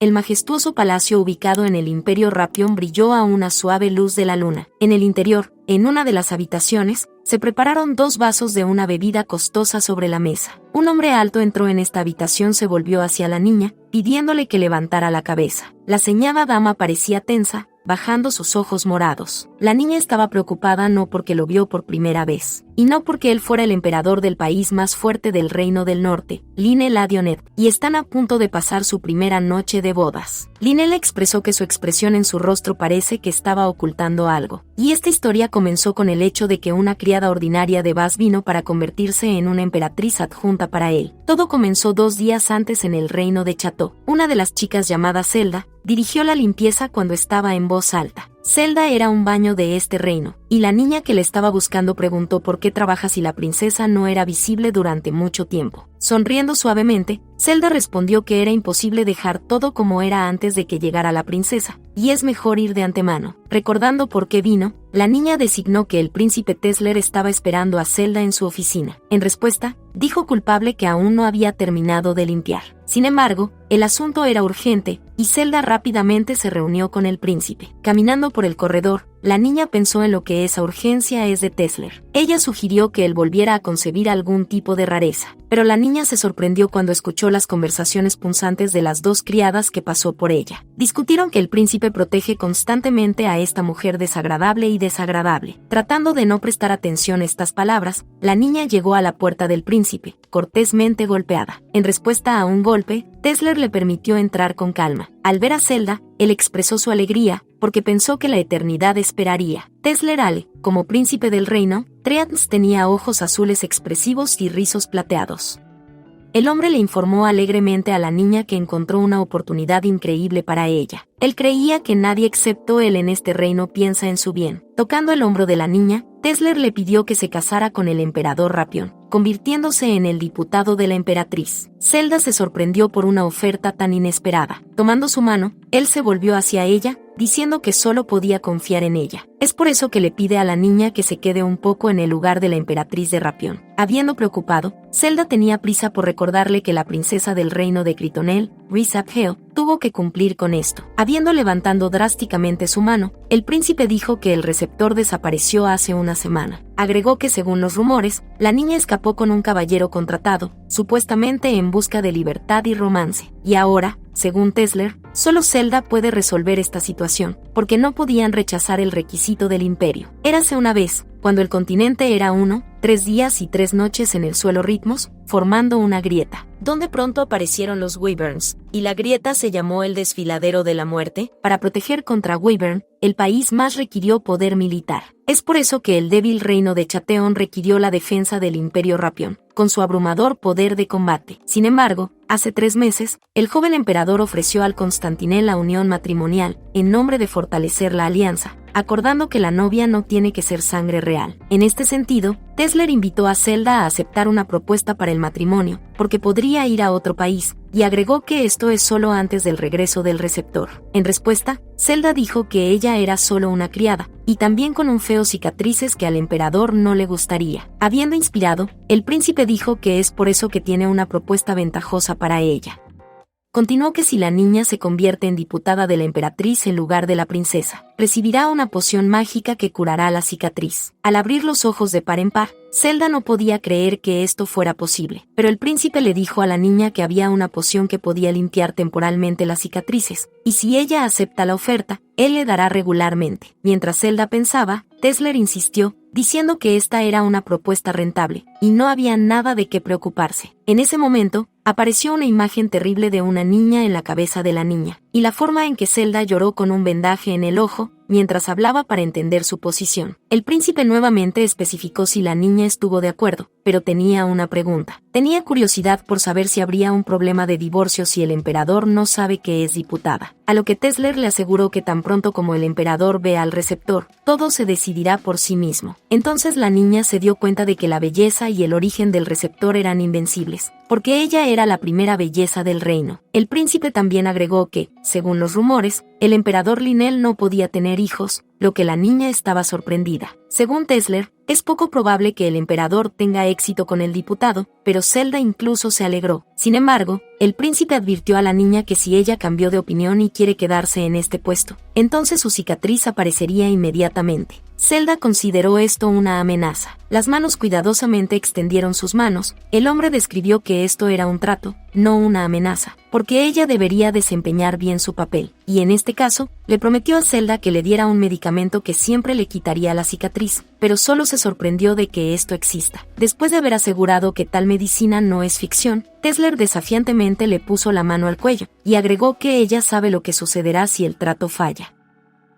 el majestuoso palacio ubicado en el Imperio Rapion brilló a una suave luz de la luna. En el interior, en una de las habitaciones, se prepararon 2 vasos de una bebida costosa sobre la mesa. Un hombre alto entró en esta habitación, se volvió hacia la niña, pidiéndole que levantara la cabeza. La ceñada dama parecía tensa, bajando sus ojos morados. La niña estaba preocupada no porque lo vio por primera vez, y no porque él fuera el emperador del país más fuerte del Reino del Norte, Line Ladionet, y están a punto de pasar su primera noche de bodas. Line le expresó que su expresión en su rostro parece que estaba ocultando algo, y esta historia comenzó con el hecho de que una criada ordinaria de Bas vino para convertirse en una emperatriz adjunta para él. Todo comenzó 2 días antes en el reino de Chateau. Una de las chicas llamada Zelda dirigió la limpieza cuando estaba en voz alta. Zelda era un baño de este reino, y la niña que le estaba buscando preguntó por qué trabaja si la princesa no era visible durante mucho tiempo. Sonriendo suavemente, Zelda respondió que era imposible dejar todo como era antes de que llegara la princesa, y es mejor ir de antemano. Recordando por qué vino, la niña designó que el príncipe Tesler estaba esperando a Zelda en su oficina. En respuesta, dijo culpable que aún no había terminado de limpiar. Sin embargo, el asunto era urgente, y Zelda rápidamente se reunió con el príncipe. Caminando por el corredor, la niña pensó en lo que esa urgencia es de Tesler. Ella sugirió que él volviera a concebir algún tipo de rareza, pero la niña se sorprendió cuando escuchó las conversaciones punzantes de las 2 criadas que pasó por ella. Discutieron que el príncipe protege constantemente a esta mujer desagradable y desagradable. Tratando de no prestar atención a estas palabras, la niña llegó a la puerta del príncipe, cortésmente golpeada. En respuesta a un golpe, Tesler le permitió entrar con calma. Al ver a Zelda, él expresó su alegría, porque pensó que la eternidad esperaría. Tesler como príncipe del reino, Treants tenía ojos azules expresivos y rizos plateados. El hombre le informó alegremente a la niña que encontró una oportunidad increíble para ella. Él creía que nadie excepto él en este reino piensa en su bien. Tocando el hombro de la niña, Tesler le pidió que se casara con el emperador Rapion, convirtiéndose en el diputado de la emperatriz. Zelda se sorprendió por una oferta tan inesperada. Tomando su mano, él se volvió hacia ella, diciendo que solo podía confiar en ella. Es por eso que le pide a la niña que se quede un poco en el lugar de la emperatriz de Rapion. Habiendo preocupado, Zelda tenía prisa por recordarle que la princesa del reino de Critonel, Rizabheo, tuvo que cumplir con esto. Habiendo levantado drásticamente su mano, el príncipe dijo que el receptor desapareció hace una semana. Agregó que según los rumores, la niña escapó con un caballero contratado, supuestamente en busca de libertad y romance. Y ahora, según Tesler, solo Zelda puede resolver esta situación, porque no podían rechazar el requisito del imperio. Érase una vez, cuando el continente era 3 días y 3 noches en el suelo ritmos, formando una grieta, donde pronto aparecieron los Wyverns, y la grieta se llamó el Desfiladero de la Muerte. Para proteger contra Wyvern, el país más requirió poder militar. Es por eso que el débil reino de Chateon requirió la defensa del Imperio Rapion, con su abrumador poder de combate. Sin embargo, hace 3 meses, el joven emperador ofreció al Constantiné la unión matrimonial, en nombre de fortalecer la alianza, acordando que la novia no tiene que ser sangre real. En este sentido, Tesler invitó a Zelda a aceptar una propuesta para el matrimonio, porque podría ir a otro país, y agregó que esto es solo antes del regreso del receptor. En respuesta, Zelda dijo que ella era solo una criada, y también con un feo cicatrices que al emperador no le gustaría. Habiendo inspirado, el príncipe dijo que es por eso que tiene una propuesta ventajosa para ella. Continuó que si la niña se convierte en diputada de la emperatriz en lugar de la princesa, recibirá una poción mágica que curará la cicatriz. Al abrir los ojos de par en par, Zelda no podía creer que esto fuera posible, pero el príncipe le dijo a la niña que había una poción que podía limpiar temporalmente las cicatrices, y si ella acepta la oferta, él le dará regularmente. Mientras Zelda pensaba, Tesler insistió, diciendo que esta era una propuesta rentable, y no había nada de qué preocuparse. En ese momento, apareció una imagen terrible de una niña en la cabeza de la niña, y la forma en que Zelda lloró con un vendaje en el ojo, mientras hablaba para entender su posición. El príncipe nuevamente especificó si la niña estuvo de acuerdo, pero tenía una pregunta. Tenía curiosidad por saber si habría un problema de divorcio si el emperador no sabe que es diputada. A lo que Tesler le aseguró que tan pronto como el emperador vea al receptor, todo se decidirá por sí mismo. Entonces la niña se dio cuenta de que la belleza y el origen del receptor eran invencibles, porque ella era la primera belleza del reino. El príncipe también agregó que, según los rumores, el emperador Linel no podía tener hijos, lo que la niña estaba sorprendida. Según Tesler, es poco probable que el emperador tenga éxito con el diputado, pero Zelda incluso se alegró. Sin embargo, el príncipe advirtió a la niña que si ella cambió de opinión y quiere quedarse en este puesto, entonces su cicatriz aparecería inmediatamente. Zelda consideró esto una amenaza. Las manos cuidadosamente extendieron sus manos. El hombre describió que esto era un trato, no una amenaza, porque ella debería desempeñar bien su papel, y en este caso, le prometió a Zelda que le diera un medicamento que siempre le quitaría la cicatriz, pero solo se sorprendió de que esto exista. Después de haber asegurado que tal medicina no es ficción, Tesler desafiantemente le puso la mano al cuello, y agregó que ella sabe lo que sucederá si el trato falla.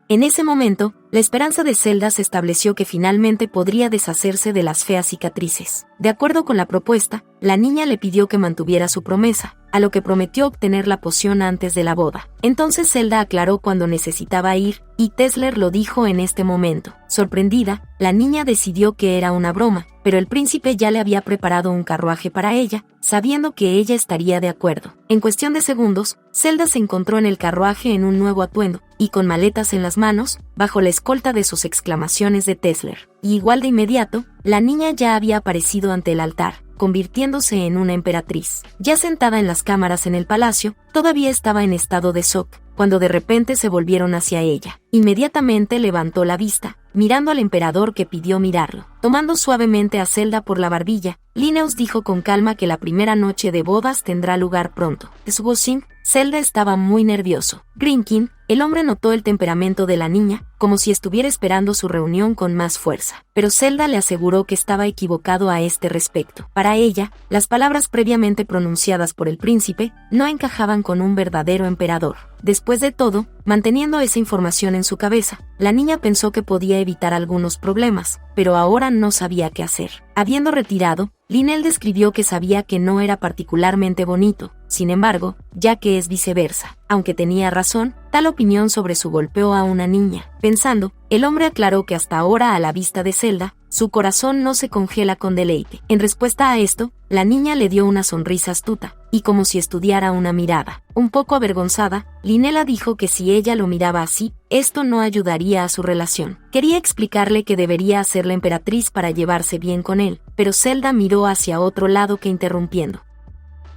En ese momento, la esperanza de Zelda se estableció que finalmente podría deshacerse de las feas cicatrices. De acuerdo con la propuesta, la niña le pidió que mantuviera su promesa, a lo que prometió obtener la poción antes de la boda. Entonces Zelda aclaró cuando necesitaba ir, y Tesler lo dijo en este momento. Sorprendida, la niña decidió que era una broma, pero el príncipe ya le había preparado un carruaje para ella, sabiendo que ella estaría de acuerdo. En cuestión de segundos, Zelda se encontró en el carruaje en un nuevo atuendo, y con maletas en las manos, bajo la escolta de sus exclamaciones de Tesler. Y igual de inmediato, la niña ya había aparecido ante el altar, convirtiéndose en una emperatriz. Ya sentada en las cámaras en el palacio, todavía estaba en estado de shock, cuando de repente se volvieron hacia ella. Inmediatamente levantó la vista, mirando al emperador que pidió mirarlo. Tomando suavemente a Zelda por la barbilla, Linneus dijo con calma que la primera noche de bodas tendrá lugar pronto. De su voz, Zelda estaba muy nervioso. Grinkin, el hombre notó el temperamento de la niña, como si estuviera esperando su reunión con más fuerza. Pero Zelda le aseguró que estaba equivocado a este respecto. Para ella, las palabras previamente pronunciadas por el príncipe no encajaban con un verdadero emperador. Después de todo, manteniendo esa información en su cabeza, la niña pensó que podía evitar algunos problemas, pero ahora no sabía qué hacer. Habiendo retirado, Linnell describió que sabía que no era particularmente bonito. Sin embargo, ya que es viceversa. Aunque tenía razón, tal opinión sobre su golpeó a una niña. Pensando, el hombre aclaró que hasta ahora a la vista de Zelda, su corazón no se congela con deleite. En respuesta a esto, la niña le dio una sonrisa astuta, y como si estudiara una mirada. Un poco avergonzada, Linnella dijo que si ella lo miraba así, esto no ayudaría a su relación. Quería explicarle que debería ser la emperatriz para llevarse bien con él, pero Zelda miró hacia otro lado que interrumpiendo.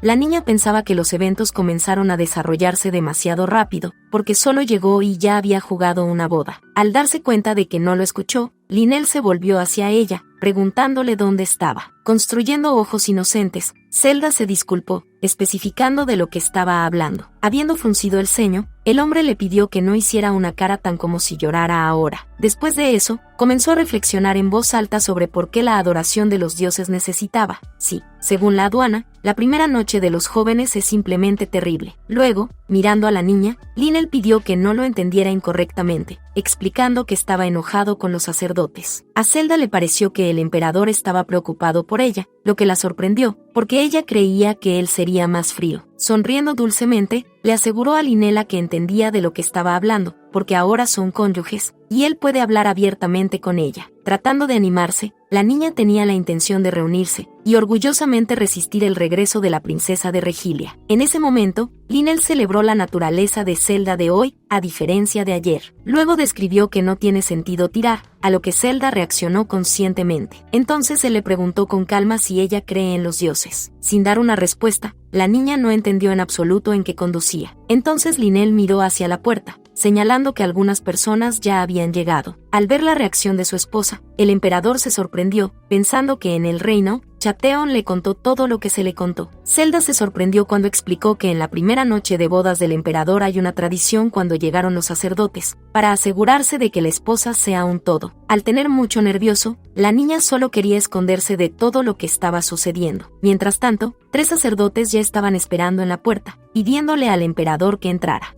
La niña pensaba que los eventos comenzaron a desarrollarse demasiado rápido, porque solo llegó y ya había jugado una boda. Al darse cuenta de que no lo escuchó, Linnell se volvió hacia ella, preguntándole dónde estaba. Construyendo ojos inocentes, Zelda se disculpó, especificando de lo que estaba hablando. Habiendo fruncido el ceño, el hombre le pidió que no hiciera una cara tan como si llorara ahora. Después de eso, comenzó a reflexionar en voz alta sobre por qué la adoración de los dioses necesitaba. Sí, según la aduana, la primera noche de los jóvenes es simplemente terrible. Luego, mirando a la niña, Linnell pidió que no lo entendiera incorrectamente, explicando que estaba enojado con los sacerdotes. A Zelda le pareció que el emperador estaba preocupado por ella, lo que la sorprendió, porque ella creía que él sería más frío. Sonriendo dulcemente, le aseguró a Linnella que entendía de lo que estaba hablando, porque ahora son cónyuges, y él puede hablar abiertamente con ella. Tratando de animarse, la niña tenía la intención de reunirse, y orgullosamente resistir el regreso de la princesa de Regilia. En ese momento, Linnell celebró la naturaleza de Zelda de hoy, a diferencia de ayer. Luego describió que no tiene sentido tirar, a lo que Zelda reaccionó conscientemente. Entonces se le preguntó con calma si ella cree en los dioses. Sin dar una respuesta, la niña no entendió en absoluto en qué conducía. Entonces Linnell miró hacia la puerta, señalando que algunas personas ya habían llegado. Al ver la reacción de su esposa, el emperador se sorprendió, pensando que en el reino, Chateon le contó todo lo que se le contó. Zelda se sorprendió cuando explicó que en la primera noche de bodas del emperador hay una tradición cuando llegaron los sacerdotes, para asegurarse de que la esposa sea un todo. Al tener mucho nervioso, la niña solo quería esconderse de todo lo que estaba sucediendo. Mientras tanto, 3 sacerdotes ya estaban esperando en la puerta, pidiéndole al emperador que entrara.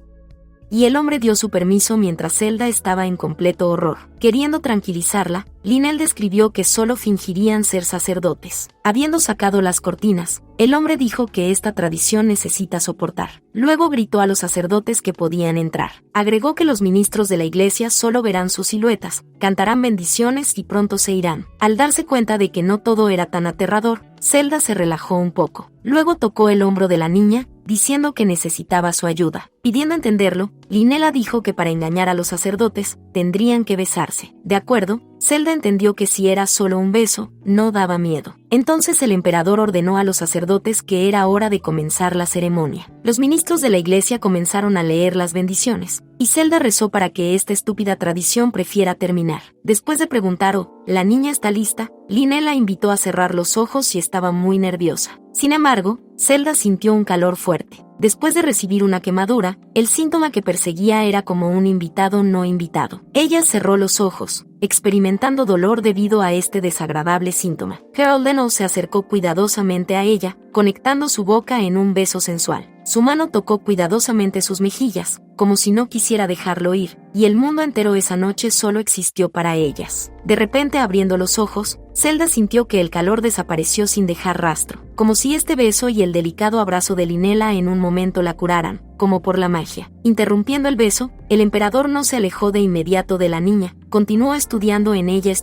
Y el hombre dio su permiso mientras Zelda estaba en completo horror. Queriendo tranquilizarla, Linnell describió que solo fingirían ser sacerdotes. Habiendo sacado las cortinas, el hombre dijo que esta tradición necesita soportar. Luego gritó a los sacerdotes que podían entrar. Agregó que los ministros de la iglesia solo verán sus siluetas, cantarán bendiciones y pronto se irán. Al darse cuenta de que no todo era tan aterrador, Zelda se relajó un poco. Luego tocó el hombro de la niña, diciendo que necesitaba su ayuda. Pidiendo entenderlo, Linela dijo que para engañar a los sacerdotes, tendrían que besarse. De acuerdo, Zelda entendió que si era solo un beso, no daba miedo. Entonces el emperador ordenó a los sacerdotes que era hora de comenzar la ceremonia. Los ministros de la iglesia comenzaron a leer las bendiciones, y Zelda rezó para que esta estúpida tradición prefiera terminar. Después de preguntar, ¿la niña está lista?, Linela invitó a cerrar los ojos y estaba muy nerviosa. Sin embargo, Zelda sintió un calor fuerte. Después de recibir una quemadura, el síntoma que perseguía era como un invitado no invitado. Ella cerró los ojos, experimentando dolor debido a este desagradable síntoma. Harold se acercó cuidadosamente a ella, conectando su boca en un beso sensual. Su mano tocó cuidadosamente sus mejillas, como si no quisiera dejarlo ir, y el mundo entero esa noche solo existió para ellas. De repente, abriendo los ojos, Zelda sintió que el calor desapareció sin dejar rastro, como si este beso y el delicado abrazo de Linela en un momento la curaran, como por la magia. Interrumpiendo el beso, el emperador no se alejó de inmediato de la niña, continuó estudiando en ella.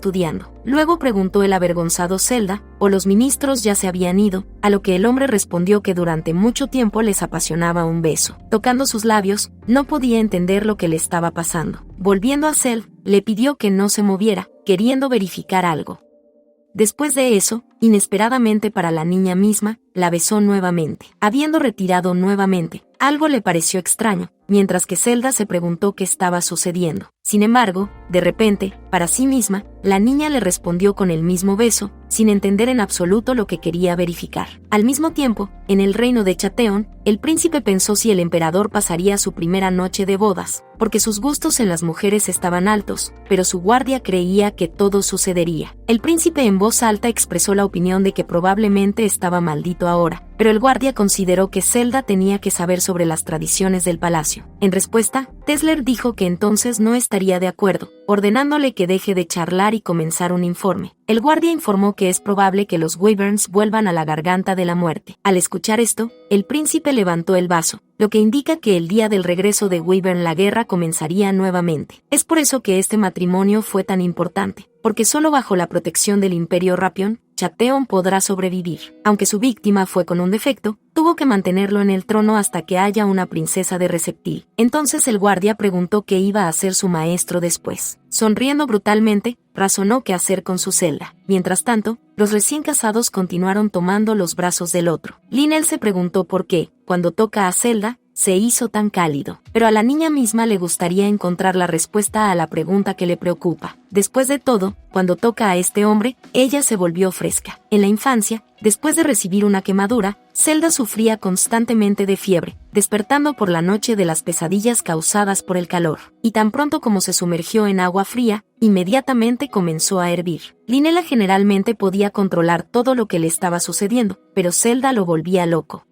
Luego preguntó el avergonzado Zelda, ¿o los ministros ya se habían ido?, a lo que el hombre respondió que durante mucho tiempo les apasionaba un beso. Tocando sus labios, no podía entender lo que le estaba pasando. Volviendo a Zelda, le pidió que no se moviera, queriendo verificar algo. Después de eso, inesperadamente para la niña misma, la besó nuevamente. Habiendo retirado nuevamente, algo le pareció extraño, mientras que Zelda se preguntó qué estaba sucediendo. Sin embargo, de repente, para sí misma, la niña le respondió con el mismo beso, sin entender en absoluto lo que quería verificar. Al mismo tiempo, en el reino de Chateon, el príncipe pensó si el emperador pasaría su primera noche de bodas, porque sus gustos en las mujeres estaban altos, pero su guardia creía que todo sucedería. El príncipe en voz alta expresó la opinión de que probablemente estaba maldito ahora, pero el guardia consideró que Zelda tenía que saber sobre las tradiciones del palacio. En respuesta, Tesler dijo que entonces no estaría de acuerdo, ordenándole que deje de charlar y comenzar un informe. El guardia informó que es probable que los Wyverns vuelvan a la garganta de la muerte. Al escuchar esto, el príncipe levantó el vaso, lo que indica que el día del regreso de Wyvern la guerra comenzaría nuevamente. Es por eso que este matrimonio fue tan importante, porque solo bajo la protección del Imperio Rapion, Chateon podrá sobrevivir. Aunque su víctima fue con un defecto, tuvo que mantenerlo en el trono hasta que haya una princesa de Receptil. Entonces el guardia preguntó qué iba a hacer su maestro después. Sonriendo brutalmente, razonó qué hacer con su celda. Mientras tanto, los recién casados continuaron tomando los brazos del otro. Linel se preguntó por qué, cuando toca a Zelda, se hizo tan cálido. Pero a la niña misma le gustaría encontrar la respuesta a la pregunta que le preocupa. Después de todo, cuando toca a este hombre, ella se volvió fresca. En la infancia, después de recibir una quemadura, Zelda sufría constantemente de fiebre, despertando por la noche de las pesadillas causadas por el calor. Y tan pronto como se sumergió en agua fría, inmediatamente comenzó a hervir. Linela generalmente podía controlar todo lo que le estaba sucediendo, pero Zelda lo volvía loco.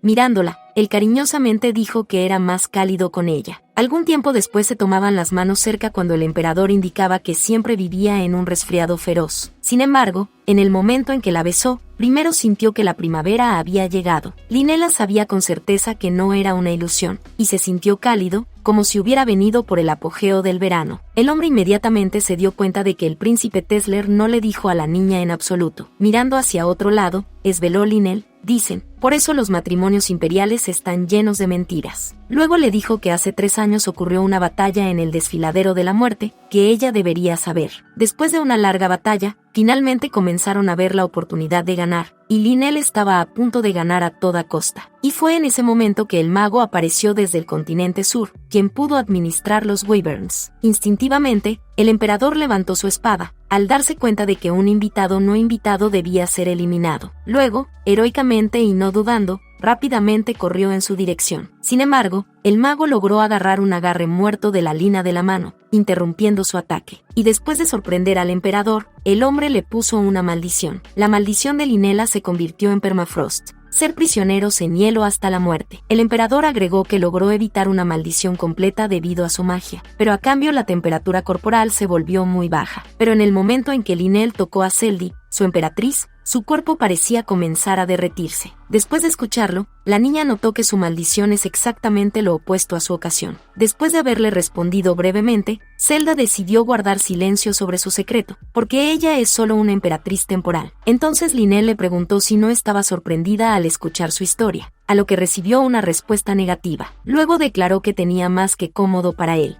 Mirándola, él cariñosamente dijo que era más cálido con ella. Algún tiempo después se tomaban las manos cerca cuando el emperador indicaba que siempre vivía en un resfriado feroz. Sin embargo, en el momento en que la besó, primero sintió que la primavera había llegado. Linela sabía con certeza que no era una ilusión, y se sintió cálido, como si hubiera venido por el apogeo del verano. El hombre inmediatamente se dio cuenta de que el príncipe Tesler no le dijo a la niña en absoluto. Mirando hacia otro lado, esveló Linel, dicen, por eso los matrimonios imperiales están llenos de mentiras. Luego le dijo que hace 3 años ocurrió una batalla en el desfiladero de la muerte, que ella debería saber. Después de una larga batalla, finalmente comenzaron a ver la oportunidad de ganar, y Linel estaba a punto de ganar a toda costa. Y fue en ese momento que el mago apareció desde el continente sur, quien pudo administrar los Wyverns. Instintivamente, el emperador levantó su espada, al darse cuenta de que un invitado no invitado debía ser eliminado. Luego, heroicamente y no dudando, rápidamente corrió en su dirección. Sin embargo, el mago logró agarrar un agarre muerto de la lina de la mano, interrumpiendo su ataque. Y después de sorprender al emperador, el hombre le puso una maldición. La maldición de Linela se convirtió en permafrost, ser prisioneros en hielo hasta la muerte. El emperador agregó que logró evitar una maldición completa debido a su magia, pero a cambio la temperatura corporal se volvió muy baja. Pero en el momento en que Linel tocó a Zeldi, su emperatriz, Su cuerpo parecía comenzar a derretirse. Después de escucharlo, la niña notó que su maldición es exactamente lo opuesto a su ocasión. Después de haberle respondido brevemente, Zelda decidió guardar silencio sobre su secreto, porque ella es solo una emperatriz temporal. Entonces Lynelle le preguntó si no estaba sorprendida al escuchar su historia, a lo que recibió una respuesta negativa. Luego declaró que tenía más que cómodo para él.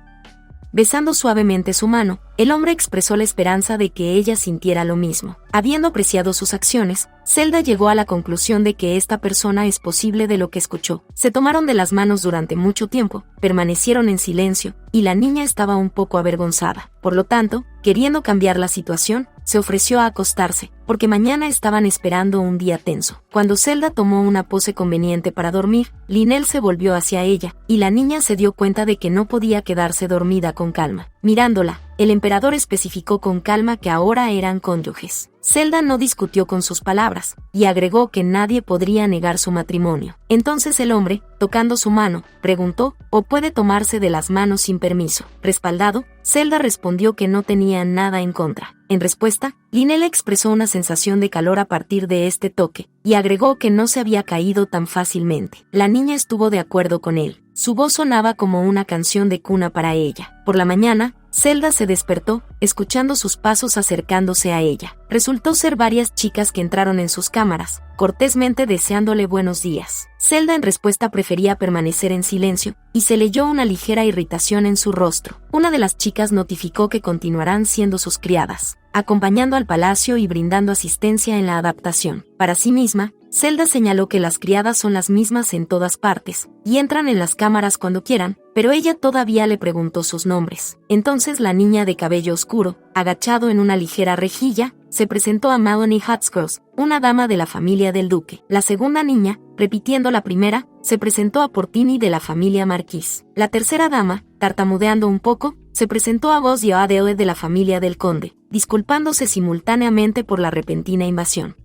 Besando suavemente su mano, el hombre expresó la esperanza de que ella sintiera lo mismo. Habiendo apreciado sus acciones, Zelda llegó a la conclusión de que esta persona es posible de lo que escuchó. Se tomaron de las manos durante mucho tiempo, permanecieron en silencio, y la niña estaba un poco avergonzada. Por lo tanto, queriendo cambiar la situación, se ofreció a acostarse, porque mañana estaban esperando un día tenso. Cuando Zelda tomó una pose conveniente para dormir, Lynelle se volvió hacia ella, y la niña se dio cuenta de que no podía quedarse dormida con calma. Mirándola, el emperador especificó con calma que ahora eran cónyuges. Zelda no discutió con sus palabras, y agregó que nadie podría negar su matrimonio. Entonces el hombre, tocando su mano, preguntó, ¿o puede tomarse de las manos sin permiso? Respaldado, Zelda respondió que no tenía nada en contra. En respuesta, Lynelle expresó una sensación de calor a partir de este toque, y agregó que no se había caído tan fácilmente. La niña estuvo de acuerdo con él. Su voz sonaba como una canción de cuna para ella. Por la mañana, Zelda se despertó, escuchando sus pasos acercándose a ella. Resultó ser varias chicas que entraron en sus cámaras, cortésmente deseándole buenos días. Zelda en respuesta prefería permanecer en silencio, y se leyó una ligera irritación en su rostro. Una de las chicas notificó que continuarán siendo sus criadas, acompañando al palacio y brindando asistencia en la adaptación. Para sí misma, Zelda señaló que las criadas son las mismas en todas partes, y entran en las cámaras cuando quieran, pero ella todavía le preguntó sus nombres. Entonces la niña de cabello oscuro, agachado en una ligera rejilla, se presentó a Maloney Hotskurs, una dama de la familia del duque. La segunda niña, repitiendo la primera, se presentó a Portini de la familia Marquis. La tercera dama, tartamudeando un poco, se presentó a Gos Yoadeoe de la familia del conde, disculpándose simultáneamente por la repentina invasión.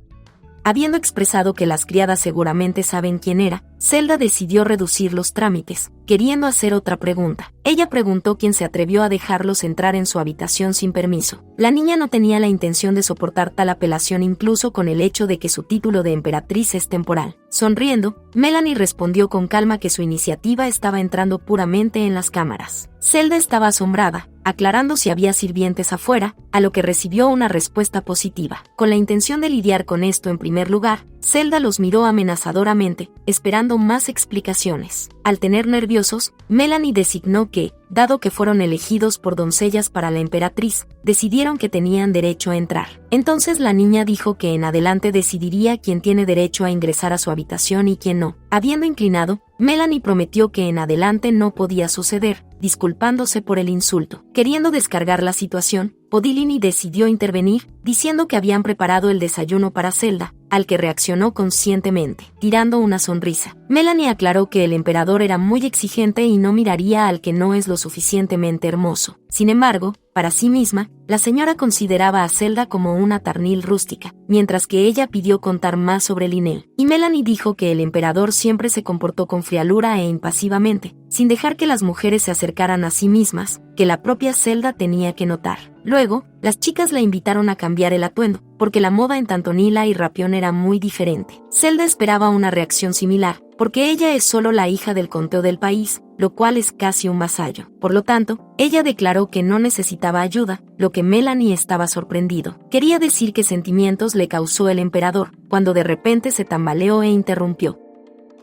Habiendo expresado que las criadas seguramente saben quién era, Zelda decidió reducir los trámites, queriendo hacer otra pregunta. Ella preguntó quién se atrevió a dejarlos entrar en su habitación sin permiso. La niña no tenía la intención de soportar tal apelación incluso con el hecho de que su título de emperatriz es temporal. Sonriendo, Melanie respondió con calma que su iniciativa estaba entrando puramente en las cámaras. Zelda estaba asombrada, aclarando si había sirvientes afuera, a lo que recibió una respuesta positiva. Con la intención de lidiar con esto en primer lugar, Zelda los miró amenazadoramente, esperando más explicaciones. Al tener nerviosos, Melanie designó que, dado que fueron elegidos por doncellas para la emperatriz, decidieron que tenían derecho a entrar. Entonces la niña dijo que en adelante decidiría quién tiene derecho a ingresar a su habitación y quién no. Habiendo inclinado, Melanie prometió que en adelante no podía suceder, disculpándose por el insulto. Queriendo descargar la situación, Podilini decidió intervenir, diciendo que habían preparado el desayuno para Zelda, al que reaccionó conscientemente, tirando una sonrisa. Melanie aclaró que el emperador era muy exigente y no miraría al que no es lo suficientemente hermoso. Sin embargo, para sí misma, la señora consideraba a Zelda como una tarnil rústica, mientras que ella pidió contar más sobre Lynelle. Y Melanie dijo que el emperador siempre se comportó con frialura e impasivamente, sin dejar que las mujeres se acercaran a sí mismas, que la propia Zelda tenía que notar. Luego, las chicas la invitaron a cambiar el atuendo, porque la moda en Tantonila y Rapión era muy diferente. Zelda esperaba una reacción similar, porque ella es solo la hija del conteo del país, lo cual es casi un vasallo. Por lo tanto, ella declaró que no necesitaba ayuda, lo que Melanie estaba sorprendido. Quería decir qué sentimientos le causó el emperador, cuando de repente se tambaleó e interrumpió.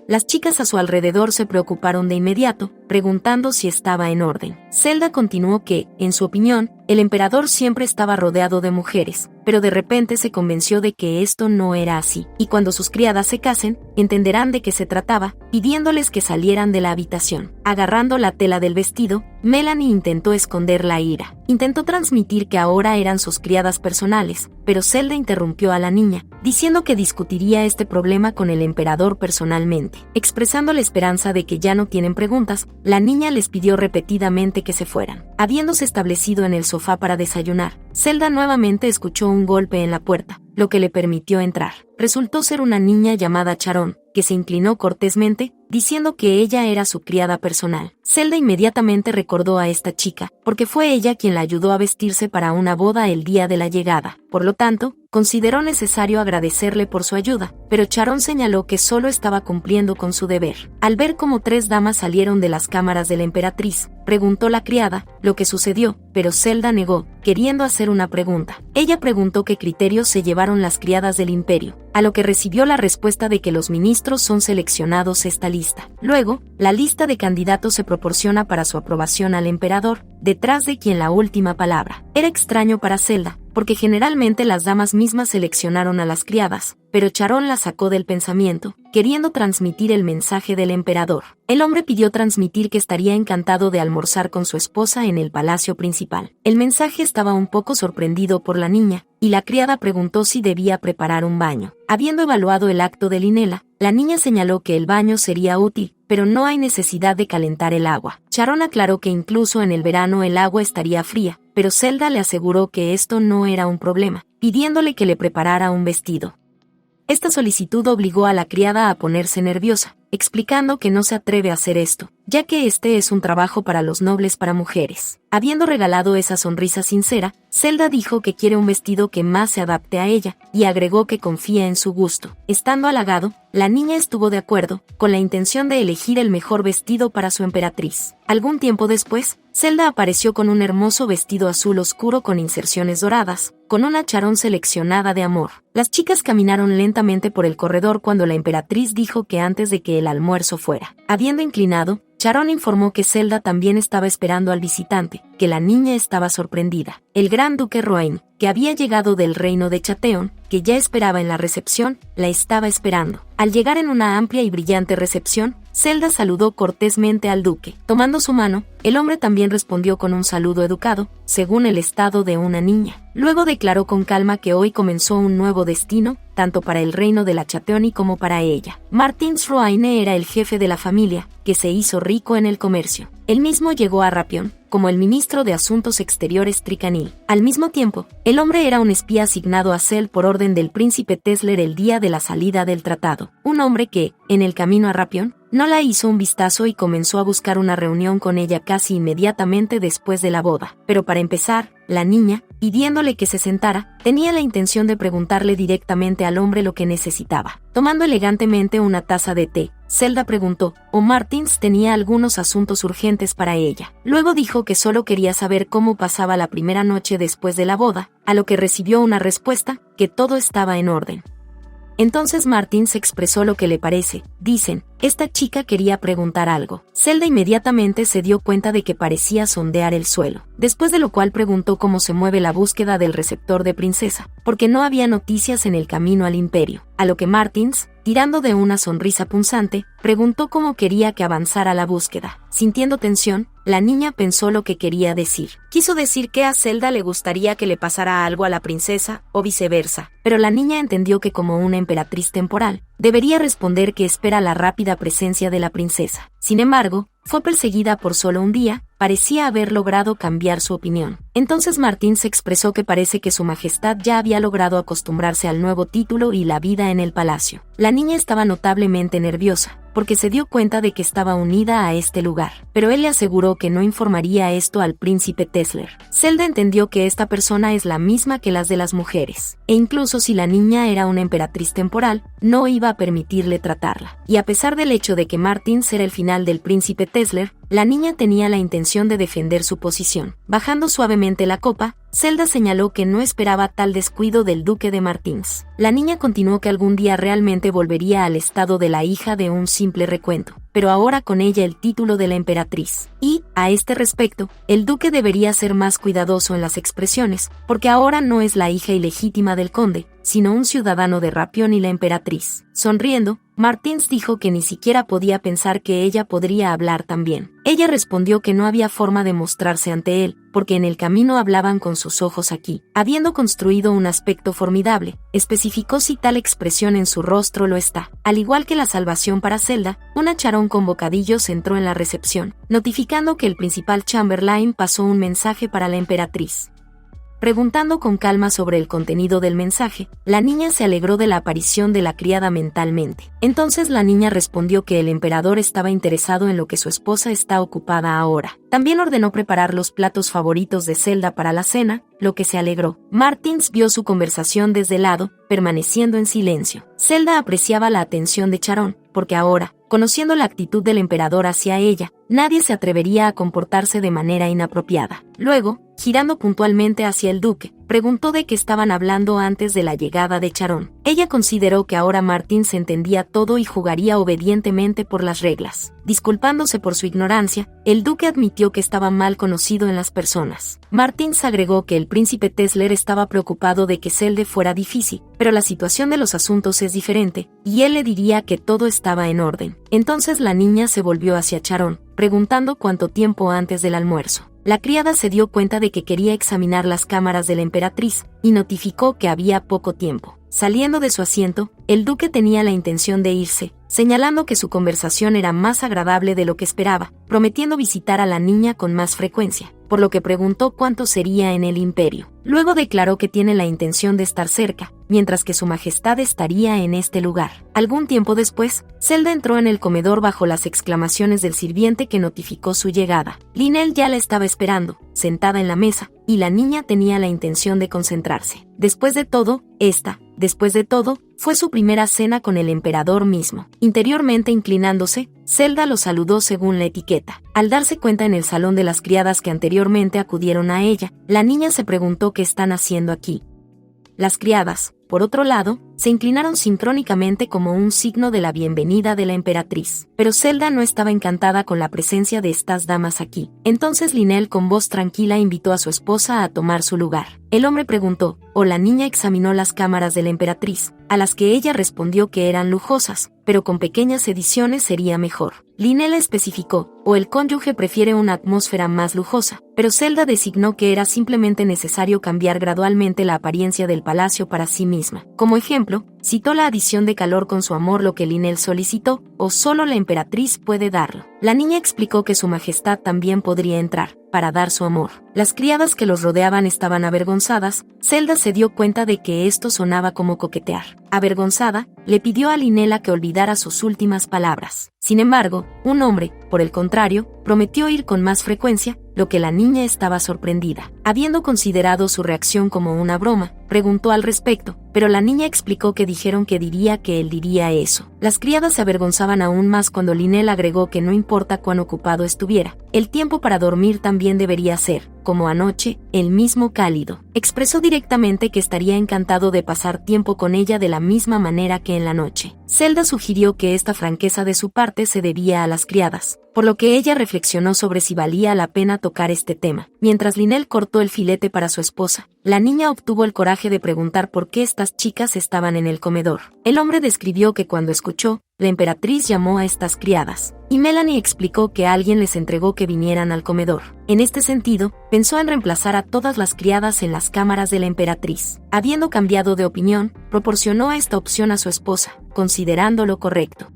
Las chicas a su alrededor se preocuparon de inmediato, preguntando si estaba en orden. Zelda continuó que, en su opinión, el emperador siempre estaba rodeado de mujeres, pero de repente se convenció de que esto no era así, y cuando sus criadas se casen, entenderán de qué se trataba, pidiéndoles que salieran de la habitación. Agarrando la tela del vestido, Melanie intentó esconder la ira. Intentó transmitir que ahora eran sus criadas personales, pero Zelda interrumpió a la niña, diciendo que discutiría este problema con el emperador personalmente. Expresando la esperanza de que ya no tienen preguntas, la niña les pidió repetidamente que se fueran. Habiéndose establecido en el sofá para desayunar, Zelda nuevamente escuchó un golpe en la puerta, lo que le permitió entrar. Resultó ser una niña llamada Charon, que se inclinó cortésmente, diciendo que ella era su criada personal. Zelda inmediatamente recordó a esta chica, porque fue ella quien la ayudó a vestirse para una boda el día de la llegada. Por lo tanto, consideró necesario agradecerle por su ayuda, pero Charon señaló que solo estaba cumpliendo con su deber. Al ver cómo 3 damas salieron de las cámaras de la emperatriz, preguntó la criada lo que sucedió, pero Zelda negó, queriendo hacer una pregunta. Ella preguntó qué criterios se llevaron las criadas del imperio, a lo que recibió la respuesta de que los ministros son seleccionados esta lista. Luego, la lista de candidatos se proporciona para su aprobación al emperador, detrás de quien la última palabra. Era extraño para Zelda, porque generalmente las damas mismas seleccionaron a las criadas, pero Charon la sacó del pensamiento, queriendo transmitir el mensaje del emperador. El hombre pidió transmitir que estaría encantado de almorzar con su esposa en el palacio principal. El mensaje estaba un poco sorprendido por la niña, y la criada preguntó si debía preparar un baño. Habiendo evaluado el acto de Linela, la niña señaló que el baño sería útil, pero no hay necesidad de calentar el agua. Charon aclaró que incluso en el verano el agua estaría fría, pero Zelda le aseguró que esto no era un problema, pidiéndole que le preparara un vestido. Esta solicitud obligó a la criada a ponerse nerviosa, explicando que no se atreve a hacer esto, ya que este es un trabajo para los nobles para mujeres. Habiendo regalado esa sonrisa sincera, Zelda dijo que quiere un vestido que más se adapte a ella, y agregó que confía en su gusto. Estando halagado, la niña estuvo de acuerdo, con la intención de elegir el mejor vestido para su emperatriz. Algún tiempo después, Zelda apareció con un hermoso vestido azul oscuro con inserciones doradas, con una Charon seleccionada de amor. Las chicas caminaron lentamente por el corredor cuando la emperatriz dijo que antes de que el almuerzo fuera. Habiendo inclinado, Charon informó que Zelda también estaba esperando al visitante, que la niña estaba sorprendida. El gran duque Roain, que había llegado del reino de Chateon, que ya esperaba en la recepción, la estaba esperando. Al llegar en una amplia y brillante recepción, Zelda saludó cortésmente al duque. Tomando su mano, el hombre también respondió con un saludo educado, según el estado de una niña. Luego declaró con calma que hoy comenzó un nuevo destino, tanto para el reino de la Chateoni como para ella. Martins Roaine era el jefe de la familia, que se hizo rico en el comercio. Él mismo llegó a Rapión, como el ministro de Asuntos Exteriores Tricanil. Al mismo tiempo, el hombre era un espía asignado a Cel por orden del príncipe Tesler el día de la salida del tratado. Un hombre que, en el camino a Rapión, no la hizo un vistazo y comenzó a buscar una reunión con ella casi inmediatamente después de la boda. Pero para empezar, la niña, pidiéndole que se sentara, tenía la intención de preguntarle directamente al hombre lo que necesitaba. Tomando elegantemente una taza de té, Zelda preguntó, ¿o Martins tenía algunos asuntos urgentes para ella? Luego dijo que solo quería saber cómo pasaba la primera noche después de la boda, a lo que recibió una respuesta, que todo estaba en orden. Entonces Martins expresó lo que le parece. Dicen, esta chica quería preguntar algo. Zelda inmediatamente se dio cuenta de que parecía sondear el suelo, después de lo cual preguntó cómo se mueve la búsqueda del receptor de princesa, porque no había noticias en el camino al imperio, a lo que Martins, tirando de una sonrisa punzante, preguntó cómo quería que avanzara la búsqueda. Sintiendo tensión, la niña pensó lo que quería decir. Quiso decir que a Zelda le gustaría que le pasara algo a la princesa, o viceversa, pero la niña entendió que como una emperatriz temporal, debería responder que espera la rápida presencia de la princesa. Sin embargo, fue perseguida por solo un día, parecía haber logrado cambiar su opinión. Entonces Martín se expresó que parece que su majestad ya había logrado acostumbrarse al nuevo título y la vida en el palacio. La niña estaba notablemente nerviosa, porque se dio cuenta de que estaba unida a este lugar, pero él le aseguró que no informaría esto al príncipe Tesler. Zelda entendió que esta persona es la misma que las de las mujeres, e incluso si la niña era una emperatriz temporal, no iba a permitirle tratarla. Y a pesar del hecho de que Martín era el final del príncipe Tesler, la niña tenía la intención de defender su posición. Bajando suavemente la copa, Zelda señaló que no esperaba tal descuido del duque de Martins. La niña continuó que algún día realmente volvería al estado de la hija de un simple recuento, pero ahora con ella el título de la emperatriz. Y, a este respecto, el duque debería ser más cuidadoso en las expresiones, porque ahora no es la hija ilegítima del conde, sino un ciudadano de Rapión y la emperatriz. Sonriendo, Martins dijo que ni siquiera podía pensar que ella podría hablar también. Ella respondió que no había forma de mostrarse ante él, porque en el camino hablaban con sus ojos aquí. Habiendo construido un aspecto formidable, especificó si tal expresión en su rostro lo está. Al igual que la salvación para Zelda, una charón con bocadillos entró en la recepción, notificando que el principal Chamberlain pasó un mensaje para la emperatriz. Preguntando con calma sobre el contenido del mensaje, la niña se alegró de la aparición de la criada mentalmente. Entonces la niña respondió que el emperador estaba interesado en lo que su esposa está ocupada ahora. También ordenó preparar los platos favoritos de Zelda para la cena, lo que se alegró. Martins vio su conversación desde el lado, permaneciendo en silencio. Zelda apreciaba la atención de Charon, porque ahora, conociendo la actitud del emperador hacia ella, nadie se atrevería a comportarse de manera inapropiada. Luego, girando puntualmente hacia el duque, preguntó de qué estaban hablando antes de la llegada de Charon. Ella consideró que ahora Martins entendía todo y jugaría obedientemente por las reglas. Disculpándose por su ignorancia, el duque admitió que estaba mal conocido en las personas. Martins agregó que el príncipe Tesler estaba preocupado de que Zelda fuera difícil, pero la situación de los asuntos es diferente, y él le diría que todo estaba en orden. Entonces la niña se volvió hacia Charon, preguntando cuánto tiempo antes del almuerzo. La criada se dio cuenta de que quería examinar las cámaras de la emperatriz, y notificó que había poco tiempo. Saliendo de su asiento, el duque tenía la intención de irse, señalando que su conversación era más agradable de lo que esperaba, prometiendo visitar a la niña con más frecuencia, por lo que preguntó cuánto sería en el imperio. Luego declaró que tiene la intención de estar cerca, mientras que su majestad estaría en este lugar. Algún tiempo después, Zelda entró en el comedor bajo las exclamaciones del sirviente que notificó su llegada. Lynelle ya la estaba esperando, sentada en la mesa, y la niña tenía la intención de concentrarse. Después de todo, fue su primera cena con el emperador mismo. Interiormente inclinándose, Zelda lo saludó según la etiqueta. Al darse cuenta en el salón de las criadas que anteriormente acudieron a ella, la niña se preguntó qué están haciendo aquí. Las criadas, por otro lado, se inclinaron sincrónicamente como un signo de la bienvenida de la emperatriz. Pero Zelda no estaba encantada con la presencia de estas damas aquí. Entonces Lynelle con voz tranquila invitó a su esposa a tomar su lugar. El hombre preguntó, o la niña examinó las cámaras de la emperatriz, a las que ella respondió que eran lujosas, pero con pequeñas ediciones sería mejor. Lynelle especificó, o el cónyuge prefiere una atmósfera más lujosa, pero Zelda designó que era simplemente necesario cambiar gradualmente la apariencia del palacio para sí misma. Como ejemplo, citó la adición de calor con su amor, lo que Lynelle solicitó, o solo la emperatriz puede darlo. La niña explicó que su majestad también podría entrar, para dar su amor. Las criadas que los rodeaban estaban avergonzadas. Zelda se dio cuenta de que esto sonaba como coquetear. Avergonzada, le pidió a Lynelle que olvidara sus últimas palabras. Sin embargo, un hombre, por el contrario, prometió ir con más frecuencia, lo que la niña estaba sorprendida. Habiendo considerado su reacción como una broma, preguntó al respecto, pero la niña explicó que dijeron que diría que él diría eso. Las criadas se avergonzaban aún más cuando Lynelle agregó que no importa cuán ocupado estuviera, el tiempo para dormir también debería ser, como anoche, el mismo cálido. Expresó directamente que estaría encantado de pasar tiempo con ella de la misma manera que en la noche. Zelda sugirió que esta franqueza de su parte se debía a las criadas, por lo que ella reflexionó sobre si valía la pena tocar este tema. Mientras Lynelle cortó el filete para su esposa, la niña obtuvo el coraje de preguntar por qué estas chicas estaban en el comedor. El hombre describió que cuando escuchó, la emperatriz llamó a estas criadas, y Melanie explicó que alguien les entregó que vinieran al comedor. En este sentido, pensó en reemplazar a todas las criadas en las cámaras de la emperatriz. Habiendo cambiado de opinión, proporcionó esta opción a su esposa, considerándolo correcto.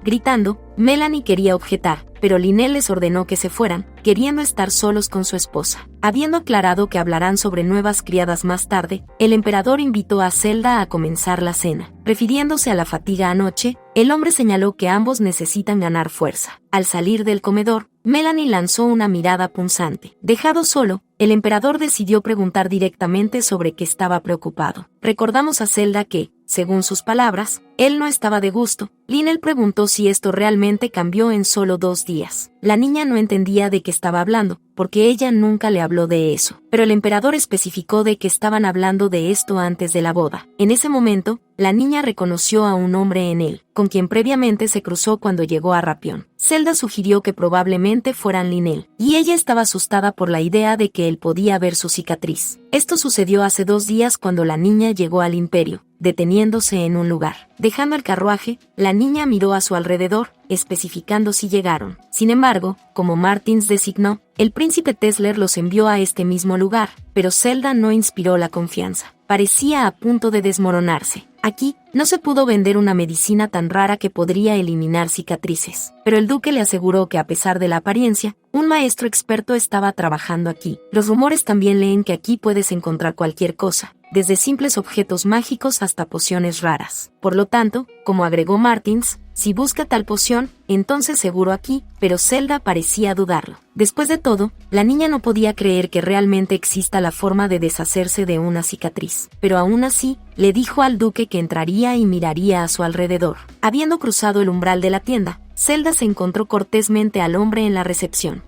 Gritando, Melanie quería objetar, pero Lynelle les ordenó que se fueran, queriendo estar solos con su esposa. Habiendo aclarado que hablarán sobre nuevas criadas más tarde, el emperador invitó a Zelda a comenzar la cena. Refiriéndose a la fatiga anoche, el hombre señaló que ambos necesitan ganar fuerza. Al salir del comedor, Melanie lanzó una mirada punzante. Dejado solo, el emperador decidió preguntar directamente sobre qué estaba preocupado. Recordamos a Zelda que, según sus palabras, él no estaba de gusto. Lynelle preguntó si esto realmente cambió en solo 2 días. La niña no entendía de qué estaba hablando, porque ella nunca le habló de eso. Pero el emperador especificó de que estaban hablando de esto antes de la boda. En ese momento, la niña reconoció a un hombre en él, con quien previamente se cruzó cuando llegó a Rapión. Zelda sugirió que probablemente fueran Lynelle, y ella estaba asustada por la idea de que él podía ver su cicatriz. Esto sucedió hace 2 días cuando la niña llegó al imperio, deteniéndose en un lugar. Dejando el carruaje, la niña miró a su alrededor, especificando si llegaron. Sin embargo, como Martins designó, el príncipe Tesler los envió a este mismo lugar, pero Zelda no inspiró la confianza. Parecía a punto de desmoronarse. Aquí, no se pudo vender una medicina tan rara que podría eliminar cicatrices. Pero el duque le aseguró que a pesar de la apariencia, un maestro experto estaba trabajando aquí. Los rumores también leen que aquí puedes encontrar cualquier cosa, desde simples objetos mágicos hasta pociones raras. Por lo tanto, como agregó Martins, si busca tal poción, entonces seguro aquí, pero Zelda parecía dudarlo. Después de todo, la niña no podía creer que realmente exista la forma de deshacerse de una cicatriz. Pero aún así, le dijo al duque que entraría y miraría a su alrededor. Habiendo cruzado el umbral de la tienda, Zelda se encontró cortésmente al hombre en la recepción.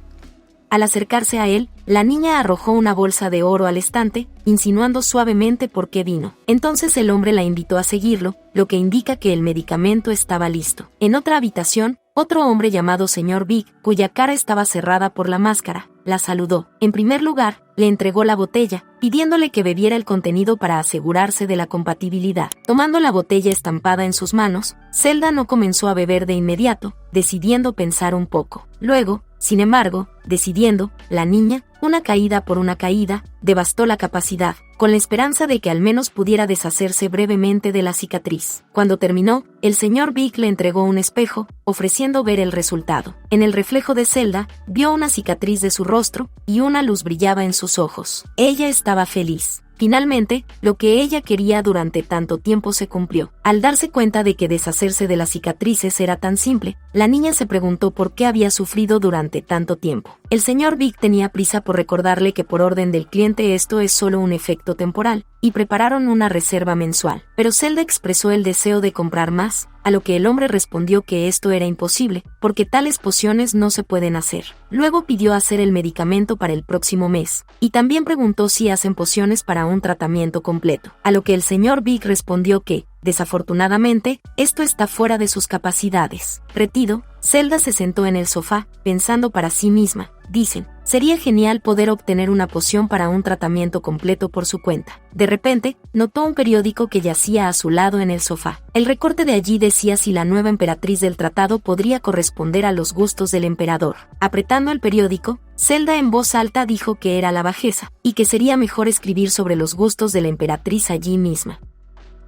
Al acercarse a él, la niña arrojó una bolsa de oro al estante, insinuando suavemente por qué vino. Entonces el hombre la invitó a seguirlo, lo que indica que el medicamento estaba listo. En otra habitación, otro hombre llamado Sr. Big, cuya cara estaba cerrada por la máscara, la saludó. En primer lugar, le entregó la botella, pidiéndole que bebiera el contenido para asegurarse de la compatibilidad. Tomando la botella estampada en sus manos, Zelda no comenzó a beber de inmediato, decidiendo pensar un poco. Luego, sin embargo, decidiendo, la niña, una caída por una caída, devastó la capacidad, con la esperanza de que al menos pudiera deshacerse brevemente de la cicatriz. Cuando terminó, el Sr. Big le entregó un espejo, ofreciendo ver el resultado. En el reflejo de Zelda, vio una cicatriz de su rostro, y una luz brillaba en sus ojos. Ella estaba feliz. Finalmente, lo que ella quería durante tanto tiempo se cumplió. Al darse cuenta de que deshacerse de las cicatrices era tan simple, la niña se preguntó por qué había sufrido durante tanto tiempo. El Sr. Big tenía prisa por recordarle que por orden del cliente esto es solo un efecto temporal, y prepararon una reserva mensual. Pero Zelda expresó el deseo de comprar más, a lo que el hombre respondió que esto era imposible, porque tales pociones no se pueden hacer. Luego pidió hacer el medicamento para el próximo mes, y también preguntó si hacen pociones para un tratamiento completo, a lo que el Sr. Big respondió que, desafortunadamente, esto está fuera de sus capacidades. Retido, Zelda se sentó en el sofá, pensando para sí misma. Dicen, sería genial poder obtener una poción para un tratamiento completo por su cuenta. De repente, notó un periódico que yacía a su lado en el sofá. El recorte de allí decía si la nueva emperatriz del tratado podría corresponder a los gustos del emperador. Apretando el periódico, Zelda en voz alta dijo que era la bajeza, y que sería mejor escribir sobre los gustos de la emperatriz allí misma.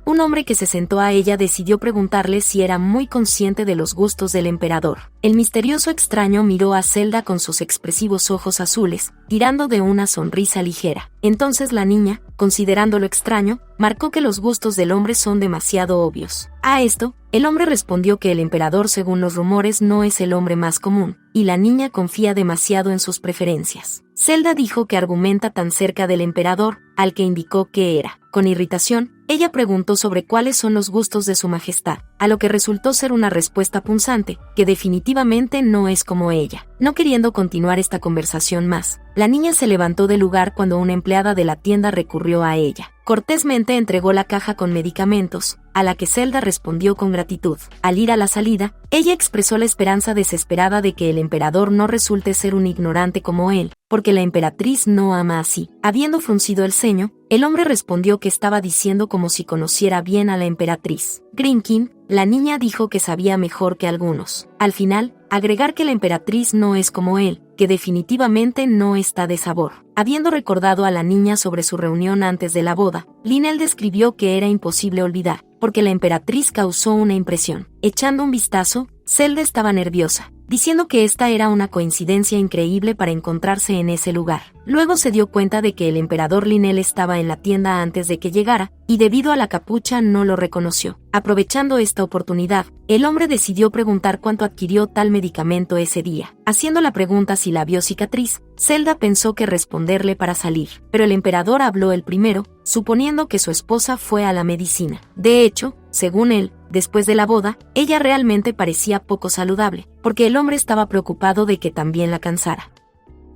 Un hombre que se sentó a ella decidió preguntarle si era muy consciente de los gustos del emperador. El misterioso extraño miró a Zelda con sus expresivos ojos azules, tirando de una sonrisa ligera. Entonces la niña, considerándolo extraño, marcó que los gustos del hombre son demasiado obvios. A esto, el hombre respondió que el emperador, según los rumores, no es el hombre más común, y la niña confía demasiado en sus preferencias. Zelda dijo que argumenta tan cerca del emperador, al que indicó que era. Con irritación, ella preguntó sobre cuáles son los gustos de su majestad, a lo que resultó ser una respuesta punzante, que definitivamente no es como ella. No queriendo continuar esta conversación más, la niña se levantó del lugar cuando una empleada de la tienda recurrió a ella. Cortésmente entregó la caja con medicamentos, a la que Zelda respondió con gratitud. Al ir a la salida, ella expresó la esperanza desesperada de que el emperador no resulte ser un ignorante como él, porque la emperatriz no ama así. Habiendo fruncido el ceño, el hombre respondió que estaba diciendo como si conociera bien a la emperatriz. Grinkin, la niña dijo que sabía mejor que algunos. Al final, agregar que la emperatriz no es como él, que definitivamente no está de sabor. Habiendo recordado a la niña sobre su reunión antes de la boda, Lynel describió que era imposible olvidar, porque la emperatriz causó una impresión. Echando un vistazo, Zelda estaba nerviosa, diciendo que esta era una coincidencia increíble para encontrarse en ese lugar. Luego se dio cuenta de que el emperador Lynel estaba en la tienda antes de que llegara, y debido a la capucha no lo reconoció. Aprovechando esta oportunidad, el hombre decidió preguntar cuánto adquirió tal medicamento ese día. Haciendo la pregunta si la vio cicatriz, Zelda pensó que responderle para salir, pero el emperador habló el primero, suponiendo que su esposa fue a la medicina. De hecho, según él, después de la boda, ella realmente parecía poco saludable, porque el hombre estaba preocupado de que también la cansara.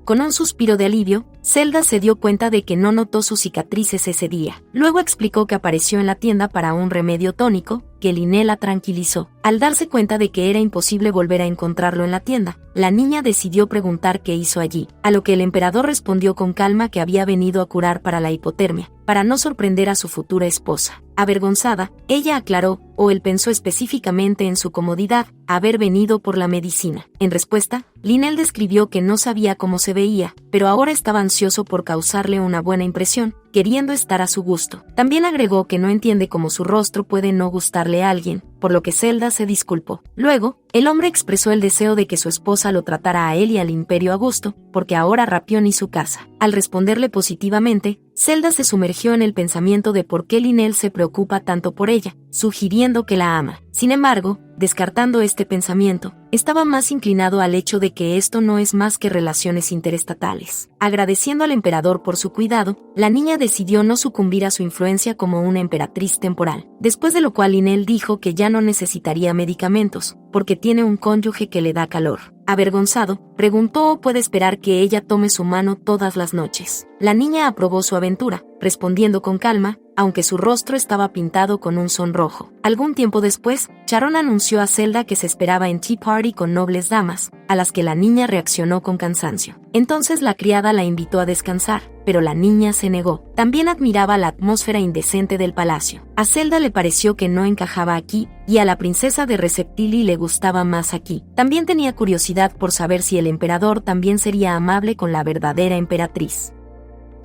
Con un suspiro de alivio, Zelda se dio cuenta de que no notó sus cicatrices ese día. Luego explicó que apareció en la tienda para un remedio tónico, que Lynel la tranquilizó. Al darse cuenta de que era imposible volver a encontrarlo en la tienda, la niña decidió preguntar qué hizo allí, a lo que el emperador respondió con calma que había venido a curar para la hipotermia, para no sorprender a su futura esposa. Avergonzada, ella aclaró, o él pensó específicamente en su comodidad, haber venido por la medicina. En respuesta, Lynelle describió que no sabía cómo se veía, pero ahora estaba ansioso por causarle una buena impresión, queriendo estar a su gusto. También agregó que no entiende cómo su rostro puede no gustarle a alguien, por lo que Zelda se disculpó. Luego, el hombre expresó el deseo de que su esposa lo tratara a él y al imperio a gusto, porque ahora rapió ni su casa. Al responderle positivamente, Zelda se sumergió en el pensamiento de por qué Lynelle se preocupa tanto por ella, sugiriendo que la ama. Sin embargo, descartando este pensamiento, estaba más inclinado al hecho de que esto no es más que relaciones interestatales. Agradeciendo al emperador por su cuidado, la niña decidió no sucumbir a su influencia como una emperatriz temporal, después de lo cual Lynelle dijo que ya no necesitaría medicamentos, porque tiene un cónyuge que le da calor. Avergonzado, preguntó o puede esperar que ella tome su mano todas las noches. La niña aprobó su aventura, respondiendo con calma, aunque su rostro estaba pintado con un sonrojo. Algún tiempo después, Charon anunció a Zelda que se esperaba en Tea Party con nobles damas, a las que la niña reaccionó con cansancio. Entonces la criada la invitó a descansar, pero la niña se negó. También admiraba la atmósfera indecente del palacio. A Zelda le pareció que no encajaba aquí, y a la princesa de Receptili le gustaba más aquí. También tenía curiosidad por saber si el emperador también sería amable con la verdadera emperatriz.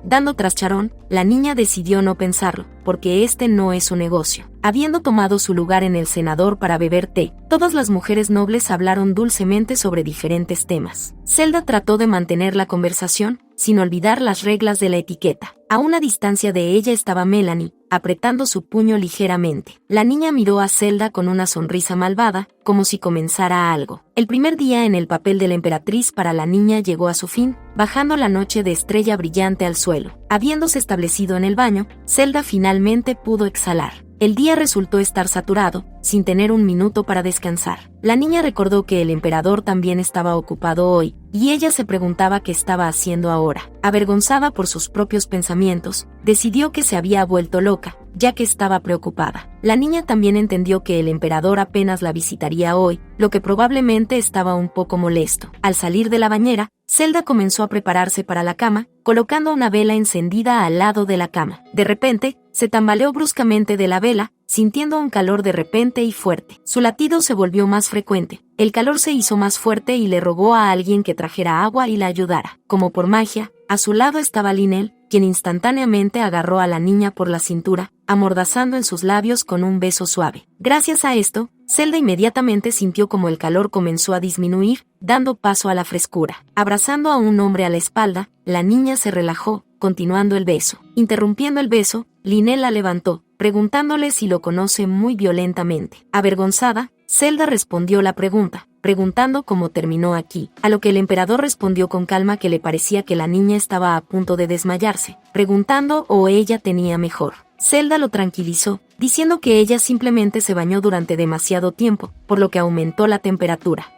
Dando tras Charon, la niña decidió no pensarlo, porque este no es su negocio. Habiendo tomado su lugar en el cenador para beber té, todas las mujeres nobles hablaron dulcemente sobre diferentes temas. Zelda trató de mantener la conversación, sin olvidar las reglas de la etiqueta. A una distancia de ella estaba Melanie, apretando su puño ligeramente. La niña miró a Zelda con una sonrisa malvada, como si comenzara algo. El primer día en el papel de la emperatriz para la niña llegó a su fin, bajando la noche de estrella brillante al suelo. Habiéndose establecido en el baño, Zelda finalmente pudo exhalar. El día resultó estar saturado, sin tener un minuto para descansar. La niña recordó que el emperador también estaba ocupado hoy, y ella se preguntaba qué estaba haciendo ahora. Avergonzada por sus propios pensamientos, decidió que se había vuelto loca, ya que estaba preocupada. La niña también entendió que el emperador apenas la visitaría hoy, lo que probablemente estaba un poco molesto. Al salir de la bañera, Zelda comenzó a prepararse para la cama, colocando una vela encendida al lado de la cama. De repente, se tambaleó bruscamente de la vela, sintiendo un calor de repente y fuerte. Su latido se volvió más frecuente. El calor se hizo más fuerte y le rogó a alguien que trajera agua y la ayudara. Como por magia, a su lado estaba Lynelle, quien instantáneamente agarró a la niña por la cintura, amordazando en sus labios con un beso suave. Gracias a esto, Zelda inmediatamente sintió como el calor comenzó a disminuir, dando paso a la frescura. Abrazando a un hombre a la espalda, la niña se relajó, continuando el beso. Interrumpiendo el beso, Lynelle la levantó, preguntándole si lo conoce muy violentamente. Avergonzada, Zelda respondió la pregunta, preguntando cómo terminó aquí, a lo que el emperador respondió con calma que le parecía que la niña estaba a punto de desmayarse, preguntando o ella tenía mejor. Zelda lo tranquilizó, diciendo que ella simplemente se bañó durante demasiado tiempo, por lo que aumentó la temperatura.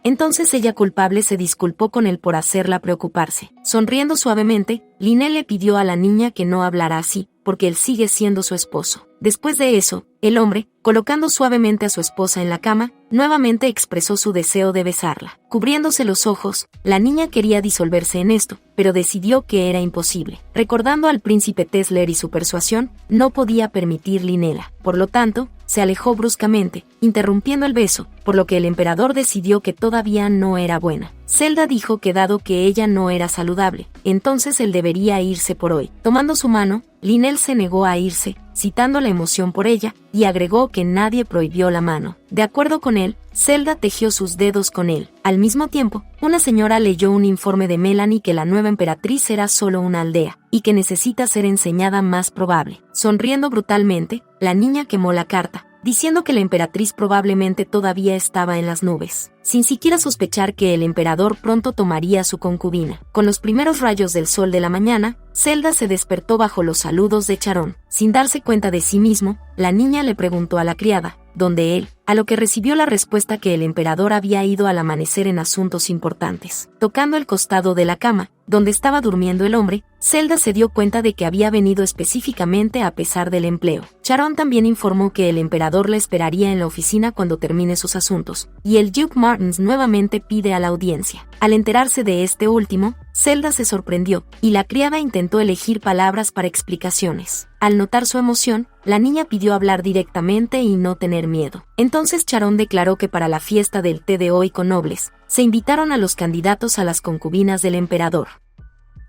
Entonces ella culpable se disculpó con él por hacerla preocuparse. Sonriendo suavemente, Lynelle le pidió a la niña que no hablara así, porque él sigue siendo su esposo. Después de eso, el hombre, colocando suavemente a su esposa en la cama, nuevamente expresó su deseo de besarla. Cubriéndose los ojos, la niña quería disolverse en esto, pero decidió que era imposible. Recordando al príncipe Tesler y su persuasión, no podía permitir Lynelle. Por lo tanto, se alejó bruscamente, interrumpiendo el beso, por lo que el emperador decidió que todavía no era buena. Zelda dijo que dado que ella no era saludable, entonces él debería irse por hoy. Tomando su mano, Lynelle se negó a irse, citando la emoción por ella, y agregó que nadie prohibió la mano. De acuerdo con él, Zelda tejió sus dedos con él. Al mismo tiempo, una señora leyó un informe de Melanie que la nueva emperatriz era solo una aldea, y que necesita ser enseñada más probable. Sonriendo brutalmente, la niña quemó la carta, diciendo que la emperatriz probablemente todavía estaba en las nubes, sin siquiera sospechar que el emperador pronto tomaría a su concubina. Con los primeros rayos del sol de la mañana, Zelda se despertó bajo los saludos de Charon. Sin darse cuenta de sí mismo, la niña le preguntó a la criada, ¿dónde él? a lo que recibió la respuesta que el emperador había ido al amanecer en asuntos importantes. Tocando el costado de la cama, donde estaba durmiendo el hombre, Zelda se dio cuenta de que había venido específicamente a pesar del empleo. Charon también informó que el emperador la esperaría en la oficina cuando termine sus asuntos, y el Duke Martins nuevamente pide a la audiencia. Al enterarse de este último, Zelda se sorprendió, y la criada intentó elegir palabras para explicaciones. Al notar su emoción, la niña pidió hablar directamente y no tener miedo. Entonces Charon declaró que para la fiesta del té de hoy con nobles, se invitaron a los candidatos a las concubinas del emperador.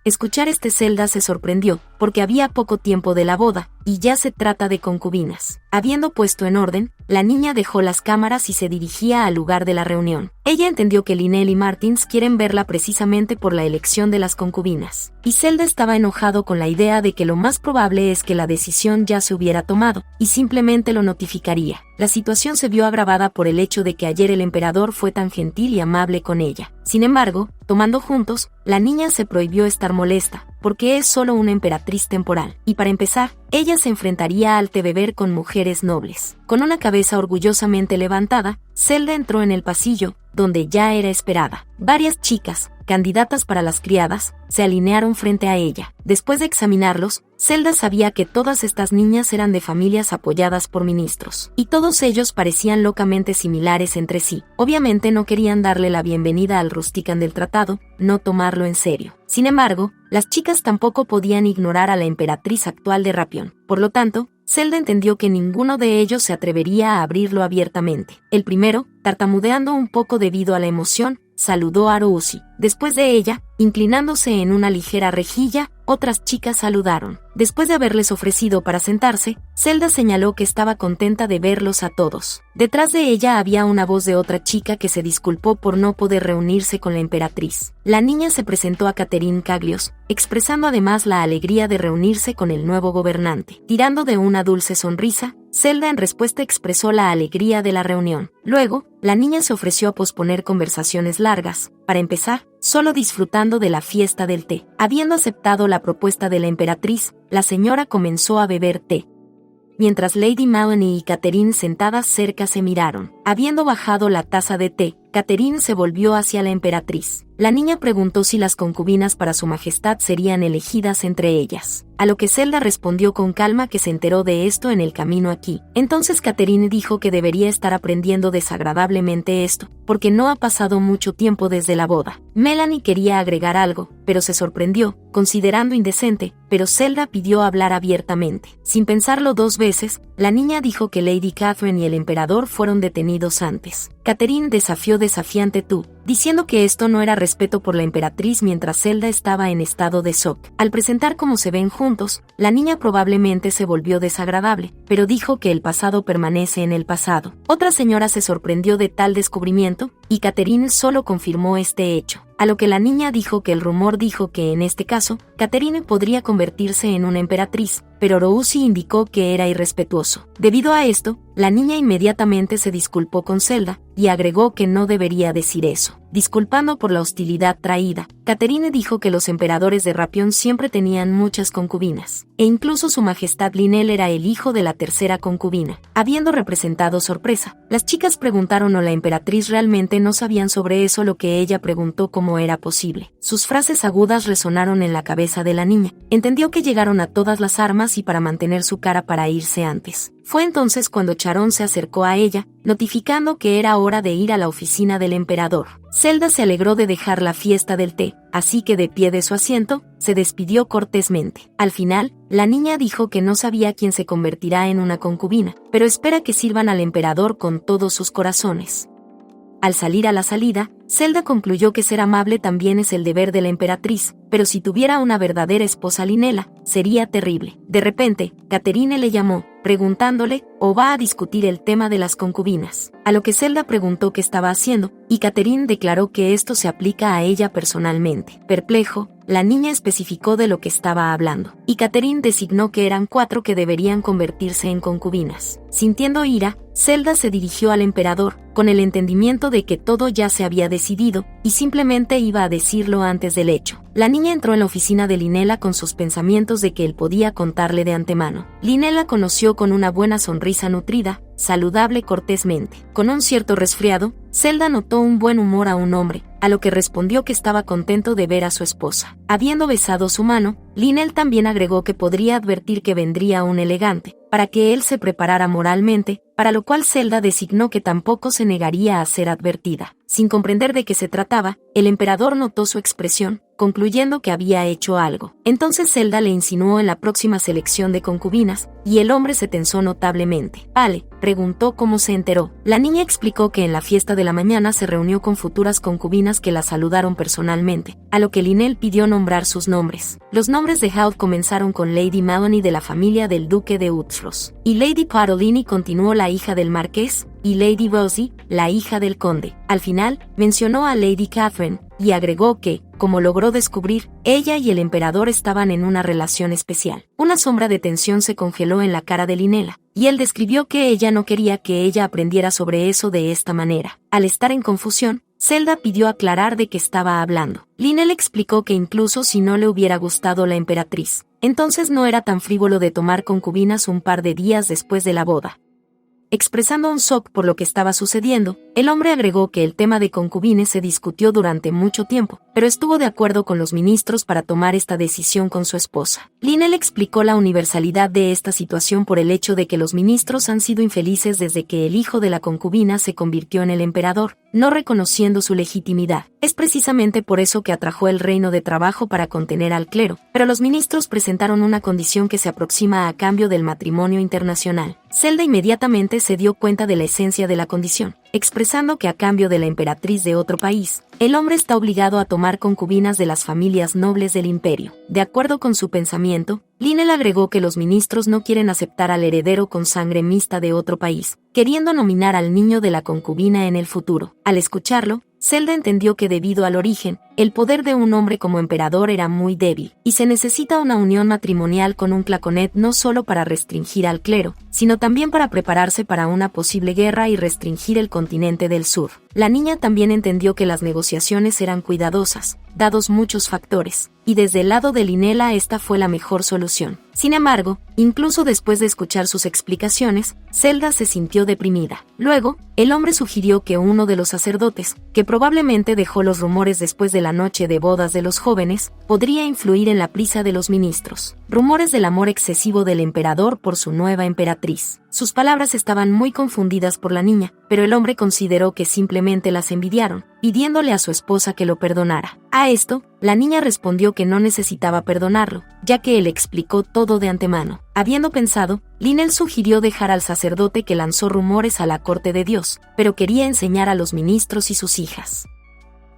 Escuchar Zelda se sorprendió, porque había poco tiempo de la boda, y ya se trata de concubinas. Habiendo puesto en orden, la niña dejó las cámaras y se dirigía al lugar de la reunión. Ella entendió que Lynelle y Martins quieren verla precisamente por la elección de las concubinas. Y Zelda estaba enojado con la idea de que lo más probable es que la decisión ya se hubiera tomado, y simplemente lo notificaría. La situación se vio agravada por el hecho de que ayer el emperador fue tan gentil y amable con ella. Sin embargo, tomando juntos, la niña se prohibió estar molesta, porque es solo una emperatriz temporal, y para empezar, ella se enfrentaría al té beber con mujeres nobles. Con una cabeza orgullosamente levantada, Zelda entró en el pasillo, donde ya era esperada. Varias chicas, candidatas para las criadas, se alinearon frente a ella. Después de examinarlos, Zelda sabía que todas estas niñas eran de familias apoyadas por ministros, y todos ellos parecían locamente similares entre sí. Obviamente no querían darle la bienvenida al Rustican del tratado, no tomarlo en serio. Sin embargo, las chicas tampoco podían ignorar a la emperatriz actual de Rapión. Por lo tanto, Zelda entendió que ninguno de ellos se atrevería a abrirlo abiertamente. El primero, tartamudeando un poco debido a la emoción, saludó a Rousi. Después de ella, inclinándose en una ligera rejilla, otras chicas saludaron. Después de haberles ofrecido para sentarse, Zelda señaló que estaba contenta de verlos a todos. Detrás de ella había una voz de otra chica que se disculpó por no poder reunirse con la emperatriz. La niña se presentó a Catherine Caglios, expresando además la alegría de reunirse con el nuevo gobernante. Tirando de una dulce sonrisa, Zelda en respuesta expresó la alegría de la reunión. Luego, la niña se ofreció a posponer conversaciones largas. Para empezar, solo disfrutando de la fiesta del té. Habiendo aceptado la propuesta de la emperatriz, la señora comenzó a beber té. Mientras Lady Maloney y Catherine sentadas cerca se miraron. Habiendo bajado la taza de té, Catherine se volvió hacia la emperatriz. La niña preguntó si las concubinas para su majestad serían elegidas entre ellas. A lo que Zelda respondió con calma que se enteró de esto en el camino aquí. Entonces Catherine dijo que debería estar aprendiendo desagradablemente esto, porque no ha pasado mucho tiempo desde la boda. Melanie quería agregar algo, pero se sorprendió, considerando indecente, pero Zelda pidió hablar abiertamente. Sin pensarlo dos veces, la niña dijo que Lady Catherine y el emperador fueron detenidos antes. Catherine desafió desafiante tú, diciendo que esto no era respeto por la emperatriz mientras Zelda estaba en estado de shock. Al presentar cómo se ven juntos, la niña probablemente se volvió desagradable, pero dijo que el pasado permanece en el pasado. Otra señora se sorprendió de tal descubrimiento, y Catherine solo confirmó este hecho. A lo que la niña dijo que el rumor dijo que en este caso, Catherine podría convertirse en una emperatriz, pero Rousi indicó que era irrespetuoso. Debido a esto, la niña inmediatamente se disculpó con Zelda, y agregó que no debería decir eso. Disculpando por la hostilidad traída, Catherine dijo que los emperadores de Rapión siempre tenían muchas concubinas, e incluso su majestad Lynelle era el hijo de la tercera concubina. Habiendo representado sorpresa, las chicas preguntaron o la emperatriz realmente no sabían sobre eso, lo que ella preguntó cómo era posible. Sus frases agudas resonaron en la cabeza de la niña. Entendió que llegaron a todas las armas y para mantener su cara para irse antes. Fue entonces cuando Charon se acercó a ella, notificando que era hora de ir a la oficina del emperador. Zelda se alegró de dejar la fiesta del té, así que de pie de su asiento, se despidió cortésmente. Al final, la niña dijo que no sabía quién se convertirá en una concubina, pero espera que sirvan al emperador con todos sus corazones. Al salir a la salida, Zelda concluyó que ser amable también es el deber de la emperatriz, pero si tuviera una verdadera esposa Lynella, sería terrible. De repente, Catherine le llamó, preguntándole, ¿o va a discutir el tema de las concubinas? A lo que Zelda preguntó qué estaba haciendo, y Catherine declaró que esto se aplica a ella personalmente. Perplejo, la niña especificó de lo que estaba hablando, y Catherine designó que eran 4 que deberían convertirse en concubinas. Sintiendo ira, Zelda se dirigió al emperador, con el entendimiento de que todo ya se había decidido, y simplemente iba a decirlo antes del hecho. La niña entró en la oficina de Lynella con sus pensamientos de que él podía contarle de antemano. Lynella conoció con una buena sonrisa nutrida, saludable cortésmente. Con un cierto resfriado, Zelda notó un buen humor a un hombre, a lo que respondió que estaba contento de ver a su esposa. Habiendo besado su mano, Lynelle también agregó que podría advertir que vendría un elegante, para que él se preparara moralmente, para lo cual Zelda designó que tampoco se negaría a ser advertida. Sin comprender de qué se trataba, el emperador notó su expresión, concluyendo que había hecho algo. Entonces Zelda le insinuó en la próxima selección de concubinas, y el hombre se tensó notablemente. Vale, preguntó cómo se enteró. La niña explicó que en la fiesta de la mañana se reunió con futuras concubinas que la saludaron personalmente, a lo que Lynelle pidió nombrar sus nombres. Los nombres de Haught comenzaron con Lady Maloney de la familia del duque de Utfros, y Lady Padolini continuó la hija del marqués, y Lady Rosie, la hija del conde. Al final, mencionó a Lady Catherine, y agregó que, como logró descubrir, ella y el emperador estaban en una relación especial. Una sombra de tensión se congeló en la cara de Lynelle, y él describió que ella no quería que ella aprendiera sobre eso de esta manera. Al estar en confusión, Zelda pidió aclarar de qué estaba hablando. Lynelle explicó que incluso si no le hubiera gustado la emperatriz, entonces no era tan frívolo de tomar concubinas un par de días después de la boda. Expresando un shock por lo que estaba sucediendo, el hombre agregó que el tema de concubines se discutió durante mucho tiempo, pero estuvo de acuerdo con los ministros para tomar esta decisión con su esposa. Lynelle explicó la universalidad de esta situación por el hecho de que los ministros han sido infelices desde que el hijo de la concubina se convirtió en el emperador, no reconociendo su legitimidad. Es precisamente por eso que atrajo el reino de trabajo para contener al clero, pero los ministros presentaron una condición que se aproxima a cambio del matrimonio internacional. Zelda inmediatamente se dio cuenta de la esencia de la condición, expresando que a cambio de la emperatriz de otro país, el hombre está obligado a tomar concubinas de las familias nobles del imperio. De acuerdo con su pensamiento, Lynelle agregó que los ministros no quieren aceptar al heredero con sangre mixta de otro país, queriendo nominar al niño de la concubina en el futuro. Al escucharlo, Zelda entendió que debido al origen, el poder de un hombre como emperador era muy débil, y se necesita una unión matrimonial con un claconet no solo para restringir al clero, sino también para prepararse para una posible guerra y restringir el continente del sur. La niña también entendió que las negociaciones eran cuidadosas, dados muchos factores, y desde el lado de Lynelle esta fue la mejor solución. Sin embargo, incluso después de escuchar sus explicaciones, Zelda se sintió deprimida. Luego, el hombre sugirió que uno de los sacerdotes, que probablemente dejó los rumores después de la noche de bodas de los jóvenes, podría influir en la prisa de los ministros. Rumores del amor excesivo del emperador por su nueva emperatriz. Sus palabras estaban muy confundidas por la niña, pero el hombre consideró que simplemente las envidiaron, pidiéndole a su esposa que lo perdonara. A esto, la niña respondió que no necesitaba perdonarlo, ya que él explicó todo de antemano. Habiendo pensado, Lynelle sugirió dejar al sacerdote que lanzó rumores a la corte de Dios, pero quería enseñar a los ministros y sus hijas.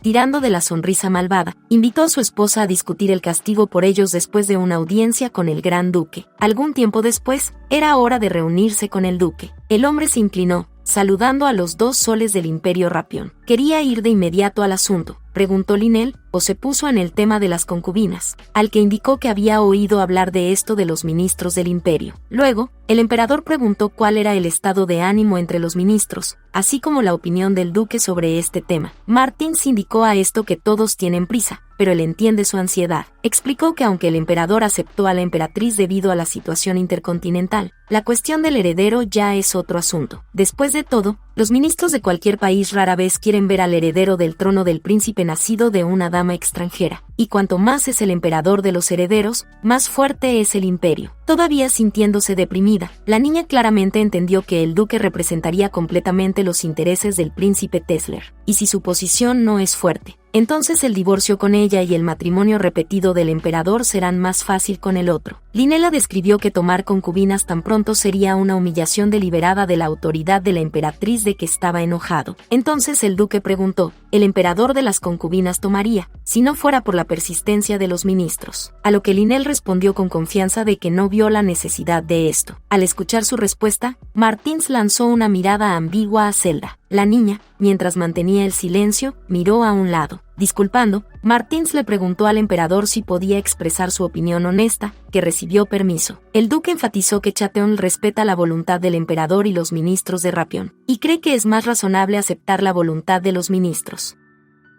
Tirando de la sonrisa malvada, invitó a su esposa a discutir el castigo por ellos después de una audiencia con el gran duque. Algún tiempo después, era hora de reunirse con el duque. El hombre se inclinó, saludando a los 2 soles del Imperio Rapión. ¿Quería ir de inmediato al asunto?, preguntó Lynelle, o se puso en el tema de las concubinas, al que indicó que había oído hablar de esto de los ministros del imperio. Luego, el emperador preguntó cuál era el estado de ánimo entre los ministros, así como la opinión del duque sobre este tema. Martins indicó a esto que todos tienen prisa, pero él entiende su ansiedad. Explicó que aunque el emperador aceptó a la emperatriz debido a la situación intercontinental, la cuestión del heredero ya es otro asunto. Después de todo, los ministros de cualquier país rara vez quieren ver al heredero del trono del príncipe nacido de una dama extranjera, y cuanto más es el emperador de los herederos, más fuerte es el imperio. Todavía sintiéndose deprimida, la niña claramente entendió que el duque representaría completamente los intereses del príncipe Tesler, y si su posición no es fuerte, entonces el divorcio con ella y el matrimonio repetido del emperador serán más fácil con el otro. Lynelle describió que tomar concubinas tan pronto sería una humillación deliberada de la autoridad de la emperatriz de que estaba enojado. Entonces el duque preguntó, ¿el emperador de las concubinas tomaría, si no fuera por la persistencia de los ministros? A lo que Lynelle respondió con confianza de que no vio la necesidad de esto. Al escuchar su respuesta, Martins lanzó una mirada ambigua a Zelda. La niña, mientras mantenía el silencio, miró a un lado. Disculpando, Martins le preguntó al emperador si podía expresar su opinión honesta, que recibió permiso. El duque enfatizó que Chatteon respeta la voluntad del emperador y los ministros de Rapión, y cree que es más razonable aceptar la voluntad de los ministros.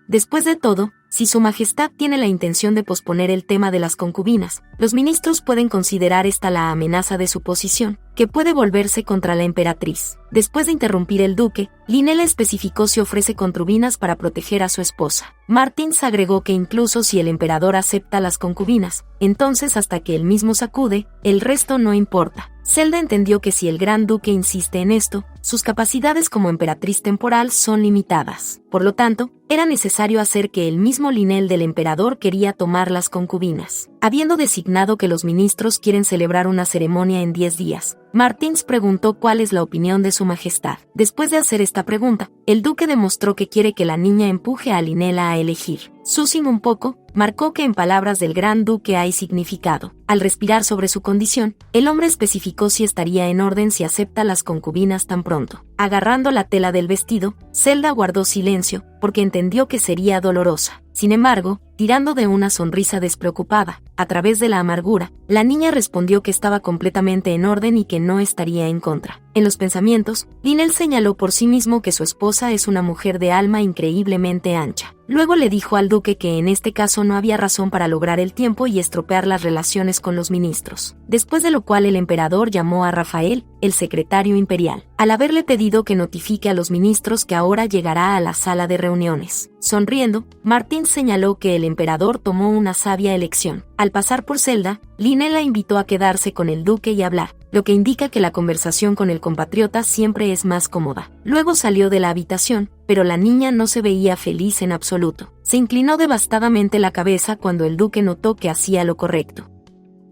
Después de todo, Si su majestad tiene la intención de posponer el tema de las concubinas, los ministros pueden considerar esta la amenaza de su posición, que puede volverse contra la emperatriz. Después de interrumpir el duque, Linnell especificó si ofrece concubinas para proteger a su esposa. Martins agregó que incluso si el emperador acepta las concubinas, entonces hasta que él mismo sacude, el resto no importa. Zelda entendió que si el gran duque insiste en esto, sus capacidades como emperatriz temporal son limitadas. Por lo tanto, era necesario hacer que el mismo Linnell del emperador quería tomar las concubinas. Habiendo designado que los ministros quieren celebrar una ceremonia en 10 días, Martins preguntó cuál es la opinión de su majestad. Después de hacer esta pregunta, el duque demostró que quiere que la niña empuje a Linnell a elegir. Susin un poco, marcó que en palabras del gran duque hay significado. Al respirar sobre su condición, el hombre especificó si estaría en orden si acepta las concubinas tan pronto. Agarrando la tela del vestido, Zelda guardó silencio, porque entendió que sería dolorosa. Sin embargo, tirando de una sonrisa despreocupada, a través de la amargura, la niña respondió que estaba completamente en orden y que no estaría en contra. En los pensamientos, Linnell señaló por sí mismo que su esposa es una mujer de alma increíblemente ancha. Luego le dijo al duque que en este caso no había razón para lograr el tiempo y estropear las relaciones con los ministros. Después de lo cual el emperador llamó a Rafael, el secretario imperial, al haberle pedido que notifique a los ministros que ahora llegará a la sala de reuniones. Sonriendo, Martins señaló que el emperador tomó una sabia elección. Al pasar por Zelda, Linnell la invitó a quedarse con el duque y hablar, lo que indica que la conversación con el compatriota siempre es más cómoda. Luego salió de la habitación, pero la niña no se veía feliz en absoluto. Se inclinó devastadamente la cabeza cuando el duque notó que hacía lo correcto.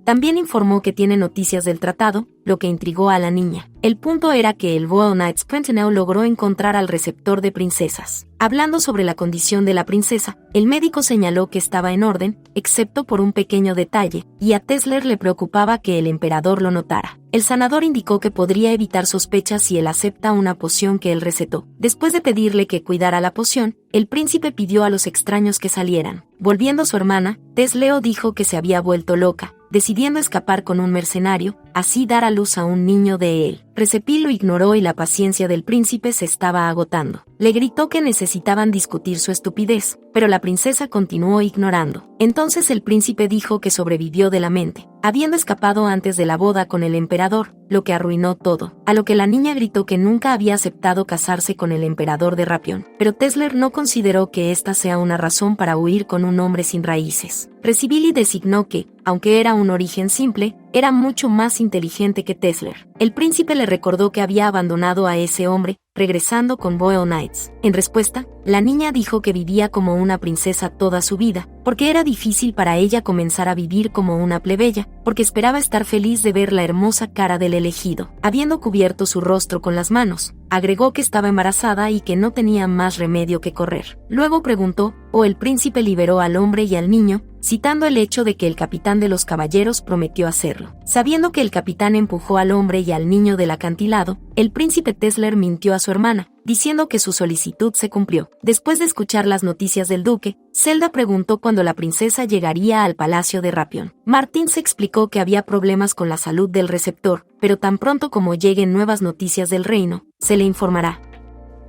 También informó que tiene noticias del tratado, lo que intrigó a la niña. El punto era que el Royal Knights Sentinel logró encontrar al receptor de princesas. Hablando sobre la condición de la princesa, el médico señaló que estaba en orden, excepto por un pequeño detalle, y a Tesler le preocupaba que el emperador lo notara. El sanador indicó que podría evitar sospechas si él acepta una poción que él recetó. Después de pedirle que cuidara la poción, el príncipe pidió a los extraños que salieran. Volviendo a su hermana, Tesleo dijo que se había vuelto loca, decidiendo escapar con un mercenario, así dar a luz a un niño de él. Recepil lo ignoró y la paciencia del príncipe se estaba agotando. Le gritó que necesitaban discutir su estupidez, pero la princesa continuó ignorando. Entonces el príncipe dijo que sobrevivió de la mente, habiendo escapado antes de la boda con el emperador, lo que arruinó todo. A lo que la niña gritó que nunca había aceptado casarse con el emperador de Rapión, pero Tesler no consideró que esta sea una razón para huir con un hombre sin raíces. Recibili designó que, aunque era un origen simple, era mucho más inteligente que Tesler. El príncipe le recordó que había abandonado a ese hombre, regresando con Royal Knights. En respuesta, la niña dijo que vivía como una princesa toda su vida, porque era difícil para ella comenzar a vivir como una plebeya, porque esperaba estar feliz de ver la hermosa cara del elegido. Habiendo cubierto su rostro con las manos, agregó que estaba embarazada y que no tenía más remedio que correr. Luego preguntó, el príncipe liberó al hombre y al niño, citando el hecho de que el capitán de los caballeros prometió hacerlo. Sabiendo que el capitán empujó al hombre y al niño del acantilado, el príncipe Tesler mintió a su hermana, diciendo que su solicitud se cumplió. Después de escuchar las noticias del duque, Zelda preguntó cuándo la princesa llegaría al palacio de Rapión. Martins explicó que había problemas con la salud del receptor, pero tan pronto como lleguen nuevas noticias del reino, se le informará.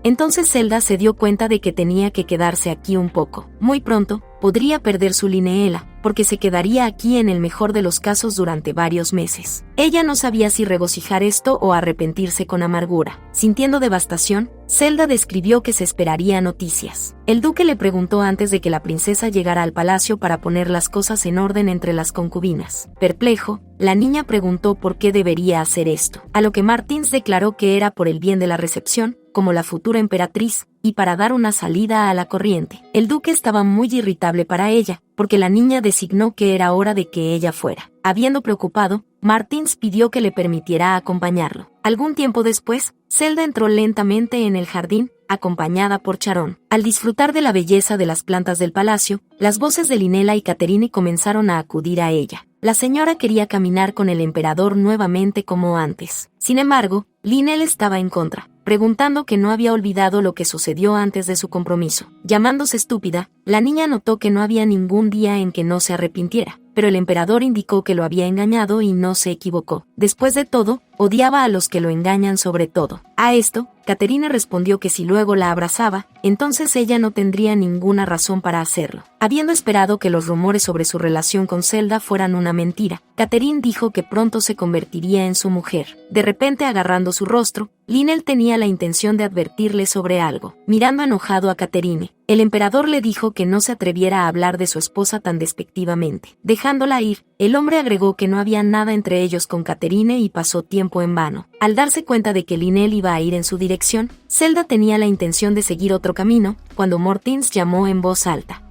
Entonces Zelda se dio cuenta de que tenía que quedarse aquí un poco. Muy pronto, podría perder su Lineela, porque se quedaría aquí en el mejor de los casos durante varios meses. Ella no sabía si regocijar esto o arrepentirse con amargura. Sintiendo devastación, Zelda describió que se esperaría noticias. El duque le preguntó antes de que la princesa llegara al palacio para poner las cosas en orden entre las concubinas. Perplejo, la niña preguntó por qué debería hacer esto, a lo que Martins declaró que era por el bien de la recepción, como la futura emperatriz, y para dar una salida a la corriente. El duque estaba muy irritable para ella, porque la niña designó que era hora de que ella fuera. Habiendo preocupado, Martins pidió que le permitiera acompañarlo. Algún tiempo después, Zelda entró lentamente en el jardín, acompañada por Charón. Al disfrutar de la belleza de las plantas del palacio, las voces de Linnella y Caterine comenzaron a acudir a ella. La señora quería caminar con el emperador nuevamente como antes. Sin embargo, Linnell estaba en contra, preguntando que no había olvidado lo que sucedió antes de su compromiso. Llamándose estúpida, la niña notó que no había ningún día en que no se arrepintiera, pero el emperador indicó que lo había engañado y no se equivocó. Después de todo, odiaba a los que lo engañan sobre todo. A esto, Catherine respondió que si luego la abrazaba, entonces ella no tendría ninguna razón para hacerlo. Habiendo esperado que los rumores sobre su relación con Zelda fueran una mentira, Catherine dijo que pronto se convertiría en su mujer. De repente, agarrando su rostro, Lynel tenía la intención de advertirle sobre algo. Mirando enojado a Catherine, el emperador le dijo que no se atreviera a hablar de su esposa tan despectivamente. Dejándola ir, el hombre agregó que no había nada entre ellos con Catherine y pasó tiempo en vano. Al darse cuenta de que Lynel iba a ir en su dirección, Zelda tenía la intención de seguir otro camino, cuando Mortins llamó en voz alta.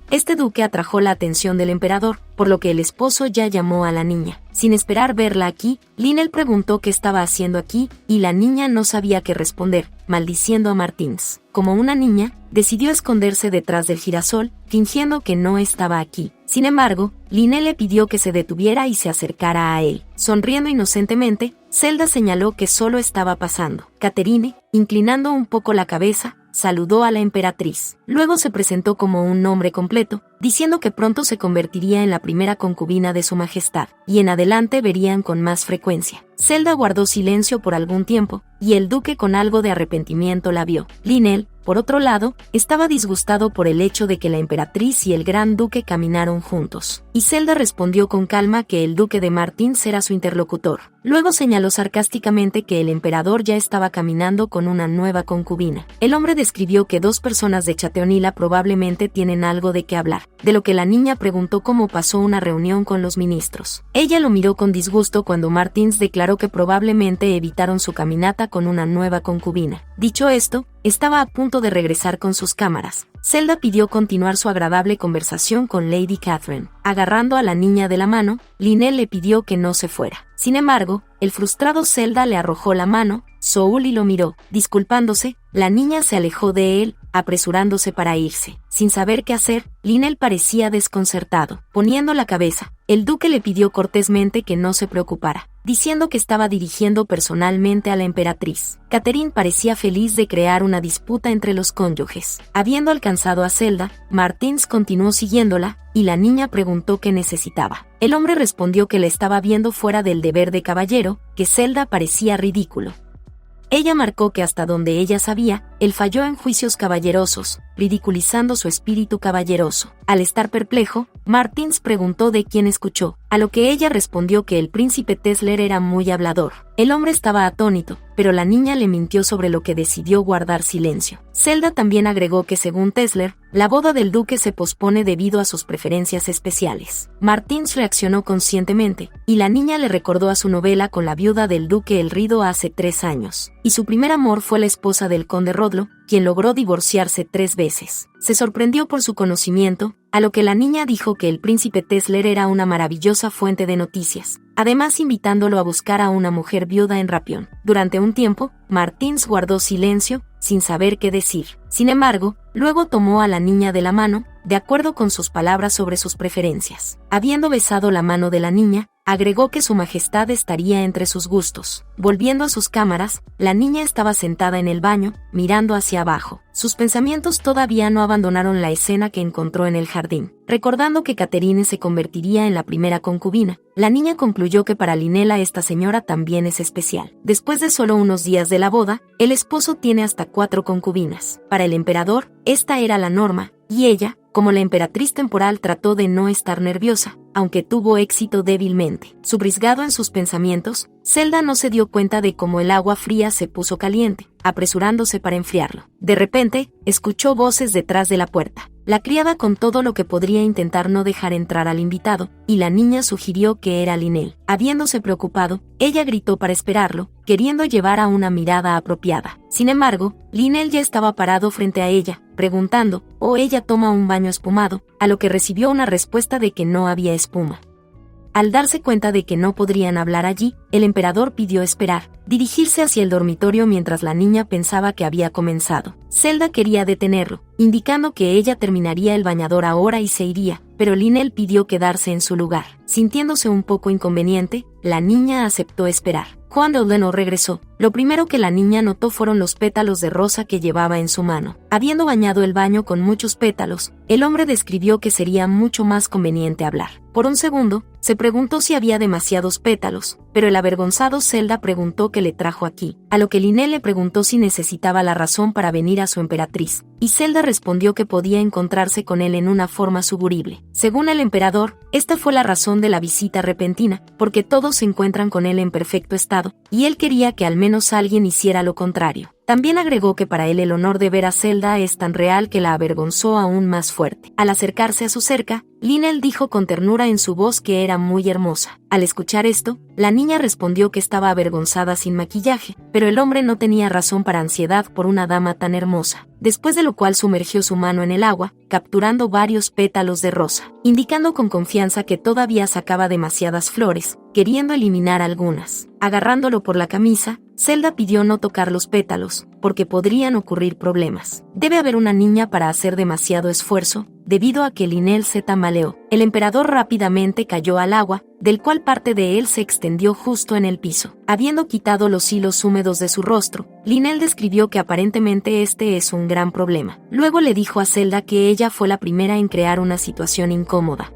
Este duque atrajo la atención del emperador, por lo que el esposo ya llamó a la niña. Sin esperar verla aquí, Lynel preguntó qué estaba haciendo aquí, y la niña no sabía qué responder, maldiciendo a Martins. Como una niña, decidió esconderse detrás del girasol, fingiendo que no estaba aquí. Sin embargo, Lynel le pidió que se detuviera y se acercara a él. Sonriendo inocentemente, Zelda señaló que solo estaba pasando. Catherine, inclinando un poco la cabeza, saludó a la emperatriz. Luego se presentó como un nombre completo, diciendo que pronto se convertiría en la primera concubina de su majestad, y en adelante verían con más frecuencia. Zelda guardó silencio por algún tiempo, y el duque con algo de arrepentimiento la vio. Lynel, por otro lado, estaba disgustado por el hecho de que la emperatriz y el gran duque caminaron juntos, y Zelda respondió con calma que el duque de Martins era su interlocutor. Luego señaló sarcásticamente que el emperador ya estaba caminando con una nueva concubina. El hombre describió que dos personas de Chateonila probablemente tienen algo de qué hablar, de lo que la niña preguntó cómo pasó una reunión con los ministros. Ella lo miró con disgusto cuando Martins declaró que probablemente evitaron su caminata con una nueva concubina. Dicho esto, estaba a punto de regresar con sus cámaras. Zelda pidió continuar su agradable conversación con Lady Catherine. Agarrando a la niña de la mano, Lynel le pidió que no se fuera. Sin embargo, el frustrado Zelda le arrojó la mano, Soul, y lo miró. Disculpándose, la niña se alejó de él, apresurándose para irse. Sin saber qué hacer, Lynel parecía desconcertado. Poniendo la cabeza, el duque le pidió cortésmente que no se preocupara, diciendo que estaba dirigiendo personalmente a la emperatriz. Catherine parecía feliz de crear una disputa entre los cónyuges. Habiendo alcanzado a Zelda, Martins continuó siguiéndola, y la niña preguntó qué necesitaba. El hombre respondió que le estaba viendo fuera del deber de caballero, que Zelda parecía ridículo. Ella marcó que hasta donde ella sabía, él falló en juicios caballerosos, ridiculizando su espíritu caballeroso. Al estar perplejo, Martins preguntó de quién escuchó, a lo que ella respondió que el príncipe Tesler era muy hablador. El hombre estaba atónito, pero la niña le mintió sobre lo que decidió guardar silencio. Zelda también agregó que según Tesler, la boda del duque se pospone debido a sus preferencias especiales. Martins reaccionó conscientemente, y la niña le recordó a su novela con la viuda del duque El Rido hace 3 años, y su primer amor fue la esposa del conde Rodlo, quien logró divorciarse 3 veces. Se sorprendió por su conocimiento, a lo que la niña dijo que el príncipe Tesler era una maravillosa fuente de noticias, además invitándolo a buscar a una mujer viuda en Rapión. Durante un tiempo, Martins guardó silencio, sin saber qué decir. Sin embargo, luego tomó a la niña de la mano, de acuerdo con sus palabras sobre sus preferencias. Habiendo besado la mano de la niña, agregó que su majestad estaría entre sus gustos. Volviendo a sus cámaras, la niña estaba sentada en el baño, mirando hacia abajo. Sus pensamientos todavía no abandonaron la escena que encontró en el jardín. Recordando que Catherine se convertiría en la primera concubina, la niña concluyó que para Lynela esta señora también es especial. Después de solo unos días de la boda, el esposo tiene hasta 4 concubinas. Para el emperador, esta era la norma, y ella, como la emperatriz temporal, trató de no estar nerviosa, aunque tuvo éxito débilmente. Subrisgado en sus pensamientos, Zelda no se dio cuenta de cómo el agua fría se puso caliente, apresurándose para enfriarlo. De repente, escuchó voces detrás de la puerta. La criada con todo lo que podría intentar no dejar entrar al invitado, y la niña sugirió que era Lynel. Habiéndose preocupado, ella gritó para esperarlo, queriendo llevar a una mirada apropiada. Sin embargo, Lynel ya estaba parado frente a ella, preguntando, ¿o ella toma un baño espumado?, a lo que recibió una respuesta de que no había espuma. Al darse cuenta de que no podrían hablar allí, el emperador pidió esperar, dirigirse hacia el dormitorio mientras la niña pensaba que había comenzado. Zelda quería detenerlo, indicando que ella terminaría el bañador ahora y se iría, pero Lynel pidió quedarse en su lugar. Sintiéndose un poco inconveniente, la niña aceptó esperar. Cuando Leno regresó, lo primero que la niña notó fueron los pétalos de rosa que llevaba en su mano. Habiendo bañado el baño con muchos pétalos, el hombre describió que sería mucho más conveniente hablar. Por un segundo, se preguntó si había demasiados pétalos, pero el avergonzado Zelda preguntó qué le trajo aquí, a lo que Lynelle le preguntó si necesitaba la razón para venir a su emperatriz, y Zelda respondió que podía encontrarse con él en una forma sugerible. Según el emperador, esta fue la razón de la visita repentina, porque todos se encuentran con él en perfecto estado, y él quería que al menos alguien hiciera lo contrario. También agregó que para él el honor de ver a Zelda es tan real que la avergonzó aún más fuerte. Al acercarse a su cerca, Lynelle dijo con ternura en su voz que era muy hermosa. Al escuchar esto, la niña respondió que estaba avergonzada sin maquillaje, pero el hombre no tenía razón para ansiedad por una dama tan hermosa. Después de lo cual sumergió su mano en el agua, capturando varios pétalos de rosa, indicando con confianza que todavía sacaba demasiadas flores, queriendo eliminar algunas. Agarrándolo por la camisa, Zelda pidió no tocar los pétalos, porque podrían ocurrir problemas. Debe haber una niña para hacer demasiado esfuerzo, debido a que Lynelle se tambaleó. El emperador rápidamente cayó al agua, del cual parte de él se extendió justo en el piso. Habiendo quitado los hilos húmedos de su rostro, Lynelle describió que aparentemente este es un gran problema. Luego le dijo a Zelda que ella fue la primera en crear una situación incómoda.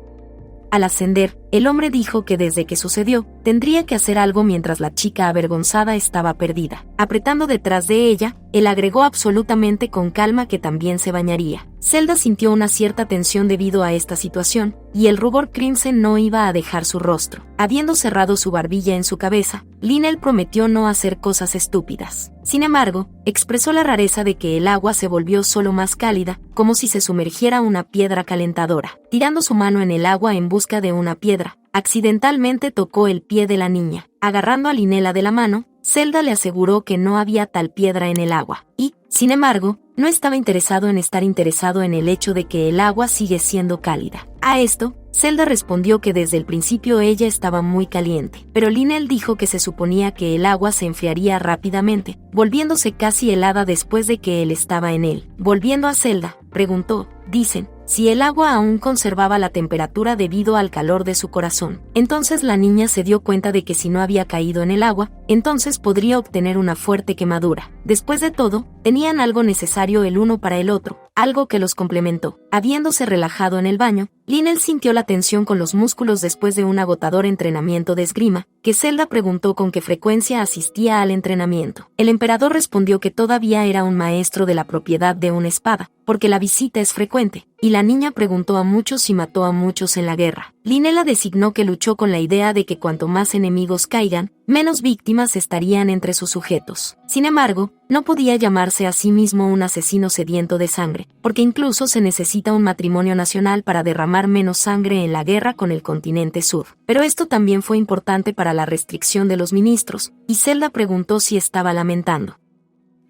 Al ascender, el hombre dijo que desde que sucedió, tendría que hacer algo mientras la chica avergonzada estaba perdida. Apretando detrás de ella, él agregó absolutamente con calma que también se bañaría. Zelda sintió una cierta tensión debido a esta situación, y el rubor crimson no iba a dejar su rostro. Habiendo cerrado su barbilla en su cabeza, Lynelle prometió no hacer cosas estúpidas. Sin embargo, expresó la rareza de que el agua se volvió solo más cálida, como si se sumergiera una piedra calentadora. Tirando su mano en el agua en busca de una piedra, accidentalmente tocó el pie de la niña. Agarrando a Lynelle de la mano, Zelda le aseguró que no había tal piedra en el agua, y, sin embargo, no estaba interesado en estar interesado en el hecho de que el agua sigue siendo cálida. A esto, Zelda respondió que desde el principio ella estaba muy caliente, pero Lynelle dijo que se suponía que el agua se enfriaría rápidamente, volviéndose casi helada después de que él estaba en él. Volviendo a Zelda, preguntó, dicen, si el agua aún conservaba la temperatura debido al calor de su corazón. Entonces la niña se dio cuenta de que si no había caído en el agua, entonces podría obtener una fuerte quemadura. Después de todo, tenían algo necesario el uno para el otro, algo que los complementó. Habiéndose relajado en el baño, Lynelle sintió la tensión con los músculos después de un agotador entrenamiento de esgrima, que Zelda preguntó con qué frecuencia asistía al entrenamiento. El emperador respondió que todavía era un maestro de la propiedad de una espada, porque la visita es frecuente, y la niña preguntó a muchos si mató a muchos en la guerra. Lynelle designó que luchó con la idea de que cuanto más enemigos caigan, menos víctimas estarían entre sus sujetos. Sin embargo, no podía llamarse a sí mismo un asesino sediento de sangre, porque incluso se necesita un matrimonio nacional para derramar menos sangre en la guerra con el continente sur. Pero esto también fue importante para la restricción de los ministros, y Zelda preguntó si estaba lamentando.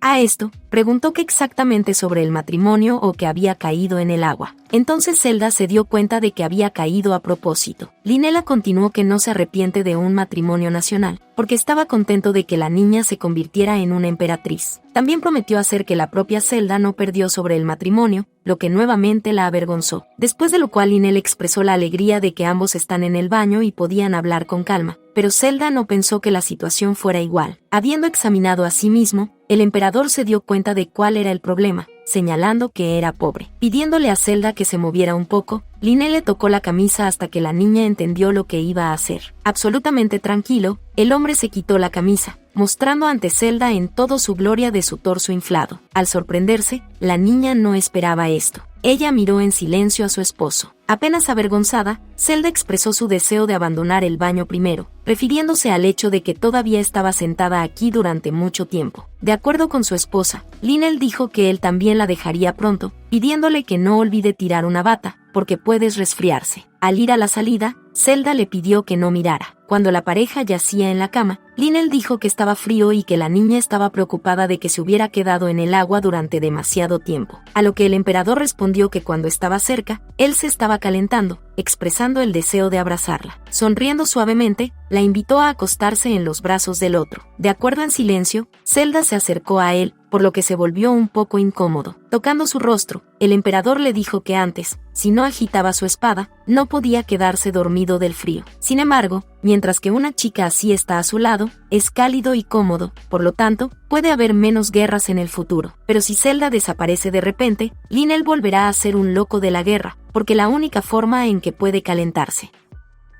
A esto, preguntó qué exactamente sobre el matrimonio o que había caído en el agua. Entonces Zelda se dio cuenta de que había caído a propósito. Lynelle continuó que no se arrepiente de un matrimonio nacional, porque estaba contento de que la niña se convirtiera en una emperatriz. También prometió hacer que la propia Zelda no perdió sobre el matrimonio, lo que nuevamente la avergonzó. Después de lo cual Lynelle expresó la alegría de que ambos están en el baño y podían hablar con calma, pero Zelda no pensó que la situación fuera igual. Habiendo examinado a sí mismo, el emperador se dio cuenta de cuál era el problema, señalando que era pobre. Pidiéndole a Zelda que se moviera un poco, Lynelle le tocó la camisa hasta que la niña entendió lo que iba a hacer. Absolutamente tranquilo, el hombre se quitó la camisa, mostrando ante Zelda en toda su gloria de su torso inflado. Al sorprenderse, la niña no esperaba esto. Ella miró en silencio a su esposo. Apenas avergonzada, Zelda expresó su deseo de abandonar el baño primero, refiriéndose al hecho de que todavía estaba sentada aquí durante mucho tiempo. De acuerdo con su esposa, Lynelle dijo que él también la dejaría pronto, pidiéndole que no olvide tirar una bata, porque puedes resfriarse. Al ir a la salida, Zelda le pidió que no mirara. Cuando la pareja yacía en la cama, Lynelle dijo que estaba frío y que la niña estaba preocupada de que se hubiera quedado en el agua durante demasiado tiempo. A lo que el emperador respondió que cuando estaba cerca, él se estaba calentando, expresando el deseo de abrazarla. Sonriendo suavemente, la invitó a acostarse en los brazos del otro. De acuerdo en silencio, Zelda se acercó a él, por lo que se volvió un poco incómodo. Tocando su rostro, el emperador le dijo que antes, si no agitaba su espada, no podía quedarse dormido del frío. Sin embargo, mientras que una chica así está a su lado, es cálido y cómodo, por lo tanto, puede haber menos guerras en el futuro. Pero si Zelda desaparece de repente, Lynel volverá a ser un loco de la guerra, porque la única forma en que puede calentarse.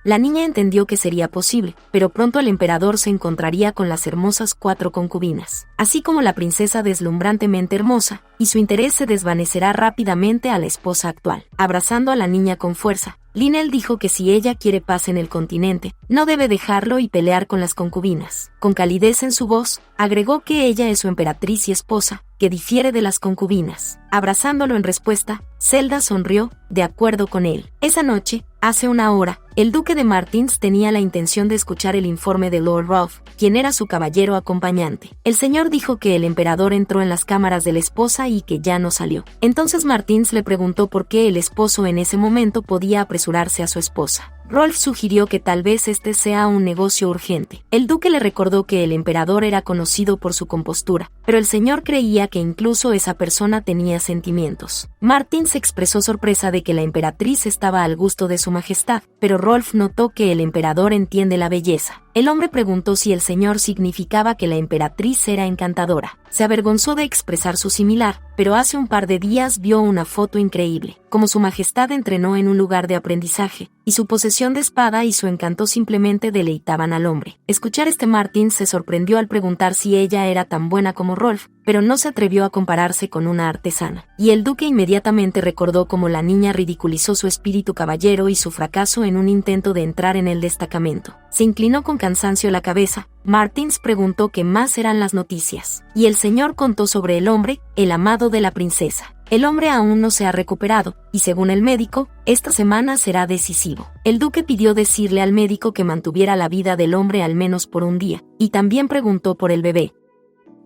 La niña entendió que sería posible, pero pronto el emperador se encontraría con las hermosas 4 concubinas, así como la princesa deslumbrantemente hermosa, y su interés se desvanecerá rápidamente a la esposa actual. Abrazando a la niña con fuerza, Lynel dijo que si ella quiere paz en el continente, no debe dejarlo y pelear con las concubinas. Con calidez en su voz, agregó que ella es su emperatriz y esposa, que difiere de las concubinas. Abrazándolo en respuesta, Zelda sonrió, de acuerdo con él. Esa noche, hace una hora, el duque de Martins tenía la intención de escuchar el informe de Lord Rolf, quien era su caballero acompañante. El señor dijo que el emperador entró en las cámaras de la esposa y que ya no salió. Entonces Martins le preguntó por qué el esposo en ese momento podía apresurarse a su esposa. Rolf sugirió que tal vez este sea un negocio urgente. El duque le recordó que el emperador era conocido por su compostura, pero el señor creía que incluso esa persona tenía sentimientos. Martins expresó sorpresa de que la emperatriz estaba al gusto de su majestad, pero Rolf notó que el emperador entiende la belleza. El hombre preguntó si el señor significaba que la emperatriz era encantadora. Se avergonzó de expresar su similar, pero hace un par de días vio una foto increíble. Como su majestad entrenó en un lugar de aprendizaje, y su posesión de espada y su encanto simplemente deleitaban al hombre. Escuchar Martin se sorprendió al preguntar si ella era tan buena como Rolf, pero no se atrevió a compararse con una artesana. Y el duque inmediatamente recordó cómo la niña ridiculizó su espíritu caballero y su fracaso en un intento de entrar en el destacamento. Se inclinó con cansancio la cabeza. Martins preguntó qué más eran las noticias, y el señor contó sobre el hombre, el amado de la princesa. El hombre aún no se ha recuperado, y según el médico, esta semana será decisivo. El duque pidió decirle al médico que mantuviera la vida del hombre al menos por un día, y también preguntó por el bebé.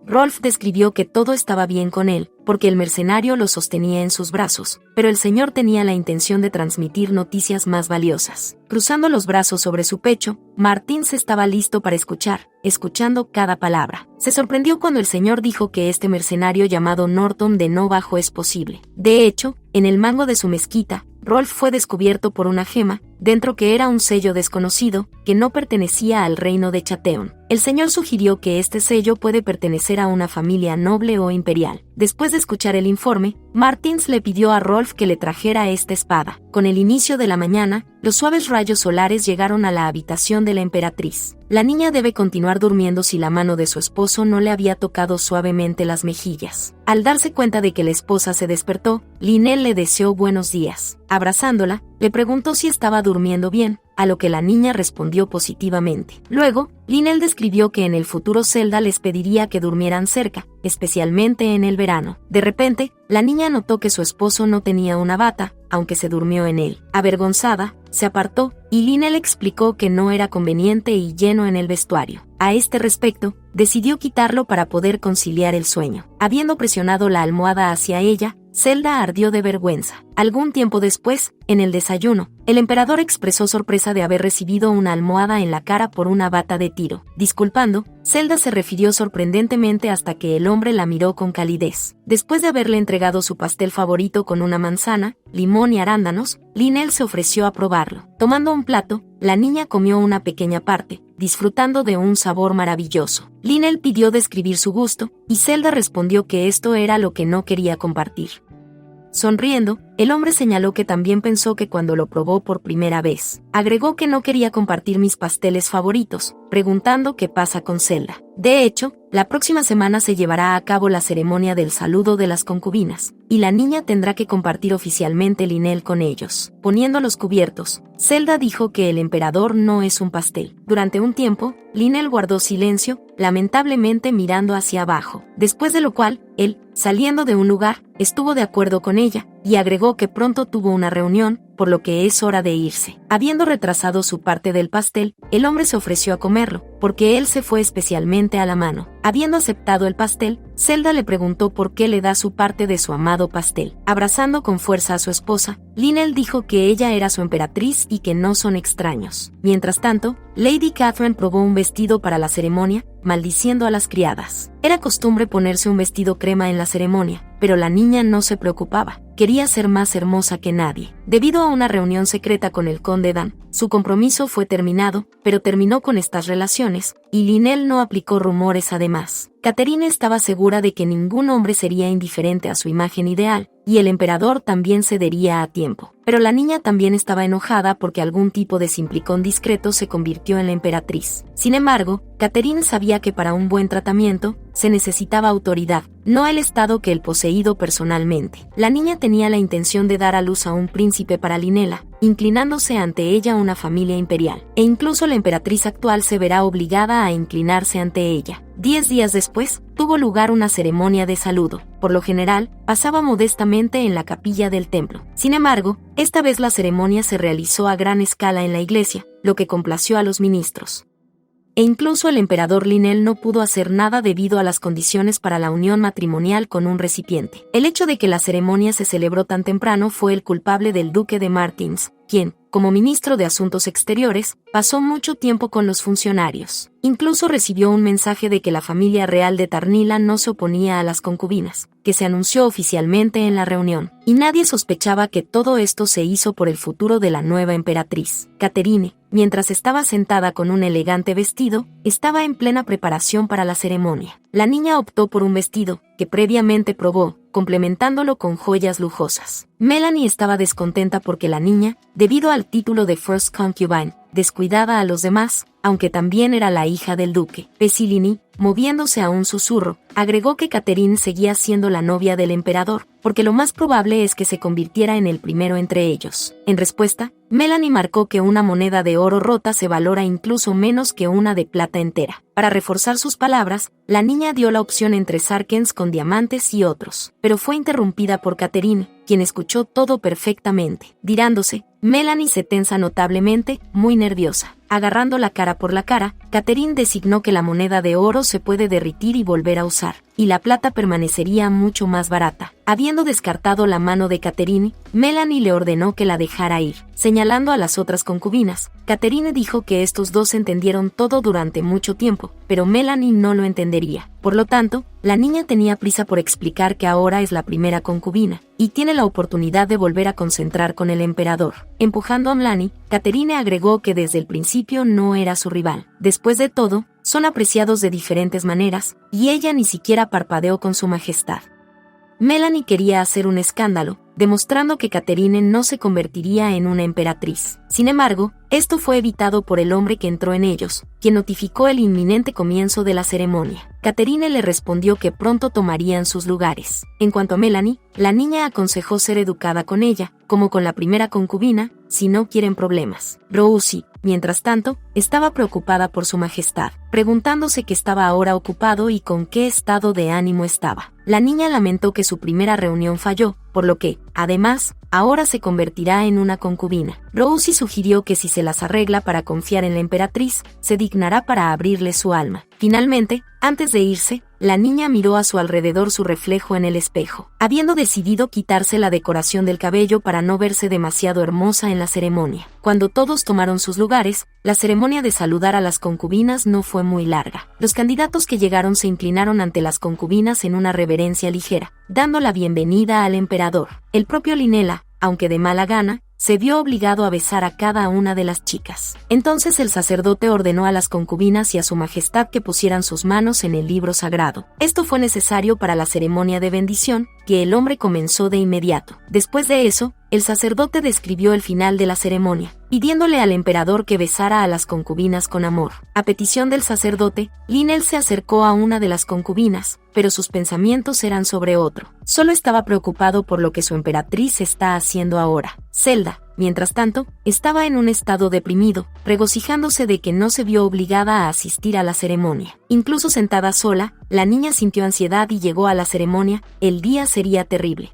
Rolf describió que todo estaba bien con él, porque el mercenario lo sostenía en sus brazos, pero el señor tenía la intención de transmitir noticias más valiosas. Cruzando los brazos sobre su pecho, Martins estaba listo para escuchar, escuchando cada palabra. Se sorprendió cuando el señor dijo que este mercenario llamado Norton de no bajo es posible. De hecho, en el mango de su mezquita, Rolf fue descubierto por una gema, dentro que era un sello desconocido, que no pertenecía al reino de Chateon. El señor sugirió que este sello puede pertenecer a una familia noble o imperial. Después de escuchar el informe, Martins le pidió a Rolf que le trajera esta espada. Con el inicio de la mañana, los suaves rayos solares llegaron a la habitación de la emperatriz. La niña debe continuar durmiendo si la mano de su esposo no le había tocado suavemente las mejillas. Al darse cuenta de que la esposa se despertó, Lynel le deseó buenos días. Abrazándola, le preguntó si estaba durmiendo bien, a lo que la niña respondió positivamente. Luego, Lynel describió que en el futuro Zelda les pediría que durmieran cerca, especialmente en el verano. De repente, la niña notó que su esposo no tenía una bata, aunque se durmió en él. Avergonzada, se apartó, y Lynel explicó que no era conveniente y lleno en el vestuario. A este respecto, decidió quitarlo para poder conciliar el sueño. Habiendo presionado la almohada hacia ella, Zelda ardió de vergüenza. Algún tiempo después, en el desayuno, el emperador expresó sorpresa de haber recibido una almohada en la cara por una bata de tiro. Disculpando, Zelda se refirió sorprendentemente hasta que el hombre la miró con calidez. Después de haberle entregado su pastel favorito con una manzana, limón y arándanos, Lynel se ofreció a probarlo. Tomando un plato, la niña comió una pequeña parte, disfrutando de un sabor maravilloso. Lynel pidió describir su gusto, y Zelda respondió que esto era lo que no quería compartir. Sonriendo, el hombre señaló que también pensó que cuando lo probó por primera vez. Agregó que no quería compartir mis pasteles favoritos, preguntando qué pasa con Zelda. De hecho, la próxima semana se llevará a cabo la ceremonia del saludo de las concubinas, y la niña tendrá que compartir oficialmente Lynel con ellos. Poniendo los cubiertos, Zelda dijo que el emperador no es un pastel. Durante un tiempo, Lynel guardó silencio, lamentablemente mirando hacia abajo, después de lo cual, él, saliendo de un lugar, estuvo de acuerdo con ella, y agregó que pronto tuvo una reunión, por lo que es hora de irse. Habiendo retrasado su parte del pastel, el hombre se ofreció a comerlo, porque él se fue especialmente a la mano. Habiendo aceptado el pastel, Zelda le preguntó por qué le da su parte de su amado pastel. Abrazando con fuerza a su esposa, Lynel dijo que ella era su emperatriz y que no son extraños. Mientras tanto, Lady Catherine probó un vestido para la ceremonia, maldiciendo a las criadas. Era costumbre ponerse un vestido crema en la ceremonia, pero la niña no se preocupaba. Quería ser más hermosa que nadie. Debido a una reunión secreta con el conde Dan, su compromiso fue terminado, pero terminó con estas relaciones, y Lynelle no aplicó rumores además. Catherine estaba segura de que ningún hombre sería indiferente a su imagen ideal, y el emperador también cedería a tiempo. Pero la niña también estaba enojada porque algún tipo de simplicón discreto se convirtió en la emperatriz. Sin embargo, Catherine sabía que para un buen tratamiento, se necesitaba autoridad, no el estado que el poseído personalmente. La niña tenía la intención de dar a luz a un príncipe para Lynella, inclinándose ante ella una familia imperial, e incluso la emperatriz actual se verá obligada a inclinarse ante ella. 10 días después, tuvo lugar una ceremonia de saludo. Por lo general, pasaba modestamente en la capilla del templo. Sin embargo, esta vez la ceremonia se realizó a gran escala en la iglesia, lo que complació a los ministros. E incluso el emperador Lynelle no pudo hacer nada debido a las condiciones para la unión matrimonial con un recipiente. El hecho de que la ceremonia se celebró tan temprano fue el culpable del duque de Martins, quien, como ministro de Asuntos Exteriores, pasó mucho tiempo con los funcionarios. Incluso recibió un mensaje de que la familia real de Tarnilla no se oponía a las concubinas, que se anunció oficialmente en la reunión, y nadie sospechaba que todo esto se hizo por el futuro de la nueva emperatriz. Catherine, mientras estaba sentada con un elegante vestido, estaba en plena preparación para la ceremonia. La niña optó por un vestido, que previamente probó, complementándolo con joyas lujosas. Melanie estaba descontenta porque la niña, debido al título de First Concubine, descuidaba a los demás, aunque también era la hija del duque. Pessilini, moviéndose a un susurro, agregó que Catherine seguía siendo la novia del emperador, porque lo más probable es que se convirtiera en el primero entre ellos. En respuesta, Melanie marcó que una moneda de oro rota se valora incluso menos que una de plata entera. Para reforzar sus palabras, la niña dio la opción entre sarkens con diamantes y otros, pero fue interrumpida por Catherine, quien escuchó todo perfectamente. Dirándose, Melanie se tensa notablemente, muy nerviosa. Agarrando la cara por la cara, Catherine designó que la moneda de oro se puede derretir y volver a usar, y la plata permanecería mucho más barata. Habiendo descartado la mano de Catherine, Melanie le ordenó que la dejara ir. Señalando a las otras concubinas, Catherine dijo que estos dos entendieron todo durante mucho tiempo, pero Melanie no lo entendería. Por lo tanto, la niña tenía prisa por explicar que ahora es la primera concubina, y tiene la oportunidad de volver a concentrar con el emperador. Empujando a Melanie, Catherine agregó que desde el principio no era su rival. Después de todo, son apreciados de diferentes maneras, y ella ni siquiera parpadeó con su majestad. Melanie quería hacer un escándalo, demostrando que Catherine no se convertiría en una emperatriz. Sin embargo, esto fue evitado por el hombre que entró en ellos, quien notificó el inminente comienzo de la ceremonia. Catherine le respondió que pronto tomarían sus lugares. En cuanto a Melanie, la niña aconsejó ser educada con ella, como con la primera concubina, si no quieren problemas. Rousey, mientras tanto, estaba preocupada por su majestad, preguntándose qué estaba ahora ocupado y con qué estado de ánimo estaba. La niña lamentó que su primera reunión falló, por lo que, además, ahora se convertirá en una concubina. Rousey sugirió que si se las arregla para confiar en la emperatriz, se dignará para abrirle su alma. Finalmente, antes de irse, la niña miró a su alrededor su reflejo en el espejo, habiendo decidido quitarse la decoración del cabello para no verse demasiado hermosa en la ceremonia. Cuando todos tomaron sus lugares, la ceremonia de saludar a las concubinas no fue muy larga. Los candidatos que llegaron se inclinaron ante las concubinas en una reverencia ligera, dando la bienvenida al emperador. El propio Lynella, aunque de mala gana, se vio obligado a besar a cada una de las chicas. Entonces el sacerdote ordenó a las concubinas y a su majestad que pusieran sus manos en el libro sagrado. Esto fue necesario para la ceremonia de bendición, que el hombre comenzó de inmediato. Después de eso, el sacerdote describió el final de la ceremonia, pidiéndole al emperador que besara a las concubinas con amor. A petición del sacerdote, Lynelle se acercó a una de las concubinas, pero sus pensamientos eran sobre otro. Solo estaba preocupado por lo que su emperatriz está haciendo ahora. Zelda, mientras tanto, estaba en un estado deprimido, regocijándose de que no se vio obligada a asistir a la ceremonia. Incluso sentada sola, la niña sintió ansiedad y llegó a la ceremonia. El día sería terrible.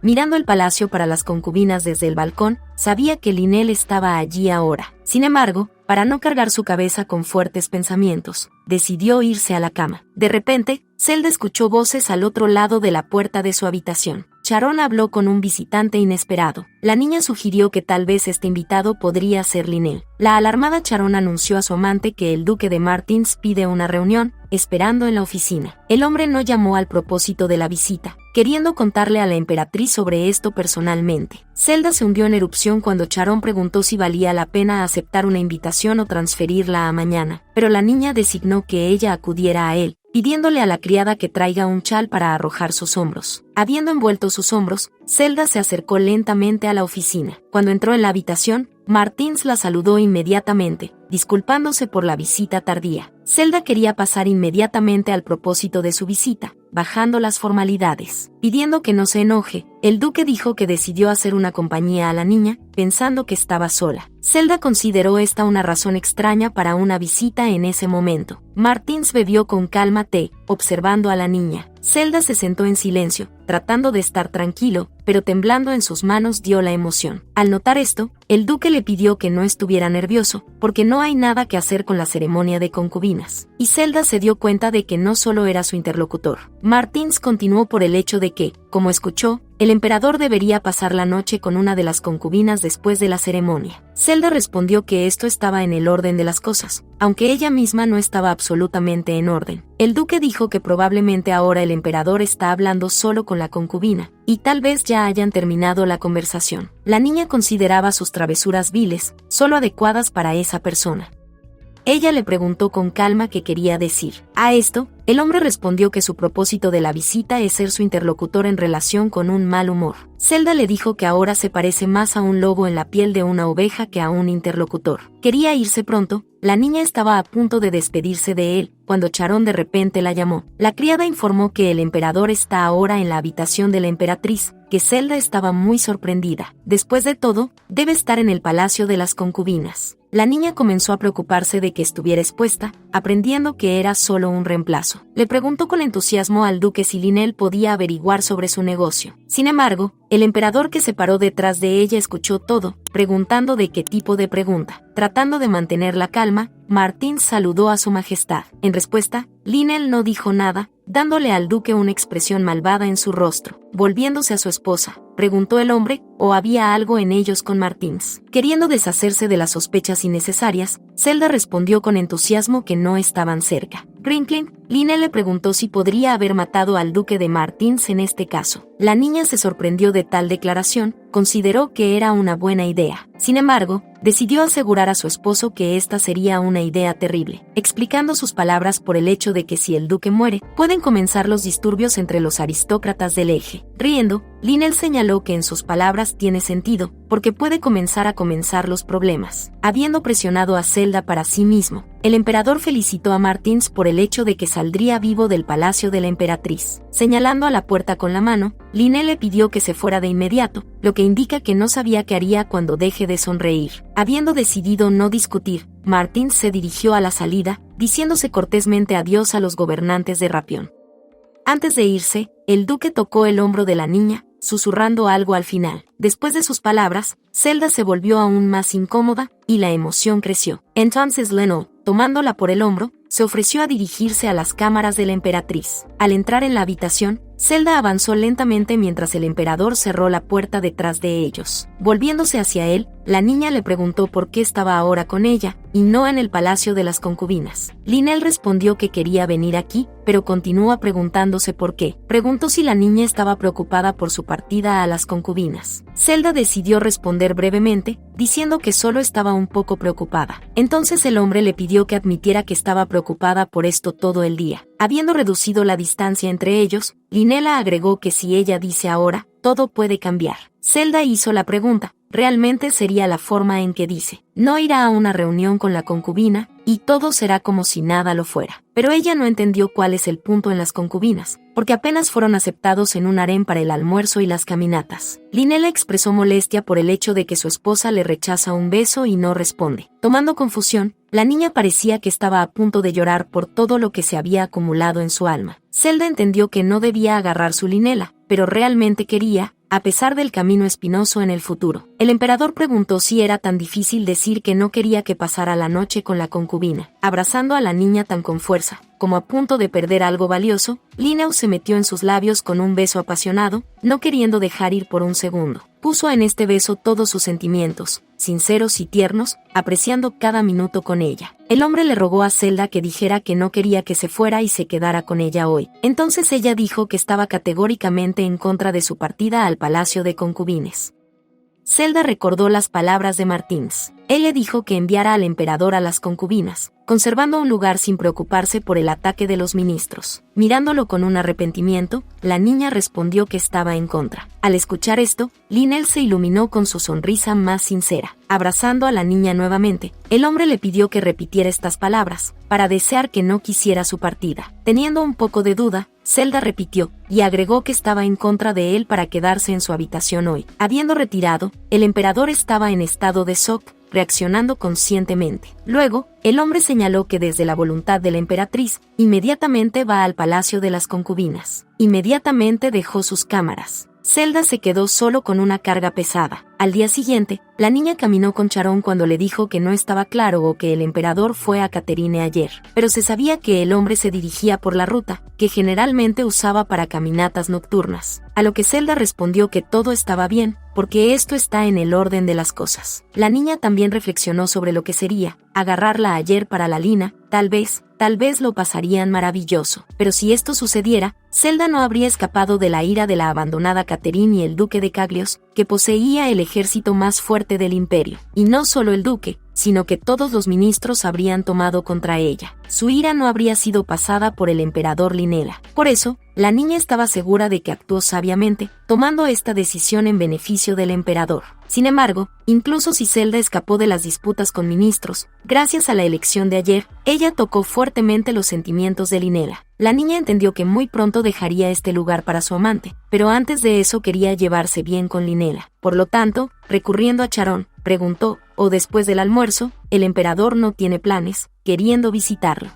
Mirando el palacio para las concubinas desde el balcón, sabía que Lynelle estaba allí ahora. Sin embargo, para no cargar su cabeza con fuertes pensamientos, decidió irse a la cama. De repente, Zelda escuchó voces al otro lado de la puerta de su habitación. Sharon habló con un visitante inesperado. La niña sugirió que tal vez este invitado podría ser Lynelle. La alarmada Sharon anunció a su amante que el duque de Martins pide una reunión, esperando en la oficina. El hombre no llamó al propósito de la visita, queriendo contarle a la emperatriz sobre esto personalmente. Zelda se hundió en erupción cuando Sharon preguntó si valía la pena aceptar una invitación o transferirla a mañana, pero la niña designó que ella acudiera a él, pidiéndole a la criada que traiga un chal para arrojar sus hombros. Habiendo envuelto sus hombros, Zelda se acercó lentamente a la oficina. Cuando entró en la habitación, Martins la saludó inmediatamente, disculpándose por la visita tardía. Zelda quería pasar inmediatamente al propósito de su visita, bajando las formalidades. Pidiendo que no se enoje, el duque dijo que decidió hacer una compañía a la niña, pensando que estaba sola. Zelda consideró esta una razón extraña para una visita en ese momento. Martins bebió con calma té, observando a la niña. Zelda se sentó en silencio, tratando de estar tranquilo, pero temblando en sus manos dio la emoción. Al notar esto, el duque le pidió que no estuviera nervioso, porque no hay nada que hacer con la ceremonia de concubinas. Y Zelda se dio cuenta de que no solo era su interlocutor. Martins continuó por el hecho de que, como escuchó, el emperador debería pasar la noche con una de las concubinas después de la ceremonia. Zelda respondió que esto estaba en el orden de las cosas, aunque ella misma no estaba absolutamente en orden. El duque dijo que probablemente ahora el emperador está hablando solo con la concubina, y tal vez ya hayan terminado la conversación. La niña consideraba sus travesuras viles, solo adecuadas para esa persona. Ella le preguntó con calma qué quería decir. A esto, el hombre respondió que su propósito de la visita es ser su interlocutor en relación con un mal humor. Zelda le dijo que ahora se parece más a un lobo en la piel de una oveja que a un interlocutor. Quería irse pronto. La niña estaba a punto de despedirse de él, cuando Sharon de repente la llamó. La criada informó que el emperador está ahora en la habitación de la emperatriz, que Zelda estaba muy sorprendida. Después de todo, debe estar en el palacio de las concubinas. La niña comenzó a preocuparse de que estuviera expuesta, aprendiendo que era solo un reemplazo. Le preguntó con entusiasmo al duque si Lynelle podía averiguar sobre su negocio. Sin embargo, el emperador que se paró detrás de ella escuchó todo, preguntando de qué tipo de pregunta. Tratando de mantener la calma, Martins saludó a su majestad. En respuesta, Lynelle no dijo nada, dándole al duque una expresión malvada en su rostro. Volviéndose a su esposa, preguntó el hombre, ¿o había algo en ellos con Martins? Queriendo deshacerse de las sospechas innecesarias, Zelda respondió con entusiasmo que no estaban cerca. Rinkling, Lynelle le preguntó si podría haber matado al duque de Martins en este caso. La niña se sorprendió de tal declaración, consideró que era una buena idea. Sin embargo, decidió asegurar a su esposo que esta sería una idea terrible, explicando sus palabras por el hecho de que si el duque muere, pueden comenzar los disturbios entre los aristócratas del eje. Riendo, Lynelle señaló que en sus palabras tiene sentido, porque puede comenzar los problemas. Habiendo presionado a Zelda para sí mismo, el emperador felicitó a Martins por el hecho de que saldría vivo del palacio de la emperatriz. Señalando a la puerta con la mano, Lynelle le pidió que se fuera de inmediato, lo que indica que no sabía qué haría cuando deje de sonreír. Habiendo decidido no discutir, Martins se dirigió a la salida, diciéndose cortésmente adiós a los gobernantes de Rapión. Antes de irse, el duque tocó el hombro de la niña, susurrando algo al final. Después de sus palabras, Zelda se volvió aún más incómoda, y la emoción creció. Entonces Lynelle, tomándola por el hombro, se ofreció a dirigirse a las cámaras de la emperatriz. Al entrar en la habitación, Zelda avanzó lentamente mientras el emperador cerró la puerta detrás de ellos. Volviéndose hacia él, la niña le preguntó por qué estaba ahora con ella, y no en el palacio de las concubinas. Lynelle respondió que quería venir aquí, pero continúa preguntándose por qué. Preguntó si la niña estaba preocupada por su partida a las concubinas. Zelda decidió responder brevemente, diciendo que solo estaba un poco preocupada. Entonces el hombre le pidió que admitiera que estaba preocupada por esto todo el día. Habiendo reducido la distancia entre ellos, Lynelle agregó que si ella dice ahora, todo puede cambiar. Zelda hizo la pregunta, realmente sería la forma en que dice. No irá a una reunión con la concubina, y todo será como si nada lo fuera. Pero ella no entendió cuál es el punto en las concubinas, porque apenas fueron aceptados en un harén para el almuerzo y las caminatas. Lynelle expresó molestia por el hecho de que su esposa le rechaza un beso y no responde. Tomando confusión, la niña parecía que estaba a punto de llorar por todo lo que se había acumulado en su alma. Zelda entendió que no debía agarrar su Lynelle, pero realmente quería, a pesar del camino espinoso en el futuro. El emperador preguntó si era tan difícil decir que no quería que pasara la noche con la concubina. Abrazando a la niña tan con fuerza, como a punto de perder algo valioso, Linneo se metió en sus labios con un beso apasionado, no queriendo dejar ir por un segundo. Puso en este beso todos sus sentimientos, sinceros y tiernos, apreciando cada minuto con ella. El hombre le rogó a Zelda que dijera que no quería que se fuera y se quedara con ella hoy. Entonces ella dijo que estaba categóricamente en contra de su partida al palacio de concubines. Zelda recordó las palabras de Martins. Él le dijo que enviara al emperador a las concubinas, conservando un lugar sin preocuparse por el ataque de los ministros. Mirándolo con un arrepentimiento, la niña respondió que estaba en contra. Al escuchar esto, Linnell se iluminó con su sonrisa más sincera. Abrazando a la niña nuevamente, el hombre le pidió que repitiera estas palabras, para desear que no quisiera su partida. Teniendo un poco de duda, Zelda repitió, y agregó que estaba en contra de él para quedarse en su habitación hoy. Habiendo retirado, el emperador estaba en estado de shock, reaccionando conscientemente. Luego, el hombre señaló que desde la voluntad de la emperatriz, inmediatamente va al palacio de las concubinas. Inmediatamente dejó sus cámaras. Zelda se quedó solo con una carga pesada. Al día siguiente, la niña caminó con Charon cuando le dijo que no estaba claro o que el emperador fue a Caterine ayer, pero se sabía que el hombre se dirigía por la ruta, que generalmente usaba para caminatas nocturnas. A lo que Zelda respondió que todo estaba bien, porque esto está en el orden de las cosas. La niña también reflexionó sobre lo que sería agarrarla ayer para la Lina, tal vez lo pasarían maravilloso. Pero si esto sucediera, Zelda no habría escapado de la ira de la abandonada Caterine y el duque de Caglios, que poseía el ejército más fuerte del imperio. Y no solo el duque, sino que todos los ministros habrían tomado contra ella. Su ira no habría sido pasada por el emperador Linnela. Por eso, la niña estaba segura de que actuó sabiamente, tomando esta decisión en beneficio del emperador. Sin embargo, incluso si Zelda escapó de las disputas con ministros, gracias a la elección de ayer, ella tocó fuertemente los sentimientos de Linnela. La niña entendió que muy pronto dejaría este lugar para su amante, pero antes de eso quería llevarse bien con Linnela. Por lo tanto, recurriendo a Charon, preguntó, ¿o después del almuerzo, el emperador no tiene planes, queriendo visitarlo?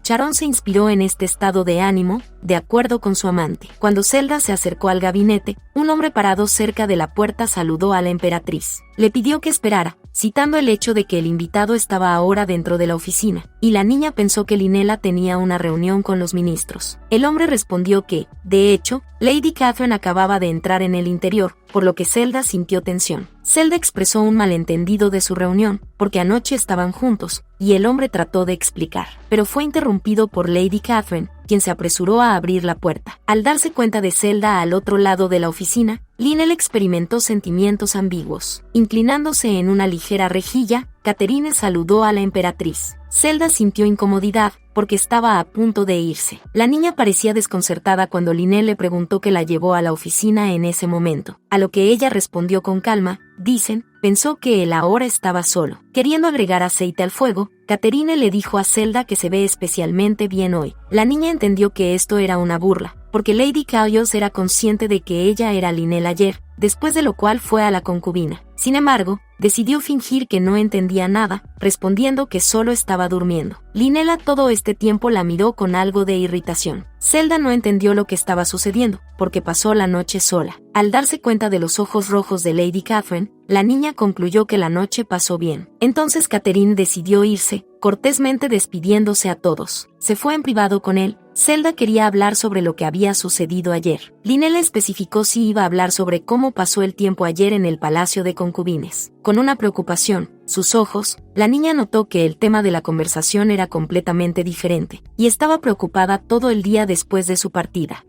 Charon se inspiró en este estado de ánimo, de acuerdo con su amante. Cuando Zelda se acercó al gabinete, un hombre parado cerca de la puerta saludó a la emperatriz. Le pidió que esperara, citando el hecho de que el invitado estaba ahora dentro de la oficina, y la niña pensó que Linnela tenía una reunión con los ministros. El hombre respondió que, de hecho, Lady Catherine acababa de entrar en el interior, por lo que Zelda sintió tensión. Zelda expresó un malentendido de su reunión, porque anoche estaban juntos, y el hombre trató de explicar, pero fue interrumpido por Lady Catherine, quien se apresuró a abrir la puerta. Al darse cuenta de Zelda al otro lado de la oficina, Linnell experimentó sentimientos ambiguos. Inclinándose en una ligera rejilla, Caterine saludó a la emperatriz. Zelda sintió incomodidad, porque estaba a punto de irse. La niña parecía desconcertada cuando Linnell le preguntó qué la llevó a la oficina en ese momento, a lo que ella respondió con calma, pensó que él ahora estaba solo. Queriendo agregar aceite al fuego, Caterine le dijo a Zelda que se ve especialmente bien hoy. La niña entendió que esto era una burla, porque Lady Caglios era consciente de que ella era Linnell ayer, después de lo cual fue a la concubina. Sin embargo, decidió fingir que no entendía nada, respondiendo que solo estaba durmiendo. Linnela todo este tiempo la miró con algo de irritación. Zelda no entendió lo que estaba sucediendo, porque pasó la noche sola. Al darse cuenta de los ojos rojos de Lady Catherine, la niña concluyó que la noche pasó bien. Entonces Caterine decidió irse, cortésmente despidiéndose a todos. Se fue en privado con él. Zelda quería hablar sobre lo que había sucedido ayer. Linnell especificó si iba a hablar sobre cómo pasó el tiempo ayer en el palacio de concubines. Con una preocupación, sus ojos, la niña notó que el tema de la conversación era completamente diferente, y estaba preocupada todo el día después de su partida.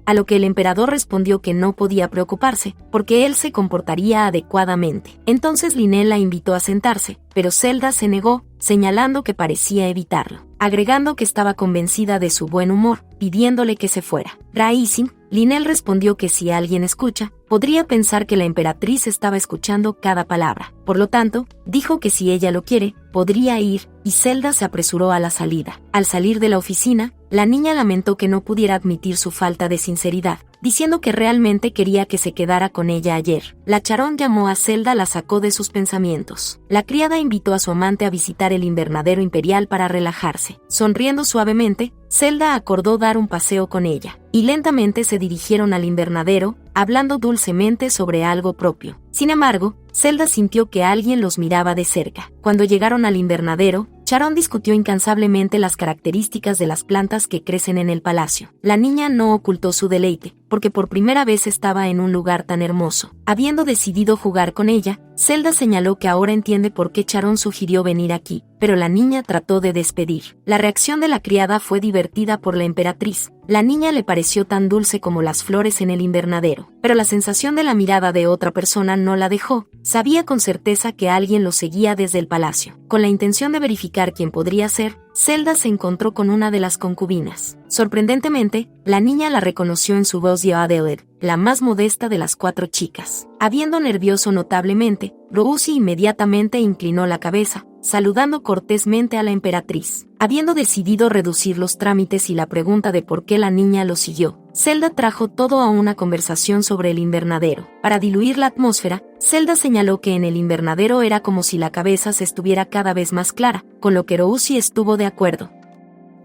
A lo que el emperador respondió que no podía preocuparse, porque él se comportaría adecuadamente. Entonces Linnell la invitó a sentarse, pero Zelda se negó, señalando que parecía evitarlo, agregando que estaba convencida de su buen humor, pidiéndole que se fuera. Raísing, Linnell respondió que si alguien escucha, podría pensar que la emperatriz estaba escuchando cada palabra. Por lo tanto, dijo que si ella lo quiere, podría ir, y Zelda se apresuró a la salida. Al salir de la oficina, la niña lamentó que no pudiera admitir su falta de sinceridad, diciendo que realmente quería que se quedara con ella ayer. La Charón llamó a Zelda, la sacó de sus pensamientos. La criada invitó a su amante a visitar el invernadero imperial para relajarse. Sonriendo suavemente, Zelda acordó dar un paseo con ella, y lentamente se dirigieron al invernadero, hablando dulcemente sobre algo propio. Sin embargo, Zelda sintió que alguien los miraba de cerca. Cuando llegaron al invernadero, Charón discutió incansablemente las características de las plantas que crecen en el palacio. La niña no ocultó su deleite, porque por primera vez estaba en un lugar tan hermoso. Habiendo decidido jugar con ella, Zelda señaló que ahora entiende por qué Charón sugirió venir aquí, pero la niña trató de despedir. La reacción de la criada fue divertida por la emperatriz. La niña le pareció tan dulce como las flores en el invernadero, pero la sensación de la mirada de otra persona no la dejó. Sabía con certeza que alguien lo seguía desde el palacio. Con la intención de verificar quién podría ser, Zelda se encontró con una de las concubinas. Sorprendentemente, la niña la reconoció en su voz de Adelaide, la más modesta de las 4 chicas. Habiendo nervioso notablemente, Rousi inmediatamente inclinó la cabeza, saludando cortésmente a la emperatriz. Habiendo decidido reducir los trámites y la pregunta de por qué la niña lo siguió, Zelda trajo todo a una conversación sobre el invernadero. Para diluir la atmósfera, Zelda señaló que en el invernadero era como si la cabeza se estuviera cada vez más clara, con lo que Rousi estuvo de acuerdo.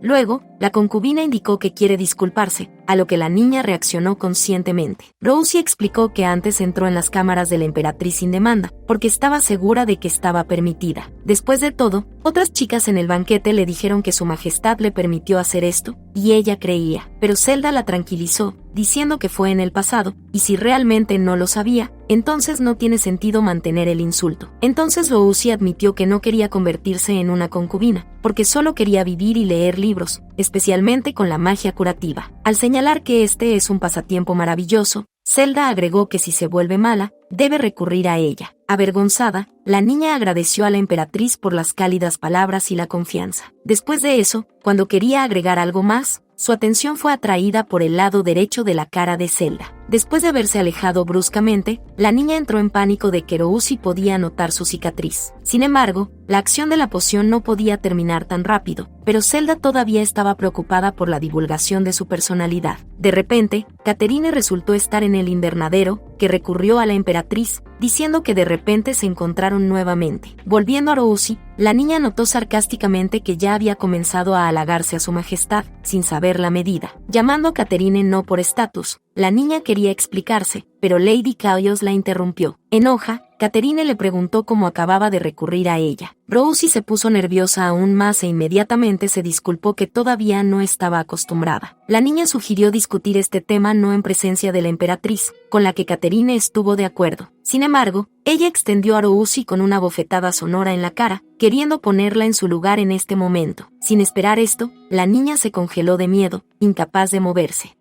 Luego, la concubina indicó que quiere disculparse, a lo que la niña reaccionó conscientemente. Rousi explicó que antes entró en las cámaras de la emperatriz sin demanda, porque estaba segura de que estaba permitida. Después de todo, otras chicas en el banquete le dijeron que su majestad le permitió hacer esto, y ella creía. Pero Zelda la tranquilizó, diciendo que fue en el pasado, y si realmente no lo sabía, entonces no tiene sentido mantener el insulto. Entonces Rousi admitió que no quería convertirse en una concubina, porque solo quería vivir y leer libros, especialmente con la magia curativa. Al señalar que este es un pasatiempo maravilloso, Zelda agregó que si se vuelve mala, debe recurrir a ella. Avergonzada, la niña agradeció a la emperatriz por las cálidas palabras y la confianza. Después de eso, cuando quería agregar algo más, su atención fue atraída por el lado derecho de la cara de Zelda. Después de haberse alejado bruscamente, la niña entró en pánico de que Rousi podía notar su cicatriz. Sin embargo, la acción de la poción no podía terminar tan rápido, pero Zelda todavía estaba preocupada por la divulgación de su personalidad. De repente, Caterine resultó estar en el invernadero, que recurrió a la emperatriz, diciendo que de repente se encontraron nuevamente. Volviendo a Rousi, la niña notó sarcásticamente que ya había comenzado a halagarse a su majestad, sin saber la medida. Llamando a Caterine no por estatus, la niña quería explicarse, pero Lady Chaos la interrumpió. Enoja, Caterine le preguntó cómo acababa de recurrir a ella. Rousi se puso nerviosa aún más e inmediatamente se disculpó que todavía no estaba acostumbrada. La niña sugirió discutir este tema no en presencia de la emperatriz, con la que Caterine estuvo de acuerdo. Sin embargo, ella extendió a Rousi con una bofetada sonora en la cara, queriendo ponerla en su lugar en este momento. Sin esperar esto, la niña se congeló de miedo, incapaz de moverse.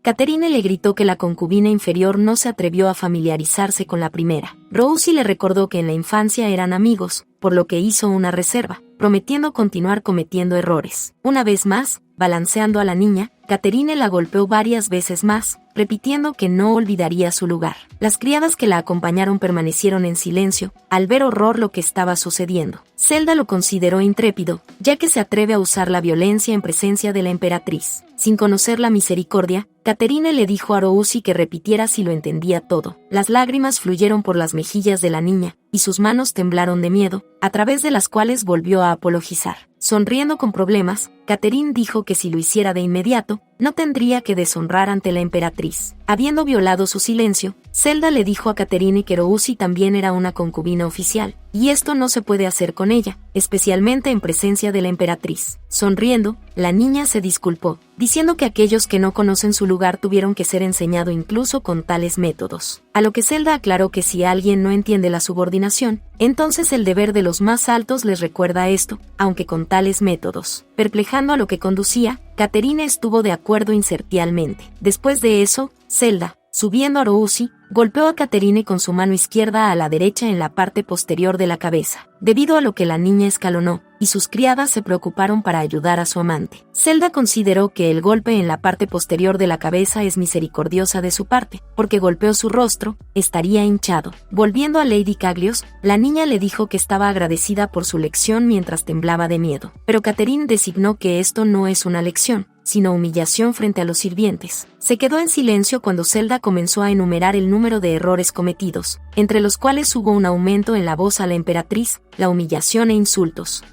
Caterine le gritó que la concubina inferior no se atrevió a familiarizarse con la primera. Rousi le recordó que en la infancia eran amigos, por lo que hizo una reserva, prometiendo continuar cometiendo errores. Una vez más, balanceando a la niña, Caterine la golpeó varias veces más, repitiendo que no olvidaría su lugar. Las criadas que la acompañaron permanecieron en silencio, al ver horror lo que estaba sucediendo. Zelda lo consideró intrépido, ya que se atreve a usar la violencia en presencia de la emperatriz. Sin conocer la misericordia, Caterine le dijo a Rousi que repitiera si lo entendía todo. Las lágrimas fluyeron por las mejillas de la niña, y sus manos temblaron de miedo, a través de las cuales volvió a apologizar. Sonriendo con problemas, Caterine dijo que si lo hiciera de inmediato, no tendría que deshonrar ante la emperatriz. Habiendo violado su silencio, Zelda le dijo a Caterine que Rousi también era una concubina oficial, y esto no se puede hacer con ella, especialmente en presencia de la emperatriz. Sonriendo, la niña se disculpó, diciendo que aquellos que no conocen su lugar tuvieron que ser enseñado incluso con tales métodos. A lo que Zelda aclaró que si alguien no entiende la subordinación, entonces el deber de los más altos les recuerda esto, aunque con tales métodos. Perplejando a lo que conducía, Caterine estuvo de acuerdo incertiamente. Después de eso, Zelda, subiendo a Rousi, golpeó a Caterine con su mano izquierda a la derecha en la parte posterior de la cabeza. Debido a lo que la niña escalonó, y sus criadas se preocuparon para ayudar a su amante. Zelda consideró que el golpe en la parte posterior de la cabeza es misericordiosa de su parte, porque golpeó su rostro, estaría hinchado. Volviendo a Lady Caglios, la niña le dijo que estaba agradecida por su lección mientras temblaba de miedo. Pero Catherine designó que esto no es una lección, sino humillación frente a los sirvientes. Se quedó en silencio cuando Zelda comenzó a enumerar el número de errores cometidos, entre los cuales hubo un aumento en la voz a la emperatriz, la humillación e insultos.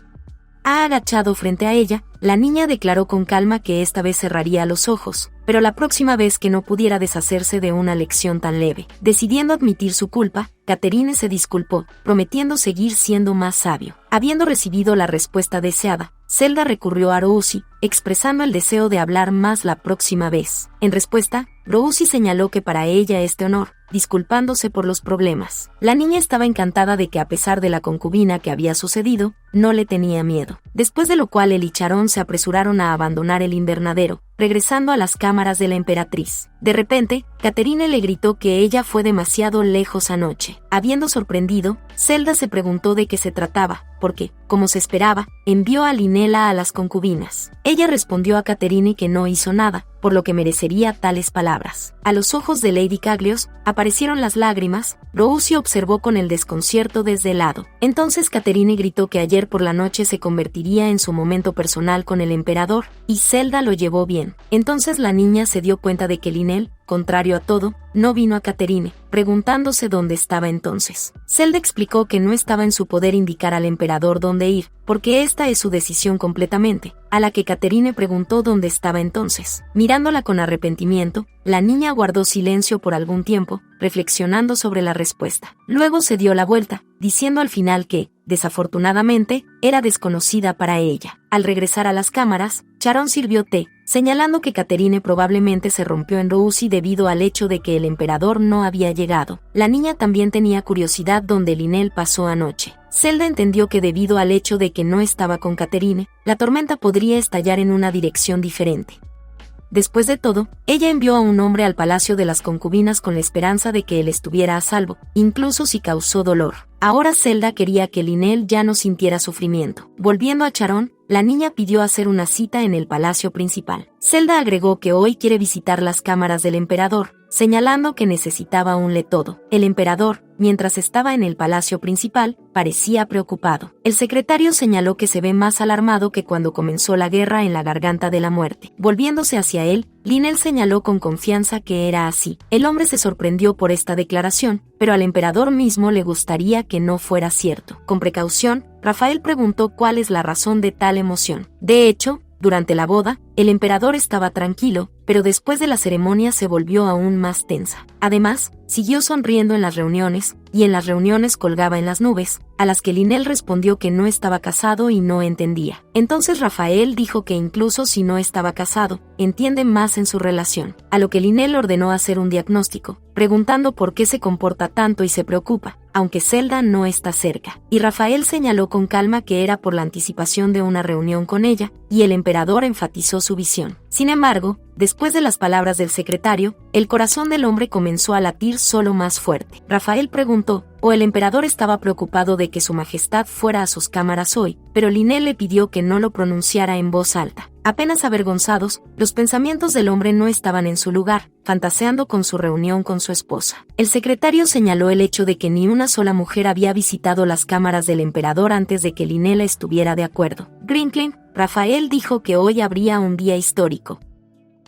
Agachado frente a ella, la niña declaró con calma que esta vez cerraría los ojos, pero la próxima vez que no pudiera deshacerse de una lección tan leve. Decidiendo admitir su culpa, Catherine se disculpó, prometiendo seguir siendo más sabio. Habiendo recibido la respuesta deseada, Zelda recurrió a Rousi, expresando el deseo de hablar más la próxima vez. En respuesta, Rousi señaló que para ella este honor, disculpándose por los problemas. La niña estaba encantada de que a pesar de la concubina que había sucedido, no le tenía miedo. Después de lo cual él y Charon se apresuraron a abandonar el invernadero, regresando a las cámaras de la emperatriz. De repente, Catherine le gritó que ella fue demasiado lejos anoche. Habiendo sorprendido, Zelda se preguntó de qué se trataba, porque, como se esperaba, envió a Linela a las concubinas. Ella respondió a Catherine que no hizo nada, por lo que merecería tales palabras. A los ojos de Lady Caglios aparecieron las lágrimas. Rousi observó con el desconcierto desde el lado. Entonces Catherine gritó que ayer por la noche se convertiría en su momento personal con el emperador, y Zelda lo llevó bien. Entonces la niña se dio cuenta de que Linel, contrario a todo, no vino a Catherine, preguntándose dónde estaba entonces. Zelda explicó que no estaba en su poder indicar al emperador dónde ir, porque esta es su decisión completamente, a la que Catherine preguntó dónde estaba entonces. Mirándola con arrepentimiento, la niña guardó silencio por algún tiempo, reflexionando sobre la respuesta. Luego se dio la vuelta, diciendo al final que, desafortunadamente, era desconocida para ella. Al regresar a las cámaras, Charon sirvió té, señalando que Catherine probablemente se rompió en Rousi debido al hecho de que el emperador no había llegado. La niña también tenía curiosidad dónde Linel pasó anoche. Zelda entendió que debido al hecho de que no estaba con Catherine, la tormenta podría estallar en una dirección diferente. Después de todo, ella envió a un hombre al palacio de las concubinas con la esperanza de que él estuviera a salvo, incluso si causó dolor. Ahora Zelda quería que Linel ya no sintiera sufrimiento. Volviendo a Charon, la niña pidió hacer una cita en el palacio principal. Zelda agregó que hoy quiere visitar las cámaras del emperador, señalando que necesitaba un todo. El emperador, mientras estaba en el palacio principal, parecía preocupado. El secretario señaló que se ve más alarmado que cuando comenzó la guerra en la garganta de la muerte. Volviéndose hacia él, Linel señaló con confianza que era así. El hombre se sorprendió por esta declaración, pero al emperador mismo le gustaría que no fuera cierto. Con precaución, Rafael preguntó cuál es la razón de tal emoción. De hecho, durante la boda, el emperador estaba tranquilo, pero después de la ceremonia se volvió aún más tensa. Además, siguió sonriendo en las reuniones, y en las reuniones colgaba en las nubes, a las que Linel respondió que no estaba casado y no entendía. Entonces Rafael dijo que incluso si no estaba casado, entiende más en su relación, a lo que Linel ordenó hacer un diagnóstico, preguntando por qué se comporta tanto y se preocupa, aunque Zelda no está cerca. Y Rafael señaló con calma que era por la anticipación de una reunión con ella, y el emperador enfatizó su visión. Sin embargo, después de las palabras del secretario, el corazón del hombre comenzó a latir solo más fuerte. Rafael preguntó, ¿o el emperador estaba preocupado de que su majestad fuera a sus cámaras hoy? Pero Linel le pidió que no lo pronunciara en voz alta. Apenas avergonzados, los pensamientos del hombre no estaban en su lugar, fantaseando con su reunión con su esposa. El secretario señaló el hecho de que ni una sola mujer había visitado las cámaras del emperador antes de que Linela estuviera de acuerdo. Grinklin, Rafael dijo que hoy habría un día histórico.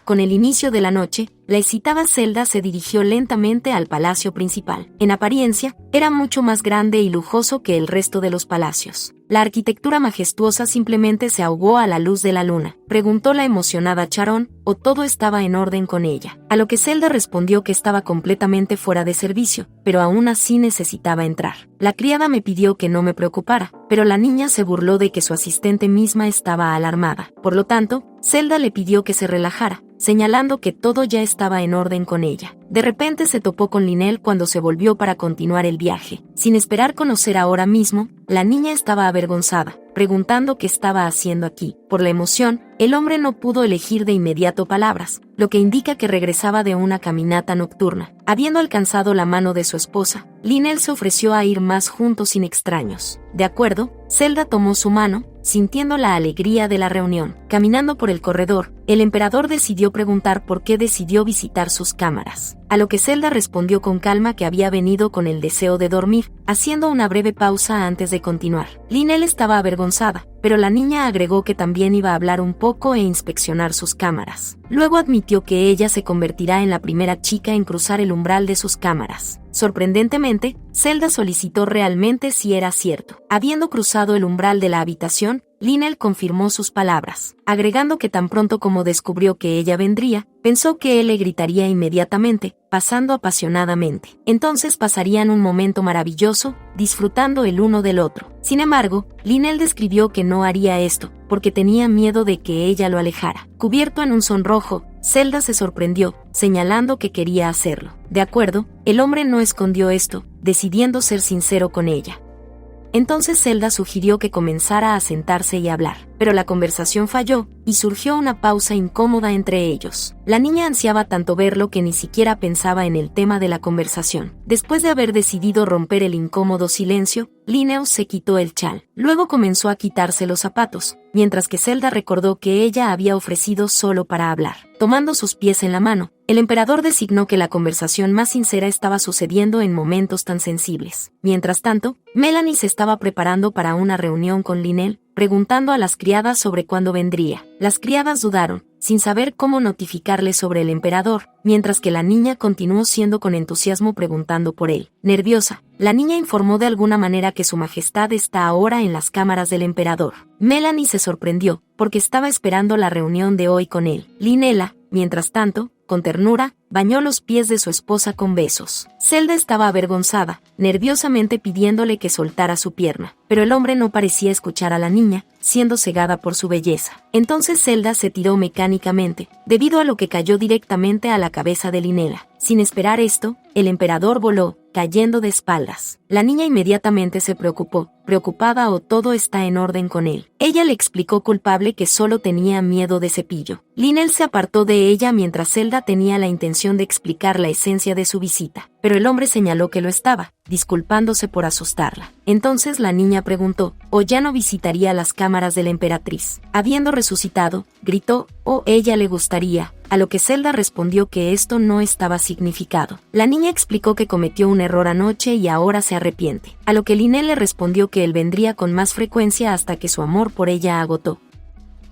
Con el inicio de la noche, la excitada Zelda se dirigió lentamente al palacio principal. En apariencia, era mucho más grande y lujoso que el resto de los palacios. La arquitectura majestuosa simplemente se ahogó a la luz de la luna. Preguntó la emocionada Charon, ¿o todo estaba en orden con ella? A lo que Zelda respondió que estaba completamente fuera de servicio, pero aún así necesitaba entrar. La criada me pidió que no me preocupara, pero la niña se burló de que su asistente misma estaba alarmada. Por lo tanto, Zelda le pidió que se relajara, señalando que todo ya estaba en orden con ella. De repente se topó con Linel cuando se volvió para continuar el viaje. Sin esperar conocer ahora mismo, la niña estaba avergonzada, preguntando qué estaba haciendo aquí. Por la emoción, el hombre no pudo elegir de inmediato palabras, lo que indica que regresaba de una caminata nocturna. Habiendo alcanzado la mano de su esposa, Linel se ofreció a ir más juntos sin extraños. De acuerdo, Zelda tomó su mano, sintiendo la alegría de la reunión. Caminando por el corredor, el emperador decidió preguntar por qué decidió visitar sus cámaras. A lo que Zelda respondió con calma que había venido con el deseo de dormir, haciendo una breve pausa antes de continuar. Lynel estaba avergonzada, pero la niña agregó que también iba a hablar un poco e inspeccionar sus cámaras. Luego admitió que ella se convertirá en la primera chica en cruzar el umbral de sus cámaras. Sorprendentemente, Zelda solicitó realmente si era cierto. Habiendo cruzado el umbral de la habitación, Lynel confirmó sus palabras, agregando que tan pronto como descubrió que ella vendría, pensó que él le gritaría inmediatamente, pasando apasionadamente. Entonces pasarían un momento maravilloso, disfrutando el uno del otro. Sin embargo, Lynel describió que no haría esto, porque tenía miedo de que ella lo alejara. Cubierto en un sonrojo, Zelda se sorprendió, señalando que quería hacerlo. De acuerdo, el hombre no escondió esto, decidiendo ser sincero con ella. Entonces Zelda sugirió que comenzara a sentarse y hablar, pero la conversación falló, y surgió una pausa incómoda entre ellos. La niña ansiaba tanto verlo que ni siquiera pensaba en el tema de la conversación. Después de haber decidido romper el incómodo silencio, Lynel se quitó el chal. Luego comenzó a quitarse los zapatos, mientras que Zelda recordó que ella había ofrecido solo para hablar. Tomando sus pies en la mano, el emperador designó que la conversación más sincera estaba sucediendo en momentos tan sensibles. Mientras tanto, Melanie se estaba preparando para una reunión con Lynel, preguntando a las criadas sobre cuándo vendría. Las criadas dudaron, sin saber cómo notificarle sobre el emperador, mientras que la niña continuó siendo con entusiasmo preguntando por él. Nerviosa, la niña informó de alguna manera que su majestad está ahora en las cámaras del emperador. Melanie se sorprendió, porque estaba esperando la reunión de hoy con él. Lynela, mientras tanto, con ternura, bañó los pies de su esposa con besos. Zelda estaba avergonzada, nerviosamente pidiéndole que soltara su pierna, pero el hombre no parecía escuchar a la niña, siendo cegada por su belleza. Entonces Zelda se tiró mecánicamente, debido a lo que cayó directamente a la cabeza de Lynela. Sin esperar esto, el emperador voló, cayendo de espaldas. La niña inmediatamente se preocupó, preocupada o todo está en orden con él. Ella le explicó culpable que solo tenía miedo de cepillo. Lynel se apartó de ella mientras Zelda tenía la intención de explicar la esencia de su visita, pero el hombre señaló que lo estaba, disculpándose por asustarla. Entonces la niña preguntó, ¿o ya no visitaría las cámaras de la emperatriz? Habiendo resucitado, gritó, ¿o ella le gustaría? A lo que Zelda respondió que esto no estaba significado. La niña explicó que cometió un error anoche y ahora se arrepiente. A lo que Lynel le respondió que él vendría con más frecuencia hasta que su amor por ella agotó.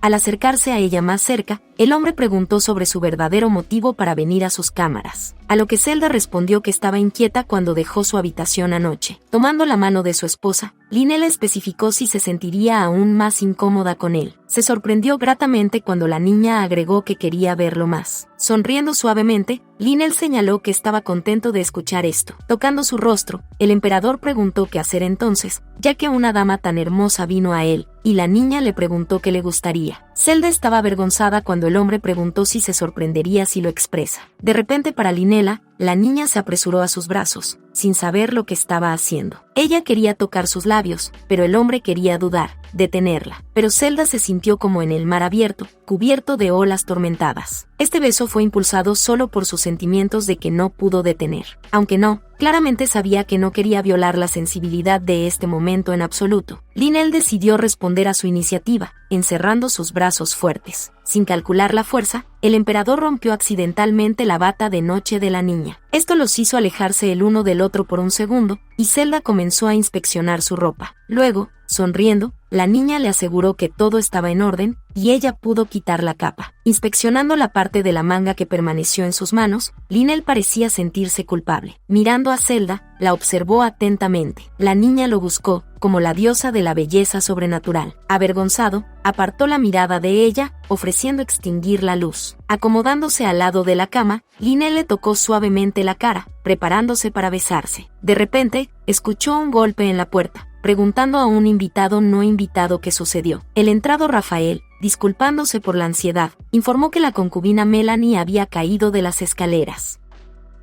Al acercarse a ella más cerca, el hombre preguntó sobre su verdadero motivo para venir a sus cámaras. A lo que Zelda respondió que estaba inquieta cuando dejó su habitación anoche. Tomando la mano de su esposa, Lynel especificó si se sentiría aún más incómoda con él. Se sorprendió gratamente cuando la niña agregó que quería verlo más. Sonriendo suavemente, Lynel señaló que estaba contento de escuchar esto. Tocando su rostro, el emperador preguntó qué hacer entonces, ya que una dama tan hermosa vino a él, y la niña le preguntó qué le gustaría. Zelda estaba avergonzada cuando el hombre preguntó si se sorprendería si lo expresa. De repente para Lynela, la niña se apresuró a sus brazos, sin saber lo que estaba haciendo. Ella quería tocar sus labios, pero el hombre quería dudar, detenerla. Pero Zelda se sintió como en el mar abierto, cubierto de olas tormentadas. Este beso fue impulsado solo por sus sentimientos de que no pudo detener. Aunque no, claramente sabía que no quería violar la sensibilidad de este momento en absoluto. Lynel decidió responder a su iniciativa, encerrando sus brazos fuertes. Sin calcular la fuerza, el emperador rompió accidentalmente la bata de noche de la niña. Esto los hizo alejarse el uno del otro por un segundo, y Zelda comenzó a inspeccionar su ropa. Luego, sonriendo, la niña le aseguró que todo estaba en orden, y ella pudo quitar la capa. Inspeccionando la parte de la manga que permaneció en sus manos, Lynel parecía sentirse culpable. Mirando a Zelda, la observó atentamente. La niña lo buscó, como la diosa de la belleza sobrenatural. Avergonzado, apartó la mirada de ella, ofreciendo extinguir la luz. Acomodándose al lado de la cama, Lynel le tocó suavemente la cara, preparándose para besarse. De repente, escuchó un golpe en la puerta, preguntando a un invitado no invitado qué sucedió. El entrado Rafael, disculpándose por la ansiedad, informó que la concubina Melanie había caído de las escaleras.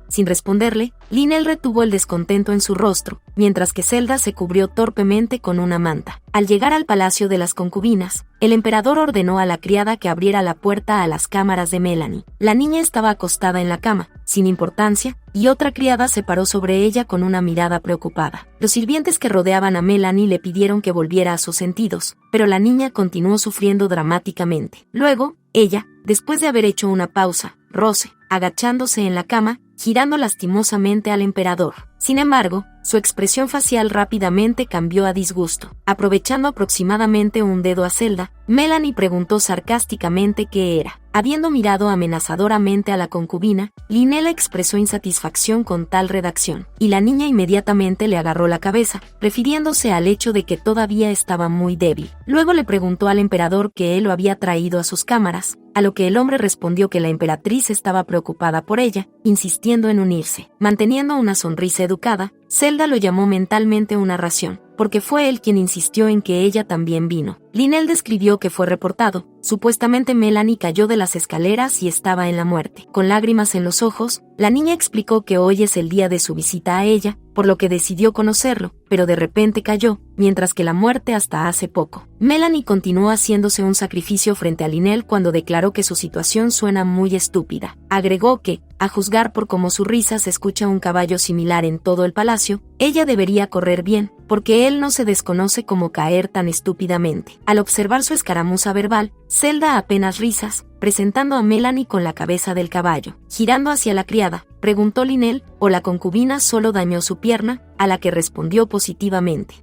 Sin responderle, Linnell retuvo el descontento en su rostro, mientras que Zelda se cubrió torpemente con una manta. Al llegar al palacio de las concubinas, el emperador ordenó a la criada que abriera la puerta a las cámaras de Melanie. La niña estaba acostada en la cama, sin importancia, y otra criada se paró sobre ella con una mirada preocupada. Los sirvientes que rodeaban a Melanie le pidieron que volviera a sus sentidos, pero la niña continuó sufriendo dramáticamente. Luego, ella, después de haber hecho una pausa, roce, agachándose en la cama, girando lastimosamente al emperador. Sin embargo, su expresión facial rápidamente cambió a disgusto. Aprovechando aproximadamente un dedo a Zelda, Melanie preguntó sarcásticamente qué era. Habiendo mirado amenazadoramente a la concubina, Linnell expresó insatisfacción con tal redacción, y la niña inmediatamente le agarró la cabeza, refiriéndose al hecho de que todavía estaba muy débil. Luego le preguntó al emperador que él lo había traído a sus cámaras, a lo que el hombre respondió que la emperatriz estaba preocupada por ella, insistiendo en unirse. Manteniendo una sonrisa educada, Zelda lo llamó mentalmente una ración, porque fue él quien insistió en que ella también vino. Linnell describió que fue reportado. Supuestamente Melanie cayó de las escaleras y estaba en la muerte. Con lágrimas en los ojos, la niña explicó que hoy es el día de su visita a ella, por lo que decidió conocerlo, pero de repente cayó, mientras que la muerte hasta hace poco. Melanie continuó haciéndose un sacrificio frente a Linnell cuando declaró que su situación suena muy estúpida. Agregó que, a juzgar por cómo su risa se escucha un caballo similar en todo el palacio, ella debería correr bien, porque él no se desconoce cómo caer tan estúpidamente. Al observar su escaramuza verbal, Zelda apenas risas, presentando a Melanie con la cabeza del caballo. Girando hacia la criada, preguntó Linnell, ¿o la concubina solo dañó su pierna?, a la que respondió positivamente.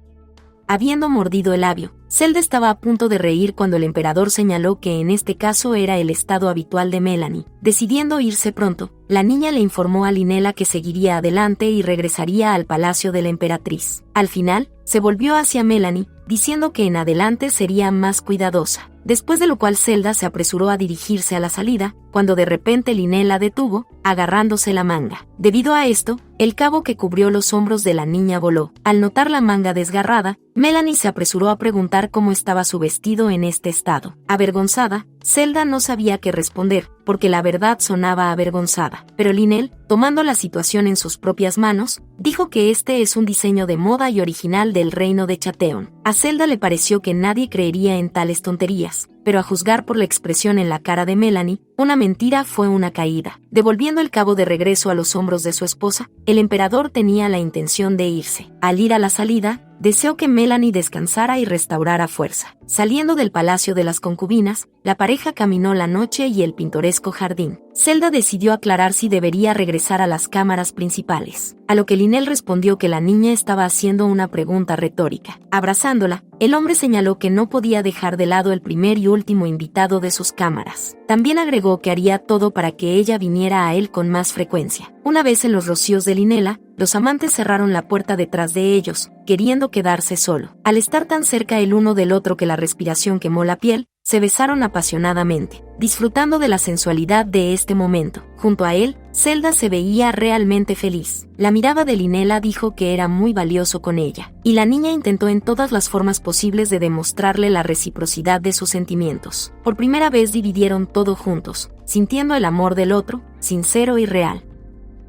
Habiendo mordido el labio, Zelda estaba a punto de reír cuando el emperador señaló que en este caso era el estado habitual de Melanie. Decidiendo irse pronto, la niña le informó a Linnell que seguiría adelante y regresaría al palacio de la emperatriz. Al final, se volvió hacia Melanie, diciendo que en adelante sería más cuidadosa. Después de lo cual Zelda se apresuró a dirigirse a la salida, cuando de repente Linnell la detuvo, agarrándose la manga. Debido a esto, el cabo que cubrió los hombros de la niña voló. Al notar la manga desgarrada, Melanie se apresuró a preguntar cómo estaba su vestido en este estado. Avergonzada, Zelda no sabía qué responder, porque la verdad sonaba avergonzada. Pero Linnell, tomando la situación en sus propias manos, dijo que este es un diseño de moda y original del reino de Chateon. A Zelda le pareció que nadie creería en tales tonterías, pero a juzgar por la expresión en la cara de Melanie, una mentira fue una caída. Devolviendo el cabo de regreso a los hombros de su esposa, el emperador tenía la intención de irse. Al ir a la salida, deseó que Melanie descansara y restaurara fuerza. Saliendo del palacio de las concubinas, la pareja caminó la noche y el pintoresco jardín. Zelda decidió aclarar si debería regresar a las cámaras principales, a lo que Linnell respondió que la niña estaba haciendo una pregunta retórica. Abrazándola, el hombre señaló que no podía dejar de lado el primer y último invitado de sus cámaras. También agregó que haría todo para que ella viniera a él con más frecuencia. Una vez en los rocíos de Linnell, los amantes cerraron la puerta detrás de ellos, queriendo quedarse solo. Al estar tan cerca el uno del otro que la respiración quemó la piel, se besaron apasionadamente, disfrutando de la sensualidad de este momento. Junto a él, Zelda se veía realmente feliz. La mirada de Linnell dijo que era muy valioso con ella, y la niña intentó en todas las formas posibles de demostrarle la reciprocidad de sus sentimientos. Por primera vez dividieron todo juntos, sintiendo el amor del otro, sincero y real.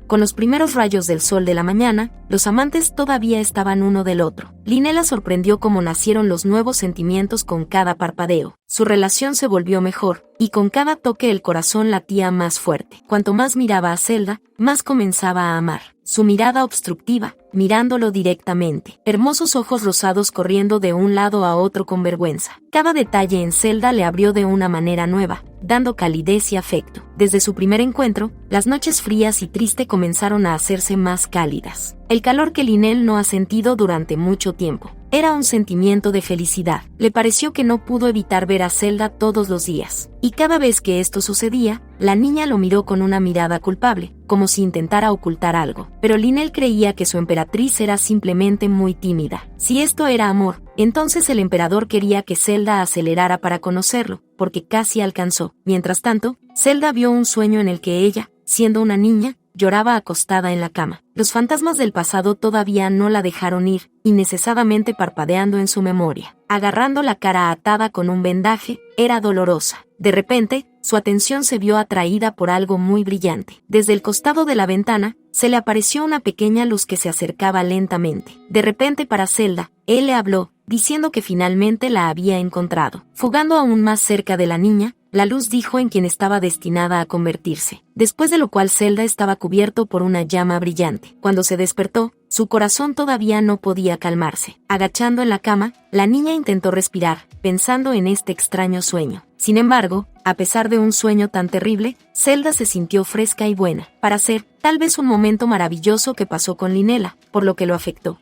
Con los primeros rayos del sol de la mañana, los amantes todavía estaban uno del otro. Linnell sorprendió cómo nacieron los nuevos sentimientos con cada parpadeo. Su relación se volvió mejor, y con cada toque el corazón latía más fuerte. Cuanto más miraba a Zelda, más comenzaba a amar. Su mirada obstructiva, mirándolo directamente. Hermosos ojos rosados corriendo de un lado a otro con vergüenza. Cada detalle en Zelda le abrió de una manera nueva, dando calidez y afecto. Desde su primer encuentro, las noches frías y tristes comenzaron a hacerse más cálidas. El calor que Linnell no ha sentido durante mucho tiempo. Era un sentimiento de felicidad. Le pareció que no pudo evitar ver a Zelda todos los días. Y cada vez que esto sucedía, la niña lo miró con una mirada culpable, como si intentara ocultar algo. Pero Linnell creía que su emperatriz era simplemente muy tímida. Si esto era amor, entonces el emperador quería que Zelda acelerara para conocerlo, porque casi alcanzó. Mientras tanto, Zelda vio un sueño en el que ella, siendo una niña, lloraba acostada en la cama. Los fantasmas del pasado todavía no la dejaron ir, innecesadamente parpadeando en su memoria. Agarrando la cara atada con un vendaje, era dolorosa. De repente, su atención se vio atraída por algo muy brillante. Desde el costado de la ventana, se le apareció una pequeña luz que se acercaba lentamente. De repente para Zelda, él le habló, diciendo que finalmente la había encontrado. Fugando aún más cerca de la niña, la luz dijo en quien estaba destinada a convertirse, después de lo cual Zelda estaba cubierto por una llama brillante. Cuando se despertó, su corazón todavía no podía calmarse. Agachando en la cama, la niña intentó respirar, pensando en este extraño sueño. Sin embargo, a pesar de un sueño tan terrible, Zelda se sintió fresca y buena, para ser, tal vez un momento maravilloso que pasó con Linela, por lo que lo afectó.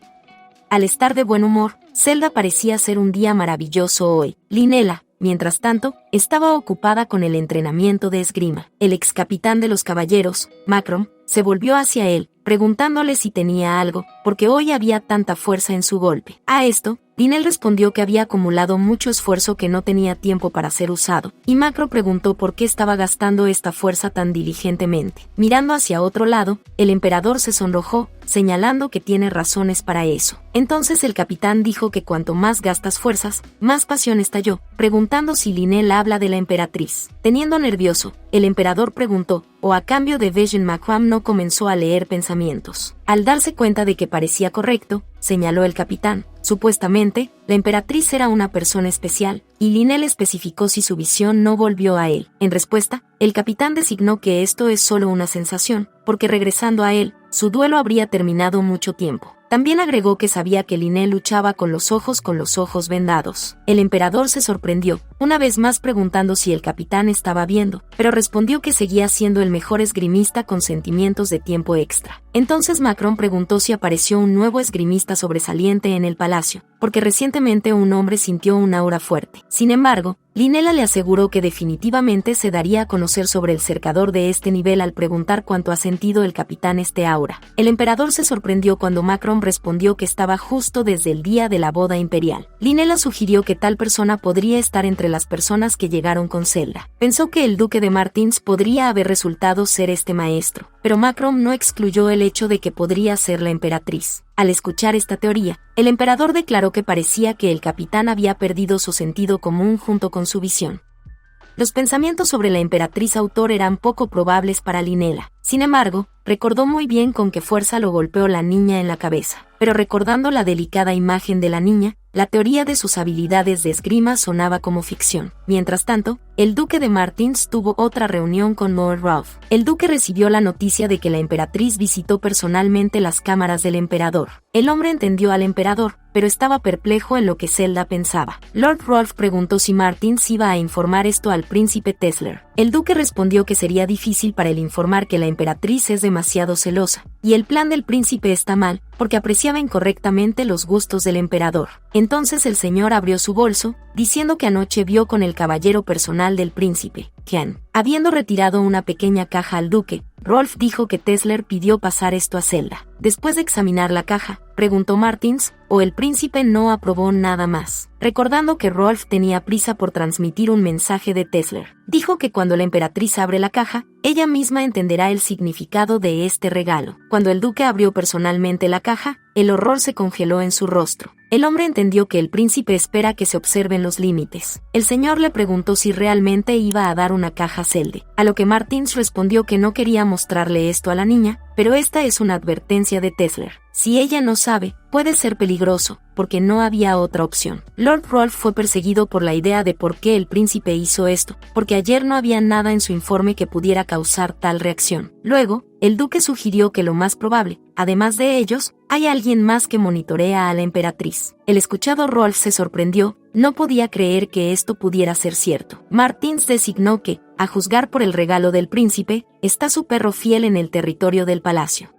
Al estar de buen humor, Zelda parecía ser un día maravilloso hoy. Linela, mientras tanto, estaba ocupada con el entrenamiento de esgrima. El ex capitán de los caballeros, Macrom, se volvió hacia él, preguntándole si tenía algo, porque hoy había tanta fuerza en su golpe. A esto, Linel respondió que había acumulado mucho esfuerzo que no tenía tiempo para ser usado, y Macro preguntó por qué estaba gastando esta fuerza tan diligentemente. Mirando hacia otro lado, el emperador se sonrojó, señalando que tiene razones para eso. Entonces el capitán dijo que cuanto más gastas fuerzas, más pasión estalló, preguntando si Linel habla de la emperatriz. Teniendo nervioso, el emperador preguntó, o a cambio de Vision Macram no comenzó a leer pensamientos. Al darse cuenta de que parecía correcto, señaló el capitán. Supuestamente, la emperatriz era una persona especial, y Linel especificó si su visión no volvió a él. En respuesta, el capitán designó que esto es solo una sensación, porque regresando a él, su duelo habría terminado mucho tiempo. También agregó que sabía que Linel luchaba con los ojos vendados. El emperador se sorprendió, una vez más preguntando si el capitán estaba viendo, pero respondió que seguía siendo el mejor esgrimista con sentimientos de tiempo extra. Entonces Macron preguntó si apareció un nuevo esgrimista sobresaliente en el palacio, porque recientemente un hombre sintió un aura fuerte. Sin embargo, Linela le aseguró que definitivamente se daría a conocer sobre el cercador de este nivel al preguntar cuánto ha sentido el capitán este aura. El emperador se sorprendió cuando Macron respondió que estaba justo desde el día de la boda imperial. Linela sugirió que tal persona podría estar entre las personas que llegaron con Zelda. Pensó que el duque de Martins podría haber resultado ser este maestro, pero Macron no excluyó el hecho de que podría ser la emperatriz. Al escuchar esta teoría, el emperador declaró que parecía que el capitán había perdido su sentido común junto con su visión. Los pensamientos sobre la emperatriz autor eran poco probables para Linela. Sin embargo, recordó muy bien con qué fuerza lo golpeó la niña en la cabeza. Pero recordando la delicada imagen de la niña, la teoría de sus habilidades de esgrima sonaba como ficción. Mientras tanto, el duque de Martins tuvo otra reunión con Lord Rolf. El duque recibió la noticia de que la emperatriz visitó personalmente las cámaras del emperador. El hombre entendió al emperador, pero estaba perplejo en lo que Zelda pensaba. Lord Rolf preguntó si Martins iba a informar esto al príncipe Tesler. El duque respondió que sería difícil para él informar que la emperatriz es demasiado celosa, y el plan del príncipe está mal, porque apreciaba incorrectamente los gustos del emperador. Entonces el señor abrió su bolso, diciendo que anoche vio con el caballero personal del príncipe, Ken. Habiendo retirado una pequeña caja al duque, Rolf dijo que Tesler pidió pasar esto a Zelda. Después de examinar la caja, preguntó Martins, o el príncipe no aprobó nada más. Recordando que Rolf tenía prisa por transmitir un mensaje de Tesler, dijo que cuando la emperatriz abre la caja, ella misma entenderá el significado de este regalo. Cuando el duque abrió personalmente la caja, el horror se congeló en su rostro. El hombre entendió que el príncipe espera que se observen los límites. El señor le preguntó si realmente iba a dar una caja a Zelda, a lo que Martins respondió que no quería mostrarle esto a la niña, pero esta es una advertencia de Tesler. Si ella no sabe, puede ser peligroso, porque no había otra opción. Lord Rolf fue perseguido por la idea de por qué el príncipe hizo esto, porque ayer no había nada en su informe que pudiera causar tal reacción. Luego, el duque sugirió que lo más probable, además de ellos, hay alguien más que monitorea a la emperatriz. El escuchado Rolf se sorprendió, no podía creer que esto pudiera ser cierto. Martins designó que, a juzgar por el regalo del príncipe, está su perro fiel en el territorio del palacio.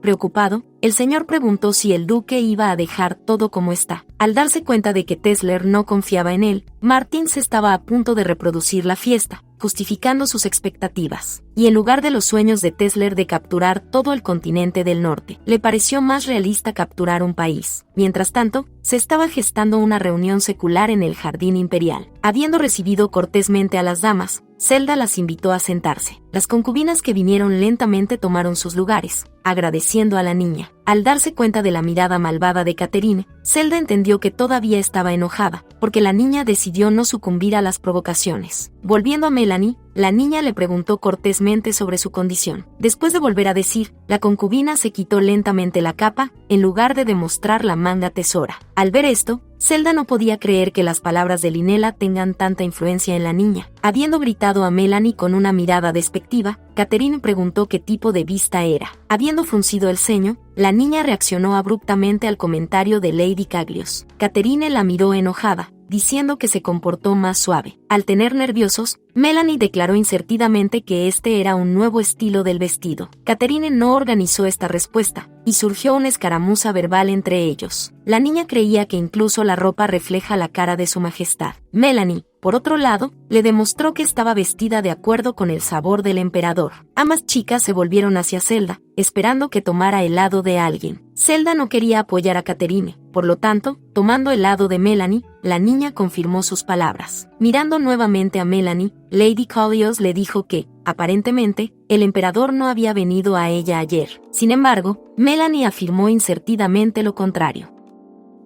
Preocupado, el señor preguntó si el duque iba a dejar todo como está. Al darse cuenta de que Tesler no confiaba en él, Martins estaba a punto de reproducir la fiesta, justificando sus expectativas. Y en lugar de los sueños de Tesler de capturar todo el continente del norte, le pareció más realista capturar un país. Mientras tanto, se estaba gestando una reunión secular en el jardín imperial. Habiendo recibido cortésmente a las damas, Zelda las invitó a sentarse. Las concubinas que vinieron lentamente tomaron sus lugares, agradeciendo a la niña. Al darse cuenta de la mirada malvada de Catherine, Zelda entendió que todavía estaba enojada, porque la niña decidió no sucumbir a las provocaciones. Volviendo a Melanie, la niña le preguntó cortésmente sobre su condición. Después de volver a decir, la concubina se quitó lentamente la capa, en lugar de demostrar la manga tesora. Al ver esto, Zelda no podía creer que las palabras de Linela tengan tanta influencia en la niña. Habiendo gritado a Melanie con una mirada despectiva, Catherine preguntó qué tipo de vista era. Habiendo fruncido el ceño, la niña reaccionó abruptamente al comentario de Lady Caglios. Catherine la miró enojada, diciendo que se comportó más suave. Al tener nerviosos, Melanie declaró incertidamente que este era un nuevo estilo del vestido. Catherine no organizó esta respuesta, y surgió una escaramuza verbal entre ellos. La niña creía que incluso la ropa refleja la cara de su majestad. Melanie, por otro lado, le demostró que estaba vestida de acuerdo con el sabor del emperador. Ambas chicas se volvieron hacia Zelda, esperando que tomara el lado de alguien. Zelda no quería apoyar a Catherine, por lo tanto, tomando el lado de Melanie, la niña confirmó sus palabras. Mirando nuevamente a Melanie, Lady Caglios le dijo que, aparentemente, el emperador no había venido a ella ayer. Sin embargo, Melanie afirmó incertidamente lo contrario.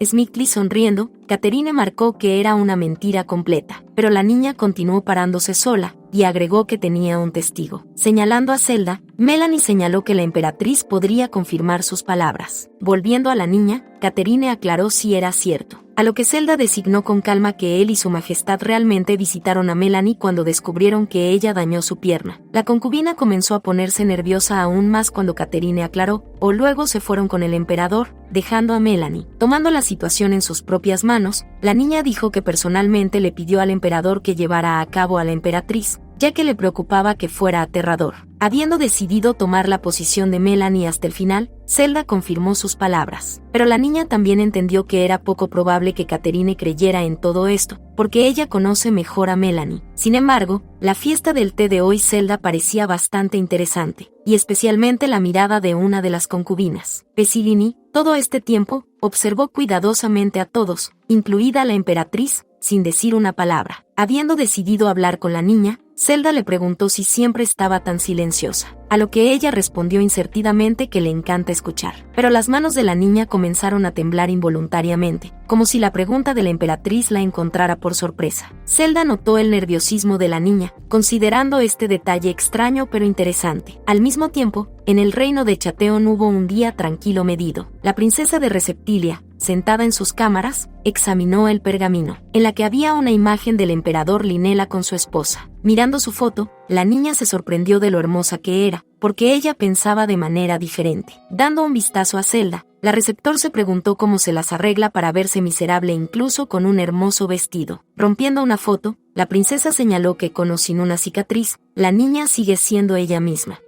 Smithley sonriendo, Catherine marcó que era una mentira completa, pero la niña continuó parándose sola, y agregó que tenía un testigo. Señalando a Zelda, Melanie señaló que la emperatriz podría confirmar sus palabras. Volviendo a la niña, Catherine aclaró si era cierto. A lo que Zelda designó con calma que él y su majestad realmente visitaron a Melanie cuando descubrieron que ella dañó su pierna. La concubina comenzó a ponerse nerviosa aún más cuando Catherine aclaró, o luego se fueron con el emperador, dejando a Melanie. Tomando la situación en sus propias manos, la niña dijo que personalmente le pidió al emperador que llevara a cabo a la emperatriz, ya que le preocupaba que fuera aterrador. Habiendo decidido tomar la posición de Melanie hasta el final, Zelda confirmó sus palabras. Pero la niña también entendió que era poco probable que Catherine creyera en todo esto, porque ella conoce mejor a Melanie. Sin embargo, la fiesta del té de hoy Zelda parecía bastante interesante, y especialmente la mirada de una de las concubinas. Pesilini, todo este tiempo, observó cuidadosamente a todos, incluida la emperatriz, sin decir una palabra. Habiendo decidido hablar con la niña, Zelda le preguntó si siempre estaba tan silenciosa, a lo que ella respondió incertidamente que le encanta escuchar. Pero las manos de la niña comenzaron a temblar involuntariamente, como si la pregunta de la emperatriz la encontrara por sorpresa. Zelda notó el nerviosismo de la niña, considerando este detalle extraño pero interesante. Al mismo tiempo, en el reino de Chateon hubo un día tranquilo medido. La princesa de Receptilia, sentada en sus cámaras, examinó el pergamino, en la que había una imagen del emperador Linela con su esposa. Mirando su foto, la niña se sorprendió de lo hermosa que era, porque ella pensaba de manera diferente. Dando un vistazo a Zelda, la receptor se preguntó cómo se las arregla para verse miserable incluso con un hermoso vestido. Rompiendo una foto, la princesa señaló que con o sin una cicatriz, la niña sigue siendo ella misma.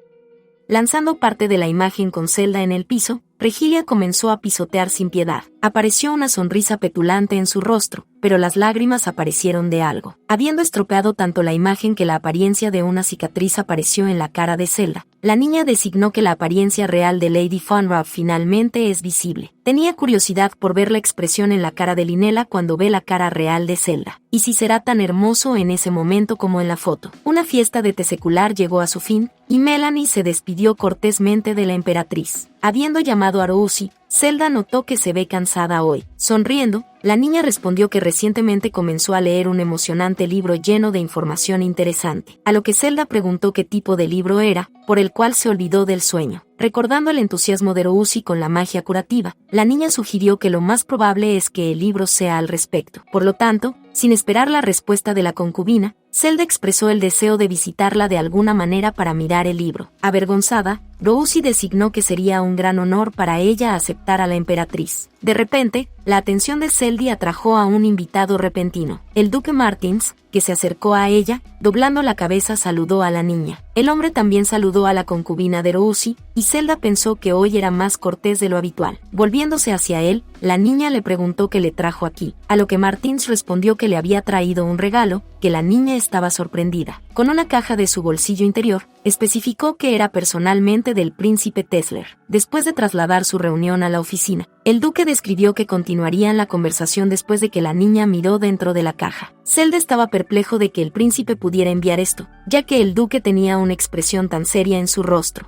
Lanzando parte de la imagen con Zelda en el piso, Regilia comenzó a pisotear sin piedad. Apareció una sonrisa petulante en su rostro, pero las lágrimas aparecieron de algo. Habiendo estropeado tanto la imagen que la apariencia de una cicatriz apareció en la cara de Zelda, la niña designó que la apariencia real de Lady Funrav finalmente es visible. Tenía curiosidad por ver la expresión en la cara de Linela cuando ve la cara real de Zelda, y si será tan hermoso en ese momento como en la foto. Una fiesta de té secular llegó a su fin, y Melanie se despidió cortésmente de la emperatriz. Habiendo llamado a Rousi, Zelda notó que se ve cansada hoy. Sonriendo, la niña respondió que recientemente comenzó a leer un emocionante libro lleno de información interesante, a lo que Zelda preguntó qué tipo de libro era, por el cual se olvidó del sueño. Recordando el entusiasmo de Rousi con la magia curativa, la niña sugirió que lo más probable es que el libro sea al respecto. Por lo tanto, sin esperar la respuesta de la concubina, Zelda expresó el deseo de visitarla de alguna manera para mirar el libro. Avergonzada, Rousi designó que sería un gran honor para ella aceptar a la emperatriz. De repente, la atención de Zelda atrajo a un invitado repentino, el duque Martins, que se acercó a ella, doblando la cabeza saludó a la niña. El hombre también saludó a la concubina de Rousi, y Zelda pensó que hoy era más cortés de lo habitual. Volviéndose hacia él, la niña le preguntó qué le trajo aquí, a lo que Martins respondió que le había traído un regalo, que la niña estaba sorprendida. Con una caja de su bolsillo interior, especificó que era personalmente del príncipe Tesler. Después de trasladar su reunión a la oficina, el duque describió que continuarían la conversación después de que la niña miró dentro de la caja. Zelda estaba perplejo de que el príncipe pudiera enviar esto, ya que el duque tenía una expresión tan seria en su rostro.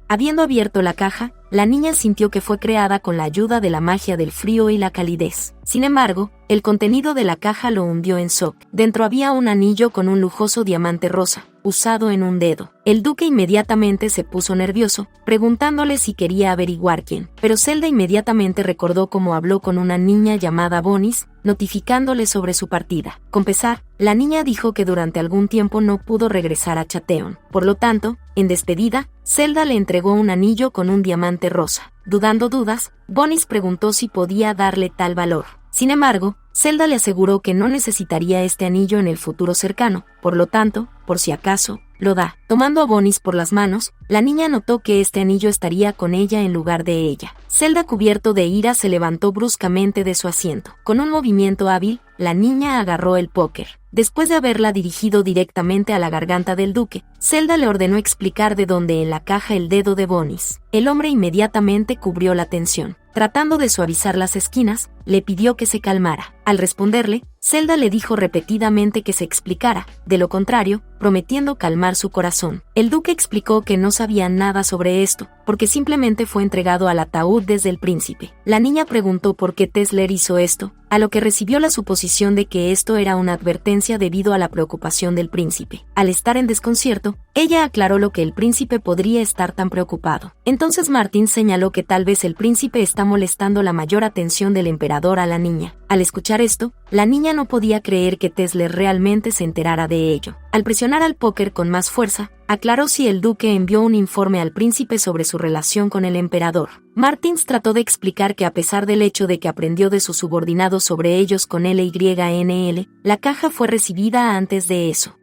Habiendo abierto la caja, la niña sintió que fue creada con la ayuda de la magia del frío y la calidez. Sin embargo, el contenido de la caja lo hundió en shock. Dentro había un anillo con un lujoso diamante rosa, usado en un dedo. El duque inmediatamente se puso nervioso, preguntándole si quería averiguar quién. Pero Zelda inmediatamente recordó cómo habló con una niña llamada Bonis, notificándole sobre su partida. Con pesar, la niña dijo que durante algún tiempo no pudo regresar a Chateon. Por lo tanto, en despedida, Zelda le entregó un anillo con un diamante rosa. Dudando dudas, Bonis preguntó si podía darle tal valor. Sin embargo, Zelda le aseguró que no necesitaría este anillo en el futuro cercano, por lo tanto, por si acaso, lo da. Tomando a Bonis por las manos, la niña notó que este anillo estaría con ella en lugar de ella. Zelda, cubierto de ira, se levantó bruscamente de su asiento. Con un movimiento hábil, la niña agarró el póker. Después de haberla dirigido directamente a la garganta del duque, Zelda le ordenó explicar de dónde en la caja el dedo de Bonis. El hombre inmediatamente cubrió la tensión. Tratando de suavizar las esquinas, le pidió que se calmara. Al responderle, Zelda le dijo repetidamente que se explicara, de lo contrario, prometiendo calmar su corazón. El duque explicó que no sabía nada sobre esto, porque simplemente fue entregado al ataúd desde el príncipe. La niña preguntó por qué Tesler hizo esto, a lo que recibió la suposición de que esto era una advertencia debido a la preocupación del príncipe. Al estar en desconcierto, ella aclaró lo que el príncipe podría estar tan preocupado. Entonces Martin señaló que tal vez el príncipe está molestando la mayor atención del emperador a la niña. Al escuchar esto, la niña no podía creer que Tesler realmente se enterara de ello. Al presionar al póker con más fuerza, aclaró si el duque envió un informe al príncipe sobre su relación con el emperador. Martins trató de explicar que a pesar del hecho de que aprendió de sus subordinados sobre ellos con LYNL, la caja fue recibida antes de eso.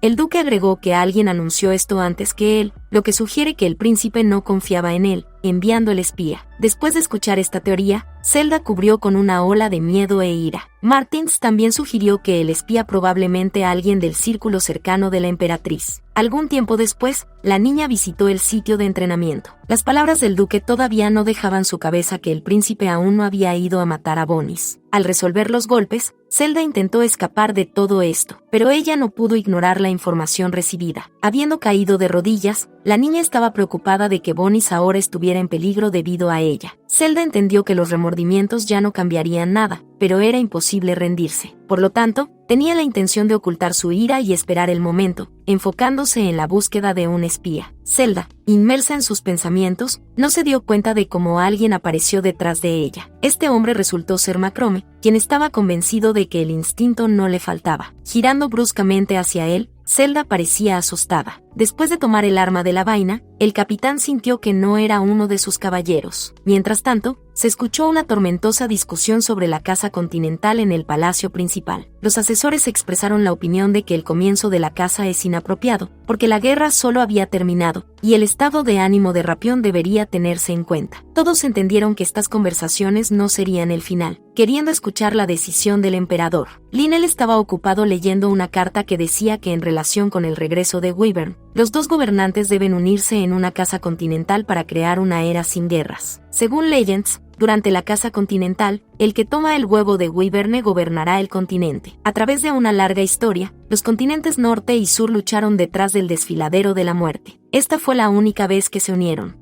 El duque agregó que alguien anunció esto antes que él, lo que sugiere que el príncipe no confiaba en él, enviando el espía. Después de escuchar esta teoría, Zelda cubrió con una ola de miedo e ira. Martins también sugirió que el espía probablemente alguien del círculo cercano de la emperatriz. Algún tiempo después, la niña visitó el sitio de entrenamiento. Las palabras del duque todavía no dejaban su cabeza que el príncipe aún no había ido a matar a Bonis. Al resolver los golpes, Zelda intentó escapar de todo esto, pero ella no pudo ignorar la información recibida. Habiendo caído de rodillas, la niña estaba preocupada de que Bonis ahora estuviera en peligro debido a ella. Zelda entendió que los remordimientos ya no cambiarían nada, pero era imposible rendirse. Por lo tanto, tenía la intención de ocultar su ira y esperar el momento, enfocándose en la búsqueda de un espía. Zelda, inmersa en sus pensamientos, no se dio cuenta de cómo alguien apareció detrás de ella. Este hombre resultó ser Macrome, quien estaba convencido de que el instinto no le faltaba. Girando bruscamente hacia él, Zelda parecía asustada. Después de tomar el arma de la vaina, el capitán sintió que no era uno de sus caballeros. Mientras tanto, se escuchó una tormentosa discusión sobre la casa continental en el palacio principal. Los asesores expresaron la opinión de que el comienzo de la caza es inapropiado, porque la guerra solo había terminado, y el estado de ánimo de Rapión debería tenerse en cuenta. Todos entendieron que estas conversaciones no serían el final, queriendo escuchar la decisión del emperador. Lynel estaba ocupado leyendo una carta que decía que en relación con el regreso de Wyvern, los dos gobernantes deben unirse en una casa continental para crear una era sin guerras. Según Legends, durante la caza continental, el que toma el huevo de Wyverne gobernará el continente. A través de una larga historia, los continentes norte y sur lucharon detrás del desfiladero de la muerte. Esta fue la única vez que se unieron.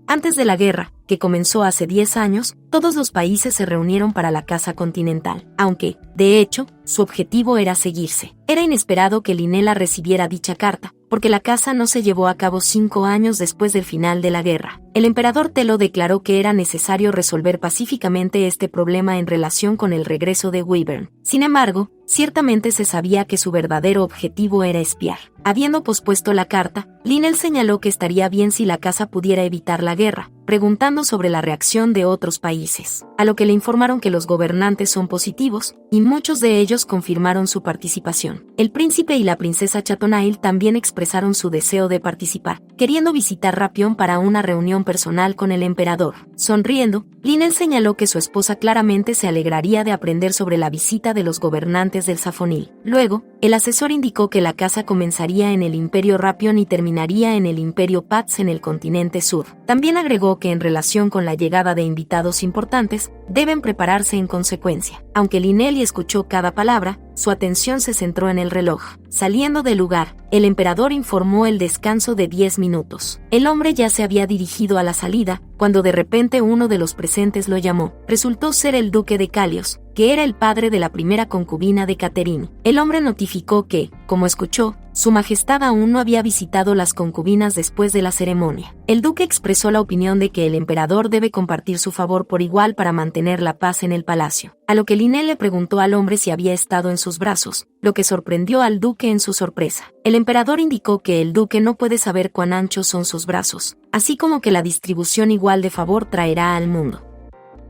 Antes de la guerra, que comenzó hace 10 años, todos los países se reunieron para la caza continental, aunque, de hecho, su objetivo era seguirse. Era inesperado que Linela recibiera dicha carta, porque la caza no se llevó a cabo 5 años después del final de la guerra. El emperador Telo declaró que era necesario resolver pacíficamente este problema en relación con el regreso de Wyvern. Sin embargo, ciertamente se sabía que su verdadero objetivo era espiar. Habiendo pospuesto la carta, Lynel señaló que estaría bien si la casa pudiera evitar la guerra, preguntando sobre la reacción de otros países, a lo que le informaron que los gobernantes son positivos, y muchos de ellos confirmaron su participación. El príncipe y la princesa Chatonail también expresaron su deseo de participar, queriendo visitar Rapión para una reunión personal con el emperador. Sonriendo, Linnell señaló que su esposa claramente se alegraría de aprender sobre la visita de los gobernantes del Safonil. Luego, el asesor indicó que la casa comenzaría en el Imperio Rapión y terminaría en el Imperio Pax en el continente sur. También agregó que en relación con la llegada de invitados importantes, deben prepararse en consecuencia. Aunque Linnell escuchó cada palabra, su atención se centró en el reloj. Saliendo del lugar, el emperador informó el descanso de 10 minutos. El hombre ya se había dirigido a la salida, cuando de repente uno de los presentes lo llamó. Resultó ser el duque de Calios, que era el padre de la primera concubina de Caterine. El hombre notificó que, como escuchó, su majestad aún no había visitado las concubinas después de la ceremonia. El duque expresó la opinión de que el emperador debe compartir su favor por igual para mantener la paz en el palacio. A lo que Linnell le preguntó al hombre si había estado en sus brazos, lo que sorprendió al duque en su sorpresa. El emperador indicó que el duque no puede saber cuán anchos son sus brazos, así como que la distribución igual de favor traerá al mundo.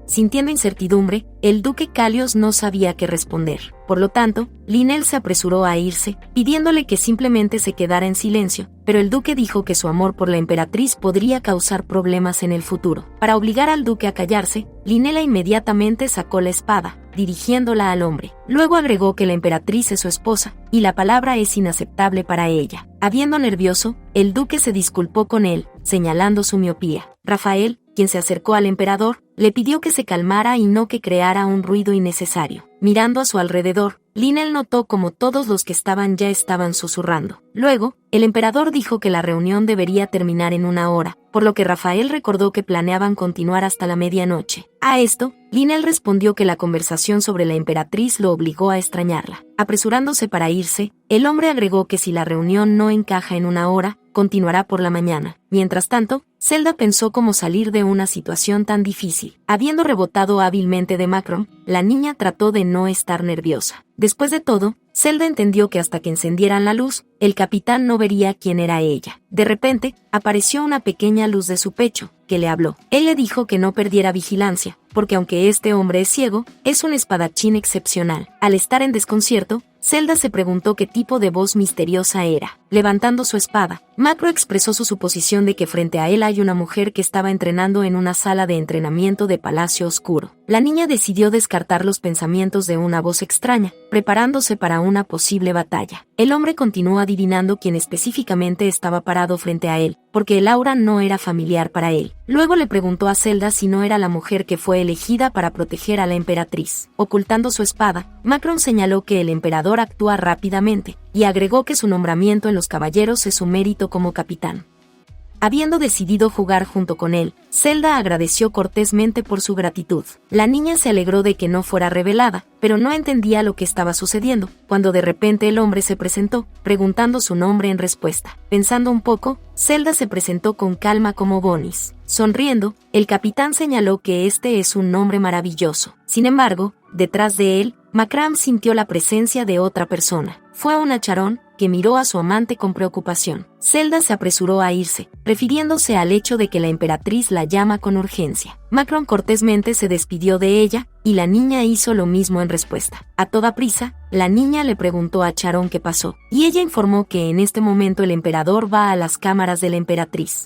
Sintiendo incertidumbre, el duque Calios no sabía qué responder. Por lo tanto, Linnell se apresuró a irse, pidiéndole que simplemente se quedara en silencio, pero el duque dijo que su amor por la emperatriz podría causar problemas en el futuro. Para obligar al duque a callarse, Linnell inmediatamente sacó la espada, dirigiéndola al hombre. Luego agregó que la emperatriz es su esposa, y la palabra es inaceptable para ella. Habiendo nervioso, el duque se disculpó con él, señalando su miopía. Rafael, quien se acercó al emperador, le pidió que se calmara y no que creara un ruido innecesario. Mirando a su alrededor, Linnell notó como todos los que estaban ya estaban susurrando. Luego, el emperador dijo que la reunión debería terminar en 1 hora, por lo que Rafael recordó que planeaban continuar hasta la medianoche. A esto, Linnell respondió que la conversación sobre la emperatriz lo obligó a extrañarla. Apresurándose para irse, el hombre agregó que si la reunión no encaja en 1 hora, continuará por la mañana. Mientras tanto, Zelda pensó cómo salir de una situación tan difícil. Habiendo rebotado hábilmente de Macron, la niña trató de no estar nerviosa. Después de todo, Zelda entendió que hasta que encendieran la luz, el capitán no vería quién era ella. De repente, apareció una pequeña luz de su pecho, que le habló. Él le dijo que no perdiera vigilancia, porque aunque este hombre es ciego, es un espadachín excepcional. Al estar en desconcierto, Zelda se preguntó qué tipo de voz misteriosa era. Levantando su espada, Macro expresó su suposición de que frente a él hay una mujer que estaba entrenando en una sala de entrenamiento de Palacio Oscuro. La niña decidió descartar los pensamientos de una voz extraña, preparándose para una posible batalla. El hombre continuó adivinando quién específicamente estaba parado frente a él, porque el aura no era familiar para él. Luego le preguntó a Zelda si no era la mujer que fue elegida para proteger a la emperatriz. Ocultando su espada, Macron señaló que el emperador actúa rápidamente, y agregó que su nombramiento en los caballeros es su mérito como capitán. Habiendo decidido jugar junto con él, Zelda agradeció cortésmente por su gratitud. La niña se alegró de que no fuera revelada, pero no entendía lo que estaba sucediendo, cuando de repente el hombre se presentó, preguntando su nombre en respuesta. Pensando un poco, Zelda se presentó con calma como Bonis. Sonriendo, el capitán señaló que este es un nombre maravilloso. Sin embargo, detrás de él, Macram sintió la presencia de otra persona. Fue una Charón, que miró a su amante con preocupación. Zelda se apresuró a irse, refiriéndose al hecho de que la emperatriz la llama con urgencia. Macron cortésmente se despidió de ella, y la niña hizo lo mismo en respuesta. A toda prisa, la niña le preguntó a Charón qué pasó, y ella informó que en este momento el emperador va a las cámaras de la emperatriz.